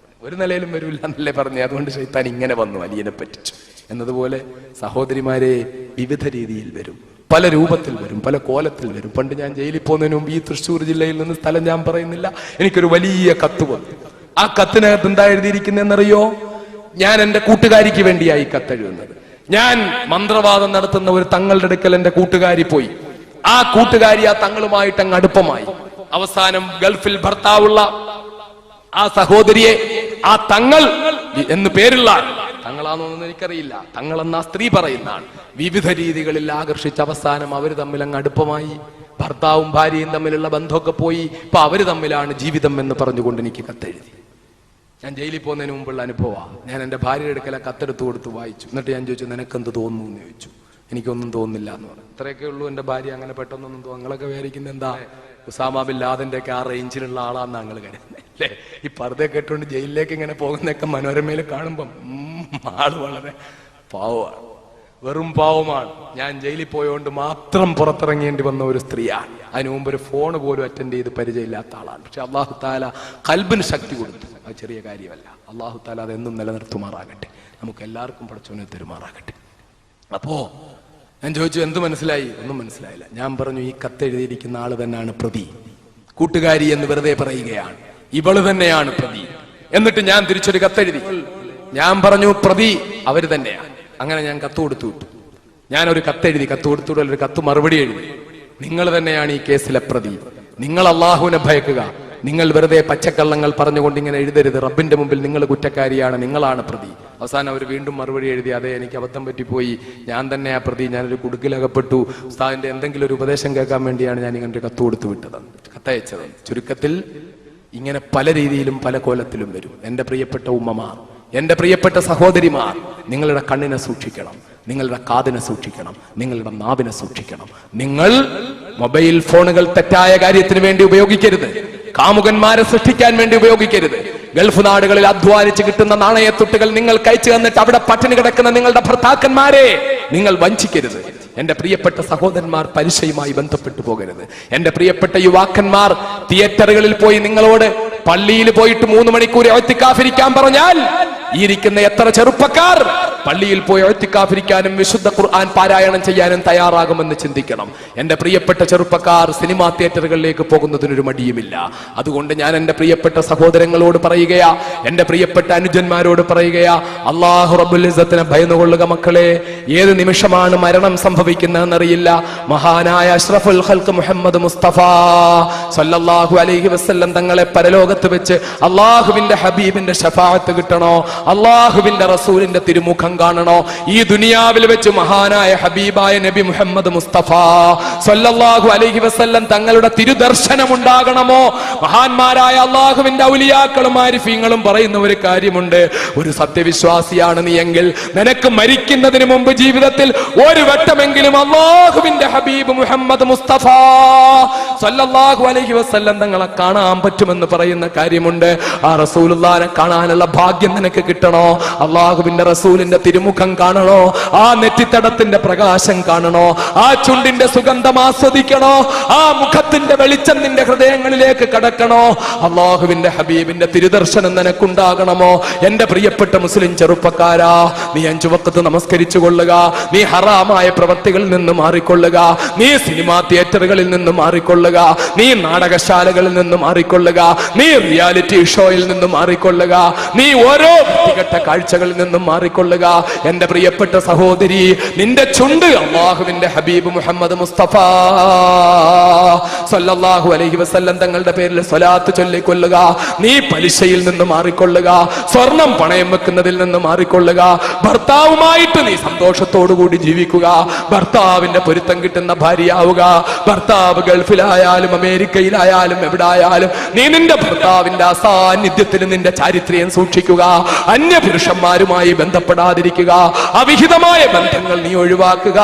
ഒരു നിലയിലും വരില്ല എന്നല്ലേ പറഞ്ഞേ, അതുകൊണ്ട് ശൈത്താൻ ഇങ്ങനെ വന്നു, അലിയനെ പറ്റിച്ചു. എന്നതുപോലെ സഹോദരിമാരെ വിവിധ രീതിയിൽ വരും, പല രൂപത്തിൽ വരും, പല കോലത്തിൽ വരും. പണ്ട് ഞാൻ ജയിലിൽ പോകുന്നതിന് മുമ്പ് ഈ തൃശ്ശൂർ ജില്ലയിൽ നിന്ന്, സ്ഥലം ഞാൻ പറയുന്നില്ല, എനിക്കൊരു വലിയ കത്ത് വന്നു. ആ കത്തിനകത്ത് എന്താ എഴുതിയിരിക്കുന്നതെന്നറിയോ? ഞാൻ എന്റെ കൂട്ടുകാരിക്ക് വേണ്ടിയായി കത്തെഴുതുന്നത്. ഞാൻ മന്ത്രവാദം നടത്തുന്ന ഒരു തങ്ങളുടെ അടുക്കൽ എന്റെ കൂട്ടുകാരി പോയി. ആ കൂട്ടുകാരി ആ തങ്ങളുമായിട്ട് അങ്ങ് അടുപ്പമായി. അവസാനം ഗൾഫിൽ ഭർത്താവുള്ള ആ സഹോദരിയെ ആ തങ്ങൾ എന്ന് പേരുള്ള, തങ്ങളാണെന്നൊന്നും എനിക്കറിയില്ല, തങ്ങളെന്ന സ്ത്രീ പറയുന്നതാണ്, വിവിധ രീതികളിൽ ആകർഷിച്ച അവസാനം അവർ തമ്മിൽ അങ്ങ് അടുപ്പമായി. ഭർത്താവും ഭാര്യയും തമ്മിലുള്ള ബന്ധമൊക്കെ പോയി. ഇപ്പൊ അവര് തമ്മിലാണ് ജീവിതം എന്ന് പറഞ്ഞുകൊണ്ട് എനിക്ക് കത്തെഴുതി. ഞാൻ ജയിലിൽ പോകുന്നതിന് മുമ്പുള്ള അനുഭവമാണ്. ഞാൻ എന്റെ ഭാര്യയുടെ അടുക്കല കത്തെടുത്ത് കൊടുത്ത് വായിച്ചു. എന്നിട്ട് ഞാൻ ചോദിച്ചു, നിനക്കെന്ത് തോന്നുന്നു എന്ന് ചോദിച്ചു. എനിക്കൊന്നും തോന്നുന്നില്ല എന്ന് പറഞ്ഞു. ഇത്രയൊക്കെ ഉള്ളൂ എന്റെ ഭാര്യ, അങ്ങനെ പെട്ടെന്നൊന്നും തോന്നുന്നു. നിങ്ങളൊക്കെ വിചാരിക്കുന്നത് എന്താ, ഉസാമ ബിൻ ലാദന്റെ ഒക്കെ ആ റേഞ്ചിലുള്ള ആളാന്ന് ഞങ്ങൾ കരുതുന്നത് അല്ലേ? ഈ പർദ്ദയൊക്കെ ഇട്ടുകൊണ്ട് ജയിലിലേക്ക് ഇങ്ങനെ പോകുന്നതൊക്കെ മനോരമയിൽ കാണുമ്പം ആള് വളരെ പാവമാണ്, വെറും പാവമാണ്. ഞാൻ ജയിലിൽ പോയോണ്ട് മാത്രം പുറത്തിറങ്ങേണ്ടി വന്ന ഒരു സ്ത്രീയാണ്. അതിനു മുമ്പ് ഒരു ഫോൺ പോലും അറ്റൻഡ് ചെയ്ത് പരിചയമില്ലാത്ത ആളാണ്. പക്ഷെ അള്ളാഹു താല ഖൽബിന് ശക്തി കൊടുത്തു. അത് ചെറിയ കാര്യമല്ല. അള്ളാഹു താല അതെന്നും നിലനിർത്തുമാറാകട്ടെ, നമുക്ക് എല്ലാവർക്കും പഠിച്ചവനെ തരുമാറാകട്ടെ. അപ്പോ ഞാൻ ചോദിച്ചു, എന്ത് മനസ്സിലായി? ഒന്നും മനസ്സിലായില്ല. ഞാൻ പറഞ്ഞു, ഈ കത്തെഴുതിയിരിക്കുന്ന ആള് തന്നെയാണ് പ്രതി. കൂട്ടുകാരി എന്ന് വെറുതെ പറയുകയാണ്, ഇവള് തന്നെയാണ് പ്രതി. എന്നിട്ട് ഞാൻ തിരിച്ചൊരു കത്തെഴുതി. ഞാൻ പറഞ്ഞു, പ്രതി അവര് തന്നെയാണ്. അങ്ങനെ ഞാൻ കത്ത് കൊടുത്തു വിട്ടു. ഞാനൊരു കത്തെഴുതി, കത്ത് കൊടുത്തുവിടൽ, ഒരു കത്ത് മറുപടി എഴുതി. നിങ്ങൾ തന്നെയാണ് ഈ കേസിലെ പ്രതി. നിങ്ങൾ അള്ളാഹുവിനെ ഭയക്കുക. നിങ്ങൾ വെറുതെ പച്ചക്കള്ളങ്ങൾ പറഞ്ഞുകൊണ്ട് ഇങ്ങനെ എഴുതരുത്. റബ്ബിന്റെ മുമ്പിൽ നിങ്ങൾ കുറ്റക്കാരിയാണ്, നിങ്ങളാണ് പ്രതി. അവസാനം അവർ വീണ്ടും മറുപടി എഴുതി, അതെ എനിക്ക് അബദ്ധം പറ്റിപ്പോയി, ഞാൻ തന്നെ ആ പ്രതി, ഞാനൊരു കുടുക്കിലകപ്പെട്ടു, ഉസ്താദിന്റെ എന്തെങ്കിലും ഒരു ഉപദേശം കേൾക്കാൻ വേണ്ടിയാണ് ഞാൻ ഇങ്ങനെ കത്ത് കൊടുത്തു വിട്ടത്, കത്തയച്ചത്. ചുരുക്കത്തിൽ ഇങ്ങനെ പല രീതിയിലും പല കോലത്തിലും വരും. എന്റെ പ്രിയപ്പെട്ട ഉമ്മമാർ, എന്റെ പ്രിയപ്പെട്ട സഹോദരിമാർ, നിങ്ങളുടെ കണ്ണിനെ സൂക്ഷിക്കണം, നിങ്ങളുടെ കാതിനെ സൂക്ഷിക്കണം, നിങ്ങളുടെ നാവിനെ സൂക്ഷിക്കണം. നിങ്ങൾ മൊബൈൽ ഫോണുകൾ തെറ്റായ കാര്യത്തിന് വേണ്ടി ഉപയോഗിക്കരുത്. കാമുകന്മാരെ സൃഷ്ടിക്കാൻ വേണ്ടി ഉപയോഗിക്കരുത്. ഗൾഫ് നാടുകളിൽ അധ്വാനിച്ച് കിട്ടുന്ന നാണയത്തുട്ടുകൾ നിങ്ങൾ കഴിച്ചു തന്നിട്ട് അവിടെ പട്ടിണി കിടക്കുന്ന നിങ്ങളുടെ ഭർത്താക്കന്മാരെ നിങ്ങൾ വഞ്ചിക്കരുത്. എന്റെ പ്രിയപ്പെട്ട സഹോദരന്മാർ, പലിശയുമായി ബന്ധപ്പെട്ടു പോകരുത്. എന്റെ പ്രിയപ്പെട്ട യുവാക്കന്മാർ, തിയേറ്ററുകളിൽ പോയി നിങ്ങളോട് പള്ളിയിൽ പോയിട്ട് 3 മണിക്കൂർ ഇഅ്തികാഫ് ഇരിക്കാൻ പറഞ്ഞാൽ ഈ ഇരിക്കുന്ന എത്ര ചെറുപ്പക്കാർ പള്ളിയിൽ പോയി ഇഅ്തികാഫിരിക്കാനും വിശുദ്ധ ഖുർആൻ പാരായണം ചെയ്യാനും തയ്യാറാകുമെന്ന് ചിന്തിക്കണം. എന്റെ പ്രിയപ്പെട്ട ചെറുപ്പക്കാർ സിനിമാ തിയേറ്ററുകളിലേക്ക് പോകുന്നതിനൊരു മടിയുമില്ല. അതുകൊണ്ട് ഞാൻ എന്റെ പ്രിയപ്പെട്ട സഹോദരങ്ങളോട് പറയുകയാ, എന്റെ പ്രിയപ്പെട്ട അനുജന്മാരോട് പറയുകയാ, അല്ലാഹു റബ്ബുൽ ഇസ്സത്തിനെ ഭയന്നുകൊള്ളുക മക്കളെ. ഏത് നിമിഷമാണ് മരണം സംഭവിക്കുന്നതെന്നറിയില്ല. മഹാനായ അഷ്റഫുൽ ഖൽഖ് മുഹമ്മദ് മുസ്തഫ സല്ലല്ലാഹു അലൈഹി വസല്ലം തങ്ങളെ പരലോകത്ത് വെച്ച് അള്ളാഹുവിന്റെ ഹബീബിന്റെ ശഫാഅത്ത് കിട്ടണോ, അള്ളാഹുവിന്റെ റസൂലിന്റെ തിരുമുഖം കാണണോ, ഈ ദുനിയാവിൽ വെച്ച് മഹാനായ ഹബീബായ നബി മുഹമ്മദ് മുസ്തഫ സല്ലല്ലാഹു അലൈഹി വസല്ലം തങ്ങളുടെ തിരുദർശനം ഉണ്ടാകണമോ? മഹാന്മാരായ അള്ളാഹുവിന്റെ ഔലിയാക്കളും ആരിഫീങ്ങളും പറയുന്ന ഒരു കാര്യമുണ്ട്, ഒരു സത്യവിശ്വാസിയാണ് നീ എങ്കിൽ നിനക്ക് മരിക്കുന്നതിന് മുമ്പ് ജീവിതത്തിൽ ഒരു വട്ടമെങ്കിലും അള്ളാഹുവിന്റെ ഹബീബ് മുഹമ്മദ് മുസ്തഫ സല്ലല്ലാഹു അലൈഹി വസല്ലം തങ്ങളെ കാണാൻ പറ്റുമെന്ന് പറയുന്ന കാര്യമുണ്ട്. ആ റസൂലുള്ളാഹിനെ കാണാനുള്ള ഭാഗ്യം നിനക്ക് കിട്ടണോ, അള്ളാഹുവിന്റെ റസൂലിന്റെ തിരുമുഖം കാണണോ, ആ നെറ്റിത്തടത്തിന്റെ പ്രകാശം കാണണോ, ആ ചുണ്ടിന്റെ സുഗന്ധം ആസ്വദിക്കണോ, ആ മുഖത്തിന്റെ വെളിച്ചം നിന്റെ ഹൃദയങ്ങളിലേക്ക് കടക്കണോ, അള്ളാഹുവിന്റെ ഹബീബിന്റെ തിരുദർശനം നിനക്കുണ്ടാകണമോ? എന്റെ പ്രിയപ്പെട്ട മുസ്ലിം ചെറുപ്പക്കാരാ, നീ 5 വഖ്ത് നമസ്കരിച്ചു കൊള്ളുക, നീ ഹറാമായ പ്രവൃത്തികളിൽ നിന്ന് മാറിക്കൊള്ളുക, നീ സിനിമാ തിയേറ്ററുകളിൽ നിന്ന് മാറിക്കൊള്ളുക, നീ നാടകശാലകളിൽ നിന്ന് മാറിക്കൊള്ളുക, നീ റിയാലിറ്റി ഷോയിൽ നിന്ന് മാറിക്കൊള്ളുക, നീ ഓരോ വ്യക്തിഗത കാഴ്ചകളിൽ നിന്നും മാറിക്കൊള്ളുക. എന്റെ പ്രിയപ്പെട്ട സഹോദരി, നിന്റെ ചുണ്ട് അല്ലാഹുവിന്റെ ഹബീബ് മുഹമ്മദ് മുസ്തഫ സല്ലല്ലാഹു അലൈഹി വസല്ലം തങ്ങളുടെ പേരിൽ സ്വലാത്ത് ചൊല്ലിക്കൊള്ളുക. നീ പലിശയിൽ നിന്ന് മാറിക്കൊള്ളുക, സ്വർണം പണയം വെക്കുന്നതിൽ നിന്ന് മാറിക്കൊള്ളുക, ഭർത്താവുമായിട്ട് നീ സന്തോഷത്തോടുകൂടി ജീവിക്കുക, ഭർത്താവിന്റെ പൊരുത്തം കിട്ടുന്ന ഭാര്യയാവുക. ഭർത്താവ് ഗൾഫിലായാലും അമേരിക്കയിലായാലും എവിടായാലും നീ നിന്റെ ഭർത്താവിന്റെ അസാന്നിധ്യത്തിൽ നിന്റെ ചാരിത്രം സൂക്ഷിക്കുക. അന്യപുരുഷന്മാരുമായി ബന്ധപ്പെടാതിരിക്കുക, അവിഹിതമായ ബന്ധങ്ങൾ നീ ഒഴിവാക്കുക,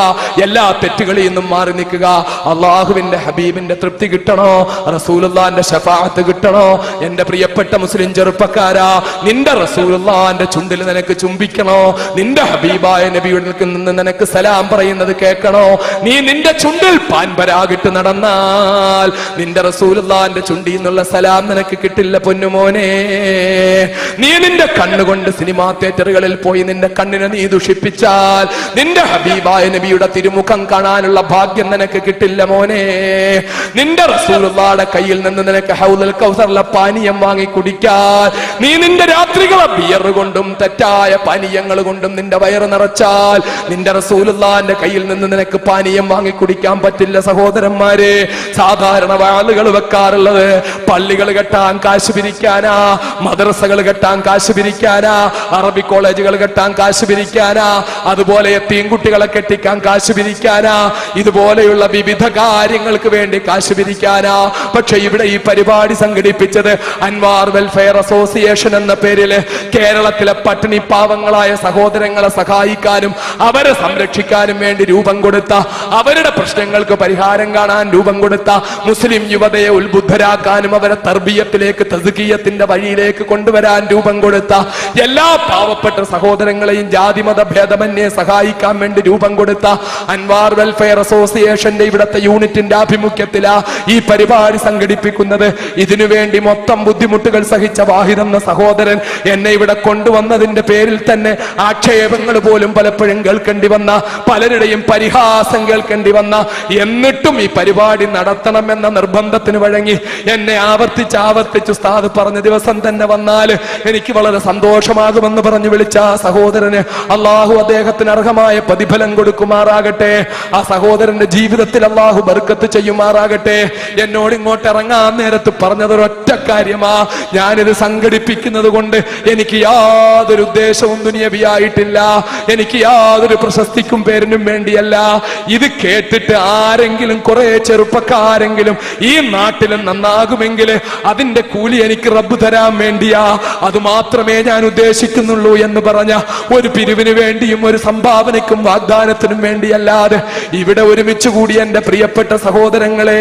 എല്ലാ തെറ്റുകളിൽ നിന്നും മാറി നിൽക്കുക. അള്ളാഹുവിന്റെ ഹബീബിന്റെ തൃപ്തി കിട്ടണോ, റസൂലുള്ളാഹിന്റെ ശഫാഅത്ത് കിട്ടണോ? എന്റെ പ്രിയപ്പെട്ട മുസ്ലിം ചെറുപ്പക്കാരാ, നിന്റെ റസൂലുള്ളാഹിന്റെ ചുണ്ടിൽ നിനക്ക് ചുംബിക്കണോ, നിന്റെ ഹബീബായ നബിയുടെ നിന്ന് നിനക്ക് സലാം പറയുന്നത് കേൾക്കണോ? നീ നിന്റെ ചുണ്ടിൽ പാൻപരാഗിട്ട് നടന്നാൽ നിന്റെ റസൂലുള്ളാഹിന്റെ ചുണ്ടിൽ നിന്നുള്ള സലാം നിനക്ക് കിട്ടില്ല പൊന്നുമോനെ. നീ നിന്റെ കണ്ണുകൊണ്ട് സിനിമാ തിയേറ്ററുകളിൽ പോയി നിന്റെ കണ്ണിനെ നീ ദുഷിപ്പിച്ചാൽ നിന്റെ ഹബീബായ നബിയുടെ തിരുമുഖം കാണാനുള്ള ഭാഗ്യം നിനക്ക് കിട്ടില്ല മോനെ. നിന്റെ റസൂലുള്ളാഹിയുടെ കയ്യിൽ നിന്ന് നിനക്ക് ഹൗദുൽ കൗസറിലെ പാനീയം വാങ്ങി കുടിക്കാൻ നീ നിന്റെ രാത്രികളെ ബിയർ കൊണ്ടും തെറ്റായ പാനീയങ്ങൾ കൊണ്ടും നിന്റെ വയറ് നിറച്ചാൽ നിന്റെ റസൂലുള്ളാഹിന്റെ കയ്യിൽ നിന്ന് നിനക്ക് പാനീയം വാങ്ങി കുടിക്കാൻ പറ്റില്ല സഹോദരന്മാരെ. സാധാരണ ആളുകൾ വെക്കാറുള്ളത് പള്ളികൾ കെട്ടാൻ കാശ് പിരിക്കാനാ, മദ്രസകൾ കെട്ടാൻ കാശ് പിരിക്കാനാ, അറബി കോളേജുകൾ കെട്ടാൻ കാശ് പിരിക്കാനാ, അതുപോലെ തീൻകുട്ടികളെ കെട്ടിക്കാൻ കാശ് പിരിക്കാനാ, ഇതുപോലെയുള്ള വിവിധ കാര്യങ്ങൾക്ക് വേണ്ടി കാശ് പിരിക്കാനാ. പക്ഷെ ഇവിടെ ഈ പരിപാടി സംഘടിപ്പിച്ചത് അൻവാർ വെൽഫെയർ അസോസിയേഷൻ എന്ന പേരില് കേരളത്തിലെ പട്ടിണി പാവങ്ങളായ സഹോദരങ്ങളെ സഹായിക്കാനും അവരെ സംരക്ഷിക്കാനും വേണ്ടി രൂപം കൊടുത്ത, അവരുടെ പ്രശ്നങ്ങൾക്ക് പരിഹാരം കാണാൻ രൂപം കൊടുത്ത, മുസ്ലിം യുവതയെ ഉത്ബുദ്ധരാക്കാനും അവരെ തർബിയത്തിലേക്ക് തസ്കിയത്തിന്റെ വഴിയിലേക്ക് കൊണ്ടുവരാൻ രൂപം കൊടുത്ത, എല്ലാ പാവപ്പെട്ട സഹോദരങ്ങളെയും ജാതിമത ഭേദമന്യേ സഹായിക്കാൻ വേണ്ടി രൂപം കൊടുത്ത അൻവാർ വെൽഫെയർ അസോസിയേഷന്റെ ഇവിടത്തെ യൂണിറ്റിന്റെ ആഭിമുഖ്യത്തിലാ ഈ പരിപാടി സംഘടിപ്പിക്കുന്നത്. ഇതിനുവേണ്ടി മൊത്തം ബുദ്ധിമുട്ടുകൾ സഹിച്ച വാഹിദ് എന്ന സഹോദരൻ എന്നെ ഇവിടെ കൊണ്ടുവന്നതിന്റെ പേരിൽ തന്നെ ആക്ഷേപങ്ങൾ പോലും പലപ്പോഴും കേൾക്കേണ്ടി വന്ന, പലരുടെയും പരിഹാസം കേൾക്കേണ്ടി വന്ന, എന്നിട്ടും ഈ പരിപാടി നടത്തണമെന്ന നിർബന്ധത്തിന് വഴങ്ങി എന്നെ ആവർത്തിച്ച് ഉസ്താദ് പറഞ്ഞ ദിവസം തന്നെ വന്നാൽ എനിക്ക് വളരെ സന്തോഷമാകുമെന്ന് പറഞ്ഞു വിളിച്ച ആ സഹോദരന് അള്ളാഹു അദ്ദേഹത്തിന് അർഹമായ പ്രതിഫലം കൊടുക്കുമാറാകട്ടെ. ആ സഹോദരന്റെ ജീവിതത്തിൽ അള്ളാഹു ബർക്കത്ത് ചെയ്യുമാറാകട്ടെ. എന്നോട് ഇങ്ങോട്ട് ഇറങ്ങാൻ നേരത്ത് പറഞ്ഞതൊരൊറ്റ കാര്യമാ, ഞാനിത് സംഘടിപ്പിക്കുന്നത് കൊണ്ട് എനിക്ക് യാതൊരു ഉദ്ദേശവും ദുനിയവിയായിട്ടില്ല, എനിക്ക് യാതൊരു പ്രശസ്തിക്കും പേരിനും വേണ്ടിയല്ല. ഇത് കേട്ടിട്ട് ആരെങ്കിലും കുറെ ചെറുപ്പക്കാരെങ്കിലും ഈ നാട്ടിലും നന്നാകുമെങ്കിൽ അതിന്റെ കൂലി എനിക്ക് റബ്ബ് തരാൻ വേണ്ടിയാ, അത് മാത്രമേ ഞാൻ ഉദ്ദേശിക്കുന്നുള്ളൂ എന്ന് പറഞ്ഞ ഒരു പിരിവിന് വേണ്ടിയും ഒരു സംഭാവനയ്ക്കും വാഗ്ദാനത്തിനും വേണ്ടിയല്ലാതെ ഇവിടെ ഒരുമിച്ച് കൂടി എന്റെ പ്രിയപ്പെട്ട സഹോദരങ്ങളെ,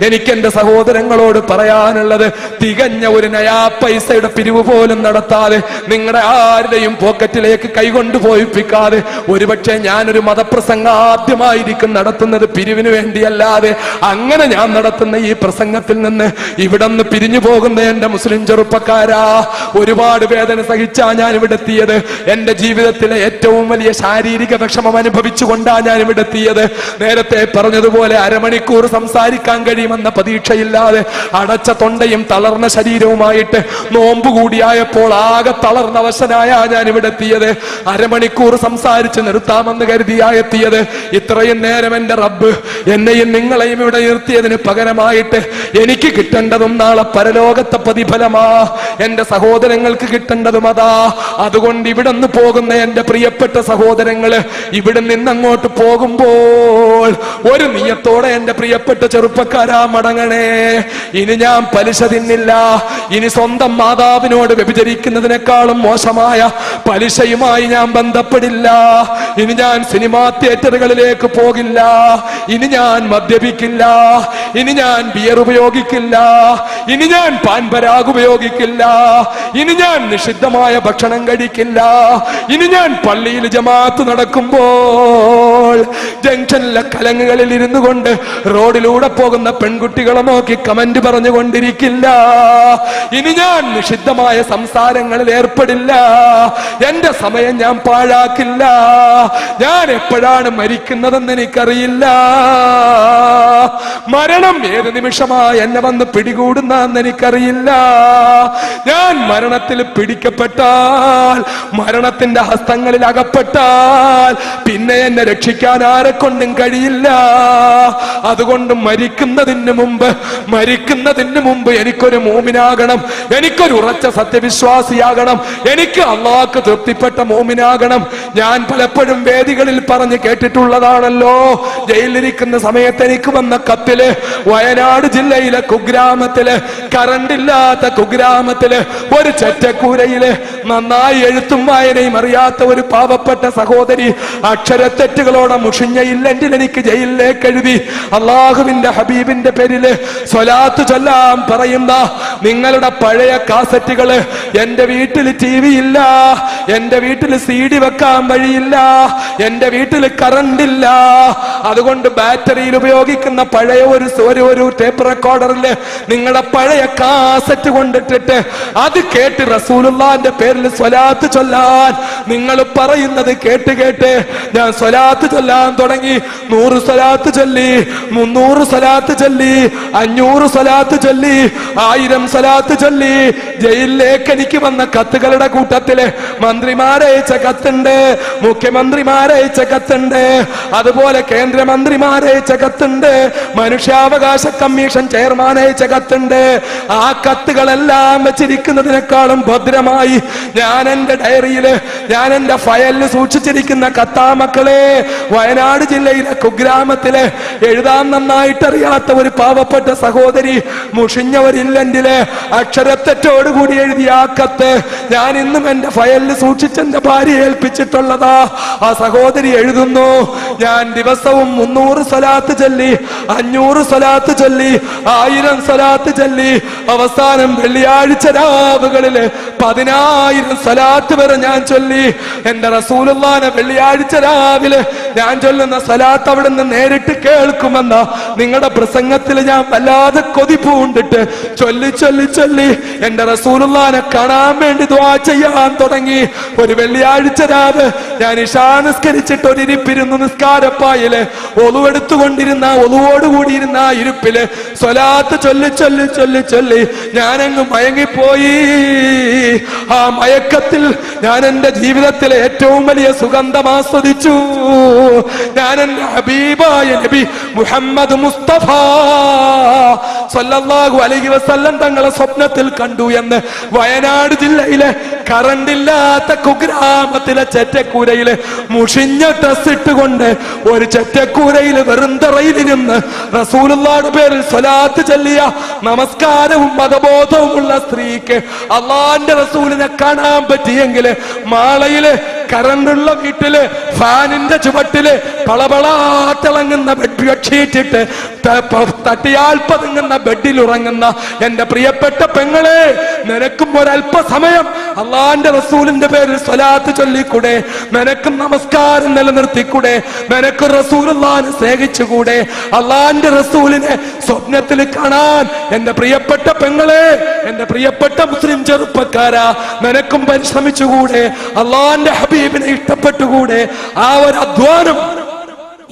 എനിക്ക് എന്റെ സഹോദരങ്ങളോട് പറയാനുള്ളത്, തികഞ്ഞ ഒരു നയാ പൈസയുടെ പിരിവ് പോലും നടത്താതെ, നിങ്ങളുടെ ആരുടെയും പോക്കറ്റിലേക്ക് കൈകൊണ്ട് പോയിപ്പിക്കാതെ, ഒരുപക്ഷെ ഞാനൊരു മതപ്രസംഗം ആദ്യമായിരിക്കും നടത്തുന്നത് പിരിവിന് വേണ്ടിയല്ലാതെ, അങ്ങനെ ഞാൻ നടത്തുന്ന ഈ പ്രസംഗത്തിൽ നിന്ന് ഇവിടെ നിന്ന് പിരിഞ്ഞു പോകുന്ന എന്റെ മുസ്ലിം ചെറുപ്പക്കാരാ, ഒരുപാട് വേദന സഹിച്ച അനുഭവിച്ചാ ഞാൻ ഇവിടെ എത്തിയത്. എന്റെ ജീവിതത്തിലെ ഏറ്റവും വലിയ ശാരീരിക വിഷമം അനുഭവിച്ചുകൊണ്ടാ ഞാൻ ഇവിടെ എത്തിയത്. നേരത്തെ പറഞ്ഞതുപോലെ അരമണിക്കൂർ സംസാരിക്കാൻ കഴിയുമെന്ന പ്രതീക്ഷയില്ലാതെ അടച്ച തൊണ്ടയും തളർന്ന ശരീരവുമായിട്ട് നോമ്പ് കൂടിയായപ്പോൾ ആകെ തളർന്ന അവശനായ ഞാൻ ഇവിടെ എത്തിയത്. അരമണിക്കൂർ സംസാരിച്ച് നിർത്താമെന്ന് കരുതിയാ എത്തിയത്. ഇത്രയും നേരം എന്റെ റബ്ബ് എന്നെയും നിങ്ങളെയും ഇവിടെ നിർത്തിയതിന് പകരമായിട്ട് എനിക്ക് കിട്ടേണ്ടതും നാളെ പരലോകത്തെ പ്രതിഫലമാ, എന്റെ സഹോദരങ്ങൾക്ക് കിട്ടേണ്ടതും അതാ. അതുകൊണ്ട് ഇവിടെ നിന്ന് പോകുന്ന എന്റെ പ്രിയപ്പെട്ട സഹോദരങ്ങള്, ഇവിടെ നിന്ന് അങ്ങോട്ട് പോകുമ്പോൾ ഒരു നിയത്തോടെ എന്റെ പ്രിയപ്പെട്ട ചെറുപ്പക്കാരാ മടങ്ങണേ. ഇനി ഞാൻ പലിശ തിന്നില്ല. ഇനി സ്വന്തം മാതാവിനോട് വ്യഭിചരിക്കുന്നതിനേക്കാളും മോശമായ പലിശയുമായി ഞാൻ ബന്ധപ്പെടില്ല. ഇനി ഞാൻ സിനിമാ തിയേറ്ററുകളിലേക്ക് പോകില്ല. ഇനി ഞാൻ മദ്യപിക്കില്ല. ഇനി ഞാൻ ബിയർ ഉപയോഗിക്കില്ല. ഇനി ഞാൻ പാൻപരാഗ് ഉപയോഗിക്കില്ല. ഇനി ഞാൻ നിഷിദ്ധമായ ഭക്ഷണം കഴിക്കില്ല. ഇനി ഞാൻ പള്ളിയിൽ ജമാഅത്ത് നടക്കുമ്പോൾ ജംഗ്ഷനിലെ കലങ്ങുകളിൽ ഇരുന്നു കൊണ്ട് റോഡിലൂടെ പോകുന്ന പെൺകുട്ടികളെ നോക്കി കമന്റ് പറഞ്ഞുകൊണ്ടിരിക്കില്ല. ഇനി ഞാൻ നിഷിദ്ധമായ സംസാരങ്ങളിൽ ഏർപ്പെടില്ല. എന്റെ സമയം ഞാൻ പാഴാക്കില്ല. ഞാൻ എപ്പോഴാണ് മരിക്കുന്നതെന്ന് എനിക്കറിയില്ല. മരണം ഏത് നിമിഷമായി എന്നെ വന്ന് പിടികൂടുന്നെന്ന് എനിക്കറിയില്ല. ഞാൻ മരണത്തിൽ പിടിക്കപ്പെട്ടാൽ, മരണത്തിന്റെ ഹസ്തങ്ങളിൽ അകപ്പെട്ടാൽ പിന്നെ എന്നെ രക്ഷിക്കാൻ ആരെ കൊണ്ടും കഴിയില്ല. അതുകൊണ്ട് മരിക്കുന്നതിന് മുമ്പ് എനിക്കൊരു മോമിനാകണം, എനിക്കൊരു ഉറച്ച സത്യവിശ്വാസിയാകണം, എനിക്ക് അള്ളാഹ്ക്ക് തൃപ്തിപ്പെട്ട മോമിനാകണം. ഞാൻ പലപ്പോഴും വേദികളിൽ പറഞ്ഞു കേട്ടിട്ടുള്ളതാണല്ലോ. ജയിലിലിരിക്കുന്ന സമയത്ത് എനിക്ക് വന്ന കത്തില് വയനാട് ജില്ലയിലെ കുഗ്രാമത്തില്, കറണ്ടില്ലാത്ത കുഗ്രാമത്തില്, ഒരു ചെറ്റക്കൂരയില് നന്നായി എഴുത്തും വായനയും അറിയാത്ത ഒരു പാവപ്പെട്ട സഹോദരി അക്ഷരത്തെറ്റുകളോടെ മുഷിഞ്ഞ ഇല്ലെങ്കിൽ എനിക്ക് ജയിലിലേക്ക് എഴുതി അള്ളാഹുവിന്റെ ഹബീബിന്റെ പേരില് സ്വലാത്ത് ചൊല്ലാൻ പറയുന്ന നിങ്ങളുടെ പഴയ കാസറ്റുകള്, എന്റെ വീട്ടിൽ TV ഇല്ല, എന്റെ വീട്ടിൽ CD വെക്കാൻ വഴിയില്ല, എന്റെ വീട്ടിൽ കറണ്ടില്ല, അതുകൊണ്ട് ബാറ്ററിയിൽ ഉപയോഗിക്കുന്ന പഴയ ഒരു ടേപ്പ് റെക്കോർഡറില് നിങ്ങളുടെ പഴയ കാസറ്റ് കൊണ്ടിട്ടിട്ട് അത് കേട്ട് റസൂലുള്ളാഹിന്റെ പേരിൽ സ്വലാത്ത് ചൊല്ലാൻ നിങ്ങൾ പറയുന്നത് കേട്ട് ഞാൻ സ്വലാത്ത് ചൊല്ലാൻ തുടങ്ങി. 100 സ്വലാത്ത് ചൊല്ലി, 300 സ്വലാത്ത് ചൊല്ലി, 500 സ്വലാത്ത് ചൊല്ലി, 1000 സ്വലാത്ത് ചൊല്ലി. ജയിലിലേക്ക് എനിക്ക് വന്ന കത്തുകളുടെ കൂട്ടത്തില് മന്ത്രിമാരയച്ച കത്തുണ്ട്, മുഖ്യമന്ത്രിമാരയച്ച കത്തുണ്ട്, അതുപോലെ കേന്ദ്രമന്ത്രിമാരയച്ച കത്തുണ്ട്, മനുഷ്യാവകാശ കമ്മീഷൻ ചെയർമാൻ അയച്ച കത്തുണ്ട്. ആ കത്തുകളെല്ലാം വെച്ചിരിക്കുന്നതിനേക്കാളും ഭദ്രമായി ഞാൻ എന്റെ ഡയറിയില്, ഞാൻ എന്റെ ഫയലിൽ സൂക്ഷിച്ചിരിക്കുന്ന കത്താമക്കളെ, വയനാട് ജില്ലയിലെ കുഗ്രാമത്തില് എഴുതാൻ നന്നായിട്ടറിയാത്ത ഒരു പാവപ്പെട്ട സഹോദരി മുഷിഞ്ഞവരില്ലെങ്കില് അക്ഷരത്തെറ്റോടുകൂടി എഴുതിയ ആ കത്ത് ഞാൻ ഇന്നും എന്റെ ഫയലിൽ സൂക്ഷിച്ചെന്റെ ഭാര്യയെ ഏൽപ്പിച്ചിട്ടുള്ളതാ. ആ സഹോദരി എഴുതുന്നു, ഞാൻ ദിവസവും 300 സ്വലാത്ത് ചൊല്ലി, 500 സ്വലാത്ത് ചൊല്ലി, 1000 സ്വലാത്ത് ചൊല്ലി, അവസാനം വെള്ളിയാഴ്ച രാവുകളില് 10,000 സ്വലാത്ത് വരെ ഞാൻ ചൊല്ലി. എന്റെ റസൂലുള്ളാഹിനെ വെള്ളിയാഴ്ച രാവിലെ ഞാൻ ചൊല്ലുന്ന സ്വലാത്ത് അവിടുന്ന് നേരിട്ട് കേൾക്കുമെന്ന നിങ്ങളുടെ പ്രസംഗത്തിൽ ഞാൻ വല്ലാതെ കൊതിപ്പൂണ്ടിട്ട് ചൊല്ലി എന്റെ റസൂലുള്ളാഹിനെ കാണാൻ വേണ്ടി ദുആ ചെയ്യാൻ തുടങ്ങി. ഒരു വെള്ളിയാഴ്ച രാവ് ഞാൻ ഇശാ നിസ്കരിച്ചിട്ട് ഒരു ഇരിപ്പിരുന്നു നിസ്കാരപ്പായില് ഒളുവെടുത്തുകൊണ്ടിരുന്ന, ഒളുവോടുകൂടിയിരുന്ന ആ ഇരിപ്പില് സ്വലാത്ത് ചൊല്ലി ഞാനങ്ങ് മയങ്ങിപ്പോയി. ആ മയക്കത്തിൽ ഞാൻ എന്റെ ജീവിതത്തിലെ ഏറ്റവും വലിയ സുഗന്ധം ആസ്വദിച്ചു. ഞാൻ എന്റെ ഹബീബായ നബി മുഹമ്മദ് മുസ്തഫ സല്ലല്ലാഹു അലൈഹി വസല്ലം തങ്ങളെ സ്വപ്നത്തിൽ കണ്ടു എന്ന് വയനാട് ജില്ലയിലെ കറണ്ടില്ലാത്ത കുഗ്രാമത്തിലെ ചെറ്റക്കൂരയില് മുഷിഞ്ഞ ഡ്രസ് ഇട്ടുകൊണ്ട് ഒരു ചെറ്റക്കൂരയില് വെറും തറയിലിരുന്ന് റസൂലുള്ളാഹിയുടെ പേരിൽ സ്വലാത്ത് ചൊല്ലിയ നമസ്കാരവും മതബോധവുമുള്ള സ്ത്രീക്ക് അള്ളാന്റെ റസൂലിനെ കാണാൻ പറ്റിയെങ്കില് മാളയില് കറണ്ടുള്ള വീട്ടില് ഫാനിന്റെ ചുവട്ടില് പളപളാത്തിളങ്ങുന്ന ബെഡ്ഷീറ്റിട്ട് തട്ടിയാൽ പതുങ്ങുന്ന ബെഡിൽ ഉറങ്ങുന്ന എന്റെ പ്രിയപ്പെട്ട പെങ്ങളെ, നിനക്കും ഒരല്പസമയം അള്ളാന്റെ റസൂലിന്റെ പേരിൽ സ്വലാത്ത് ചൊല്ലിക്കൂടെ? നിനക്കും നമസ്കാരം നിലനിർത്തിക്കൂടെ? നിനക്ക് റസൂലുള്ളാഹിനെ സ്നേഹിച്ചുകൂടെ? അള്ളാന്റെ റസൂലിനെ സ്വപ്നത്തിൽ കാണാൻ എന്റെ പ്രിയപ്പെട്ട പെങ്ങളെ, എന്റെ പ്രിയപ്പെട്ട മുസ്ലിം ചെറുപ്പക്കാരാ, നിനക്കും പരിശ്രമിച്ചുകൂടെ? അള്ളാന്റെ ഹബീബിനെ ഇഷ്ടപ്പെട്ടുകൂടെ? ആ ഒരു അധ്വാനം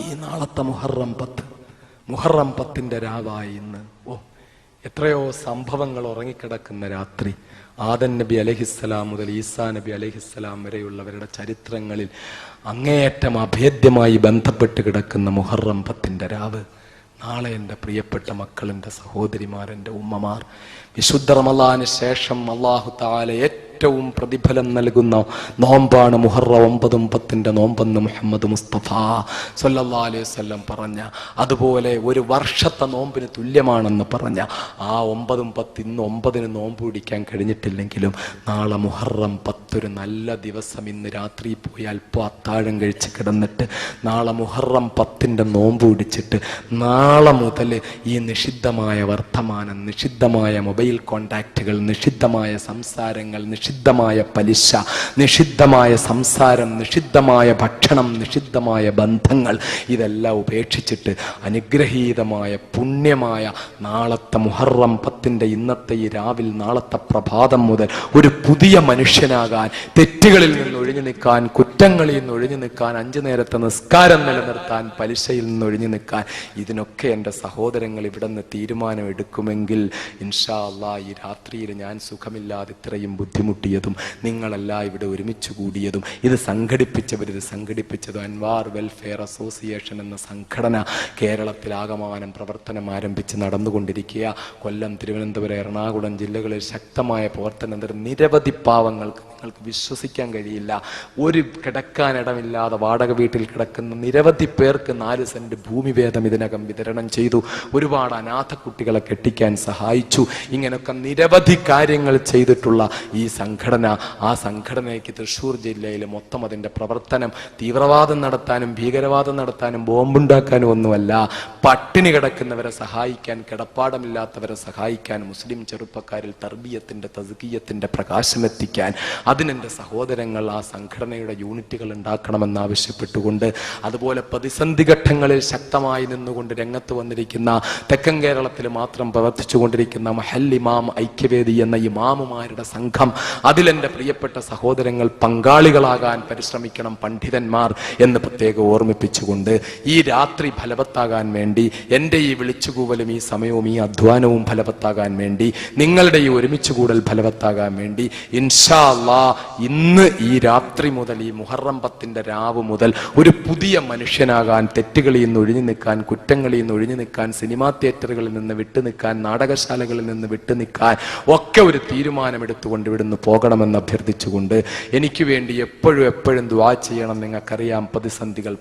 ഈ നാളത്തെ മുഹറം 10 രാവായി ഇന്ന്. എത്രയോ സംഭവങ്ങൾ ഉറങ്ങിക്കിടക്കുന്ന രാത്രി. ആദം നബി അലൈഹിസ്സലാം മുതൽ ഈസാ നബി അലൈഹിസ്സലാം വരെയുള്ളവരുടെ ചരിത്രങ്ങളിൽ അങ്ങേയറ്റം അഭേദ്യമായി ബന്ധപ്പെട്ട് കിടക്കുന്ന മുഹറം 10 രാവ്. നാളെ എൻ്റെ പ്രിയപ്പെട്ട മക്കൾ, എൻ്റെ സഹോദരിമാർ, എൻ്റെ ഉമ്മമാർ, വിശുദ്ധ റമളാന് ശേഷം അല്ലാഹു തആല ഏറ്റവും പ്രതിഫലം നൽകുന്ന നോമ്പാണ് മുഹറം 9, 10 നോമ്പെന്ന് മുഹമ്മദ് മുസ്തഫ സല്ലല്ലാഹു അലൈഹി വസല്ലം പറഞ്ഞ, അതുപോലെ ഒരു വർഷത്തെ നോമ്പിന് തുല്യമാണെന്ന് പറഞ്ഞ ആ 9, 10 ഇന്ന് 9 നോമ്പ് പിടിക്കാൻ കഴിഞ്ഞിട്ടില്ലെങ്കിലും നാളെ മുഹറം 10 ഒരു നല്ല ദിവസം. ഇന്ന് രാത്രി പോയി അല്പം അത്താഴം കഴിച്ച് കിടന്നിട്ട് നാളെ മുഹറം 10 നോമ്പ് പിടിച്ചിട്ട് നാളെ മുതൽ ഈ നിഷിദ്ധമായ വർത്തമാനം, നിഷിദ്ധമായ മൊബൈൽ കോണ്ടാക്റ്റുകൾ, നിഷിദ്ധമായ സംസാരങ്ങൾ, നിഷിദ്ധമായ പലിശ, നിഷിദ്ധമായ സംസാരം, നിഷിദ്ധമായ ഭക്ഷണം, നിഷിദ്ധമായ ബന്ധങ്ങൾ, ഇതെല്ലാം ഉപേക്ഷിച്ചിട്ട് അനുഗ്രഹീതമായ പുണ്യമായ നാളത്തെ മുഹറം 10 ഇന്നത്തെ ഈ രാവിൽ, നാളത്തെ പ്രഭാതം മുതൽ ഒരു പുതിയ മനുഷ്യനാകാൻ, തെറ്റുകളിൽ നിന്ന് ഒഴിഞ്ഞു നിൽക്കാൻ, കുറ്റങ്ങളിൽ നിന്ന് ഒഴിഞ്ഞു നിൽക്കാൻ, 5 നേരത്തെ നിസ്കാരം നിലനിർത്താൻ, പലിശയിൽ നിന്ന് ഒഴിഞ്ഞു നിൽക്കാൻ, ഇതിനൊക്കെ എൻ്റെ സഹോദരങ്ങൾ ഇവിടെ നിന്ന് തീരുമാനമെടുക്കുമെങ്കിൽ ഇൻഷാ അല്ലാഹ് ഈ രാത്രിയിൽ ഞാൻ സുഖമില്ലാതെ ഇത്രയും ബുദ്ധിമുട്ടിയതും നിങ്ങളെല്ലാം ഇവിടെ ഒരുമിച്ച് കൂടിയതും ഇത് സംഘടിപ്പിച്ചതും അൻവാർ വെൽഫെയർ അസോസിയേഷൻ എന്ന സംഘടന കേരളത്തിലാകമാനം പ്രവർത്തനം ആരംഭിച്ച് നടന്നുകൊണ്ടിരിക്കുക. കൊല്ലം, തിരുവനന്തപുരം, എറണാകുളം ജില്ലകളിൽ ശക്തമായ പ്രവർത്തനം. നിരവധി പാവങ്ങൾക്ക്, നിങ്ങൾക്ക് വിശ്വസിക്കാൻ കഴിയില്ല, ഒരു കിടക്കാനിടമില്ലാതെ വാടക വീട്ടിൽ കിടക്കുന്ന നിരവധി പേർക്ക് 4 സെന്റ് ഭൂമിവേദം ഇതിനകം വിതരണം ചെയ്തു. ഒരുപാട് അനാഥ കുട്ടികളെ കെട്ടിക്കാൻ സഹായിച്ചു. ഇങ്ങനെയൊക്കെ നിരവധി കാര്യങ്ങൾ ചെയ്തിട്ടുള്ള ഈ സംഘടന, ആ സംഘടനയ്ക്ക് തൃശ്ശൂർ ജില്ലയിൽ മൊത്തം അതിൻ്റെ പ്രവർത്തനം തീവ്രവാദം നടത്താനും ഭീകരവാദം നടത്താനും ബോംബുണ്ടാക്കാനും ഒന്നുമല്ല, പട്ടിണി കിടക്കുന്നവരെ സഹായിക്കാൻ, കിടപ്പാടമില്ലാത്തവരെ സഹായിക്കാൻ, മുസ്ലിം ചെറുപ്പക്കാരിൽ തർബിയത്തിൻ്റെ, തസ്കിയത്തിൻ്റെ പ്രകാശമെത്തിക്കാൻ, അതിനെൻ്റെ സഹോദരങ്ങൾ ആ സംഘടനയുടെ യൂണിറ്റുകൾ ഉണ്ടാക്കണമെന്നാവശ്യപ്പെട്ടുകൊണ്ട്, അതുപോലെ പ്രതിസന്ധി ഘട്ടങ്ങളിൽ ശക്തമായി നിന്നുകൊണ്ട് രംഗത്ത് വന്നിരിക്കുന്ന, തെക്കൻ കേരളത്തിൽ മാത്രം പ്രവർത്തിച്ചുകൊണ്ടിരിക്കുന്ന മഹൽ ഇമാം ഐക്യവേദി എന്ന ഇമാമുമാരുടെ സംഘം, അതിലെൻ്റെ പ്രിയപ്പെട്ട സഹോദരങ്ങൾ പങ്കാളികളാകാൻ പരിശ്രമിക്കണം, പണ്ഡിതന്മാർ എന്ന് പ്രത്യേകം ഓർമ്മിപ്പിച്ചുകൊണ്ട് ഈ രാത്രി ഫലവത്താകാൻ വേണ്ടി, എൻ്റെ ഈ വിളിച്ചുകൂവലും ഈ സമയവും ഈ അധ്വാനവും ഫലവത്താകാൻ വേണ്ടി, നിങ്ങളുടെ ഈ ഒരുമിച്ച് കൂടൽ ഫലവത്താകാൻ വേണ്ടി ഇൻഷാ അല്ലാഹ് ഇന്ന് ഈ രാത്രി മുതൽ, ഈ മുഹറം 10 രാവ് മുതൽ ഒരു പുതിയ മനുഷ്യനാകാൻ, തെറ്റുകളിൽ നിന്ന് ഒഴിഞ്ഞു നിൽക്കാൻ, കുറ്റങ്ങളിൽ നിന്ന് ഒഴിഞ്ഞു നിൽക്കാൻ, സിനിമാ തിയേറ്ററുകളിൽ നിന്ന് വിട്ടു നിൽക്കാൻ, നാടകശാലകളിൽ നിന്ന് വിട്ടു നിൽക്കാൻ ഒക്കെ ഒരു തീരുമാനമെടുത്തുകൊണ്ട് ഇവിടുന്ന് പോകണമെന്ന് അഭ്യർത്ഥിച്ചുകൊണ്ട്, എനിക്ക് വേണ്ടി എപ്പോഴും ദുആ ചെയ്യണം. നിങ്ങൾക്കറിയാം, പ്രതിസന്ധികൾ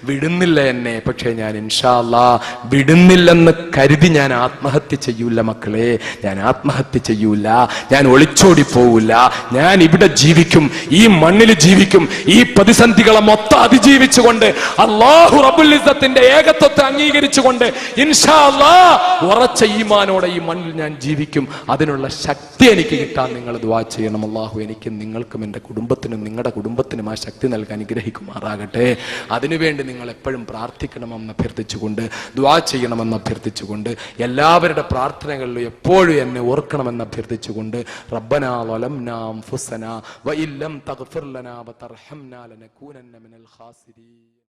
വിടുന്നില്ല എന്നെ. പക്ഷേ ഞാൻ ഇൻഷാ അല്ലാഹ് വിടുന്നില്ലെന്ന് കരുതി ഞാൻ ആത്മഹത്യ ചെയ്യൂല മക്കളെ, ഞാൻ ആത്മഹത്യ ചെയ്യൂല, ഞാൻ ഒളിച്ചോടി പോവില്ല, ഞാൻ ഇവിടെ ജീവിക്കും, ഈ മണ്ണിൽ ജീവിക്കും. ഈ പ്രതിസന്ധികളെ മൊത്തം അതിജീവിച്ചുകൊണ്ട് അല്ലാഹു റബ്ബുൽ ഇസ്സത്തിന്റെ ഏകത്വത്തെ അംഗീകരിച്ചുകൊണ്ട് ഇൻഷാ അല്ലാഹ് ഉറച്ച ഈമാനോടെ ഈ മണ്ണിൽ ഞാൻ ജീവിക്കും. അതിനുള്ള ശക്തി എനിക്ക് കിട്ടാൻ നിങ്ങൾ ദുആ ചെയ്യണം. അല്ലാഹു എനിക്കും നിങ്ങൾക്കും എൻ്റെ കുടുംബത്തിനും നിങ്ങളുടെ കുടുംബത്തിനും ആ ശക്തി നൽകാൻ അനുഗ്രഹിക്കുമാറാകട്ടെ. അതിനുവേണ്ടി നിങ്ങൾ എപ്പോഴും പ്രാർത്ഥിക്കണമെന്ന് അഭ്യർത്ഥിച്ചുകൊണ്ട്, ദുആ ചെയ്യണമെന്ന് അഭ്യർത്ഥിച്ചുകൊണ്ട്, എല്ലാവരുടെ പ്രാർത്ഥനകളിലും എപ്പോഴും എന്നെ ഓർക്കണമെന്ന് അഭ്യർത്ഥിച്ചുകൊണ്ട്, റബ്ബനാ ളലംനാ അൻഫുസനാ വഇല്ലം തഗ്ഫിർ ലനാ വതർഹംനാ ലനകൂനന്ന മിനൽ ഖാസിരീൻ.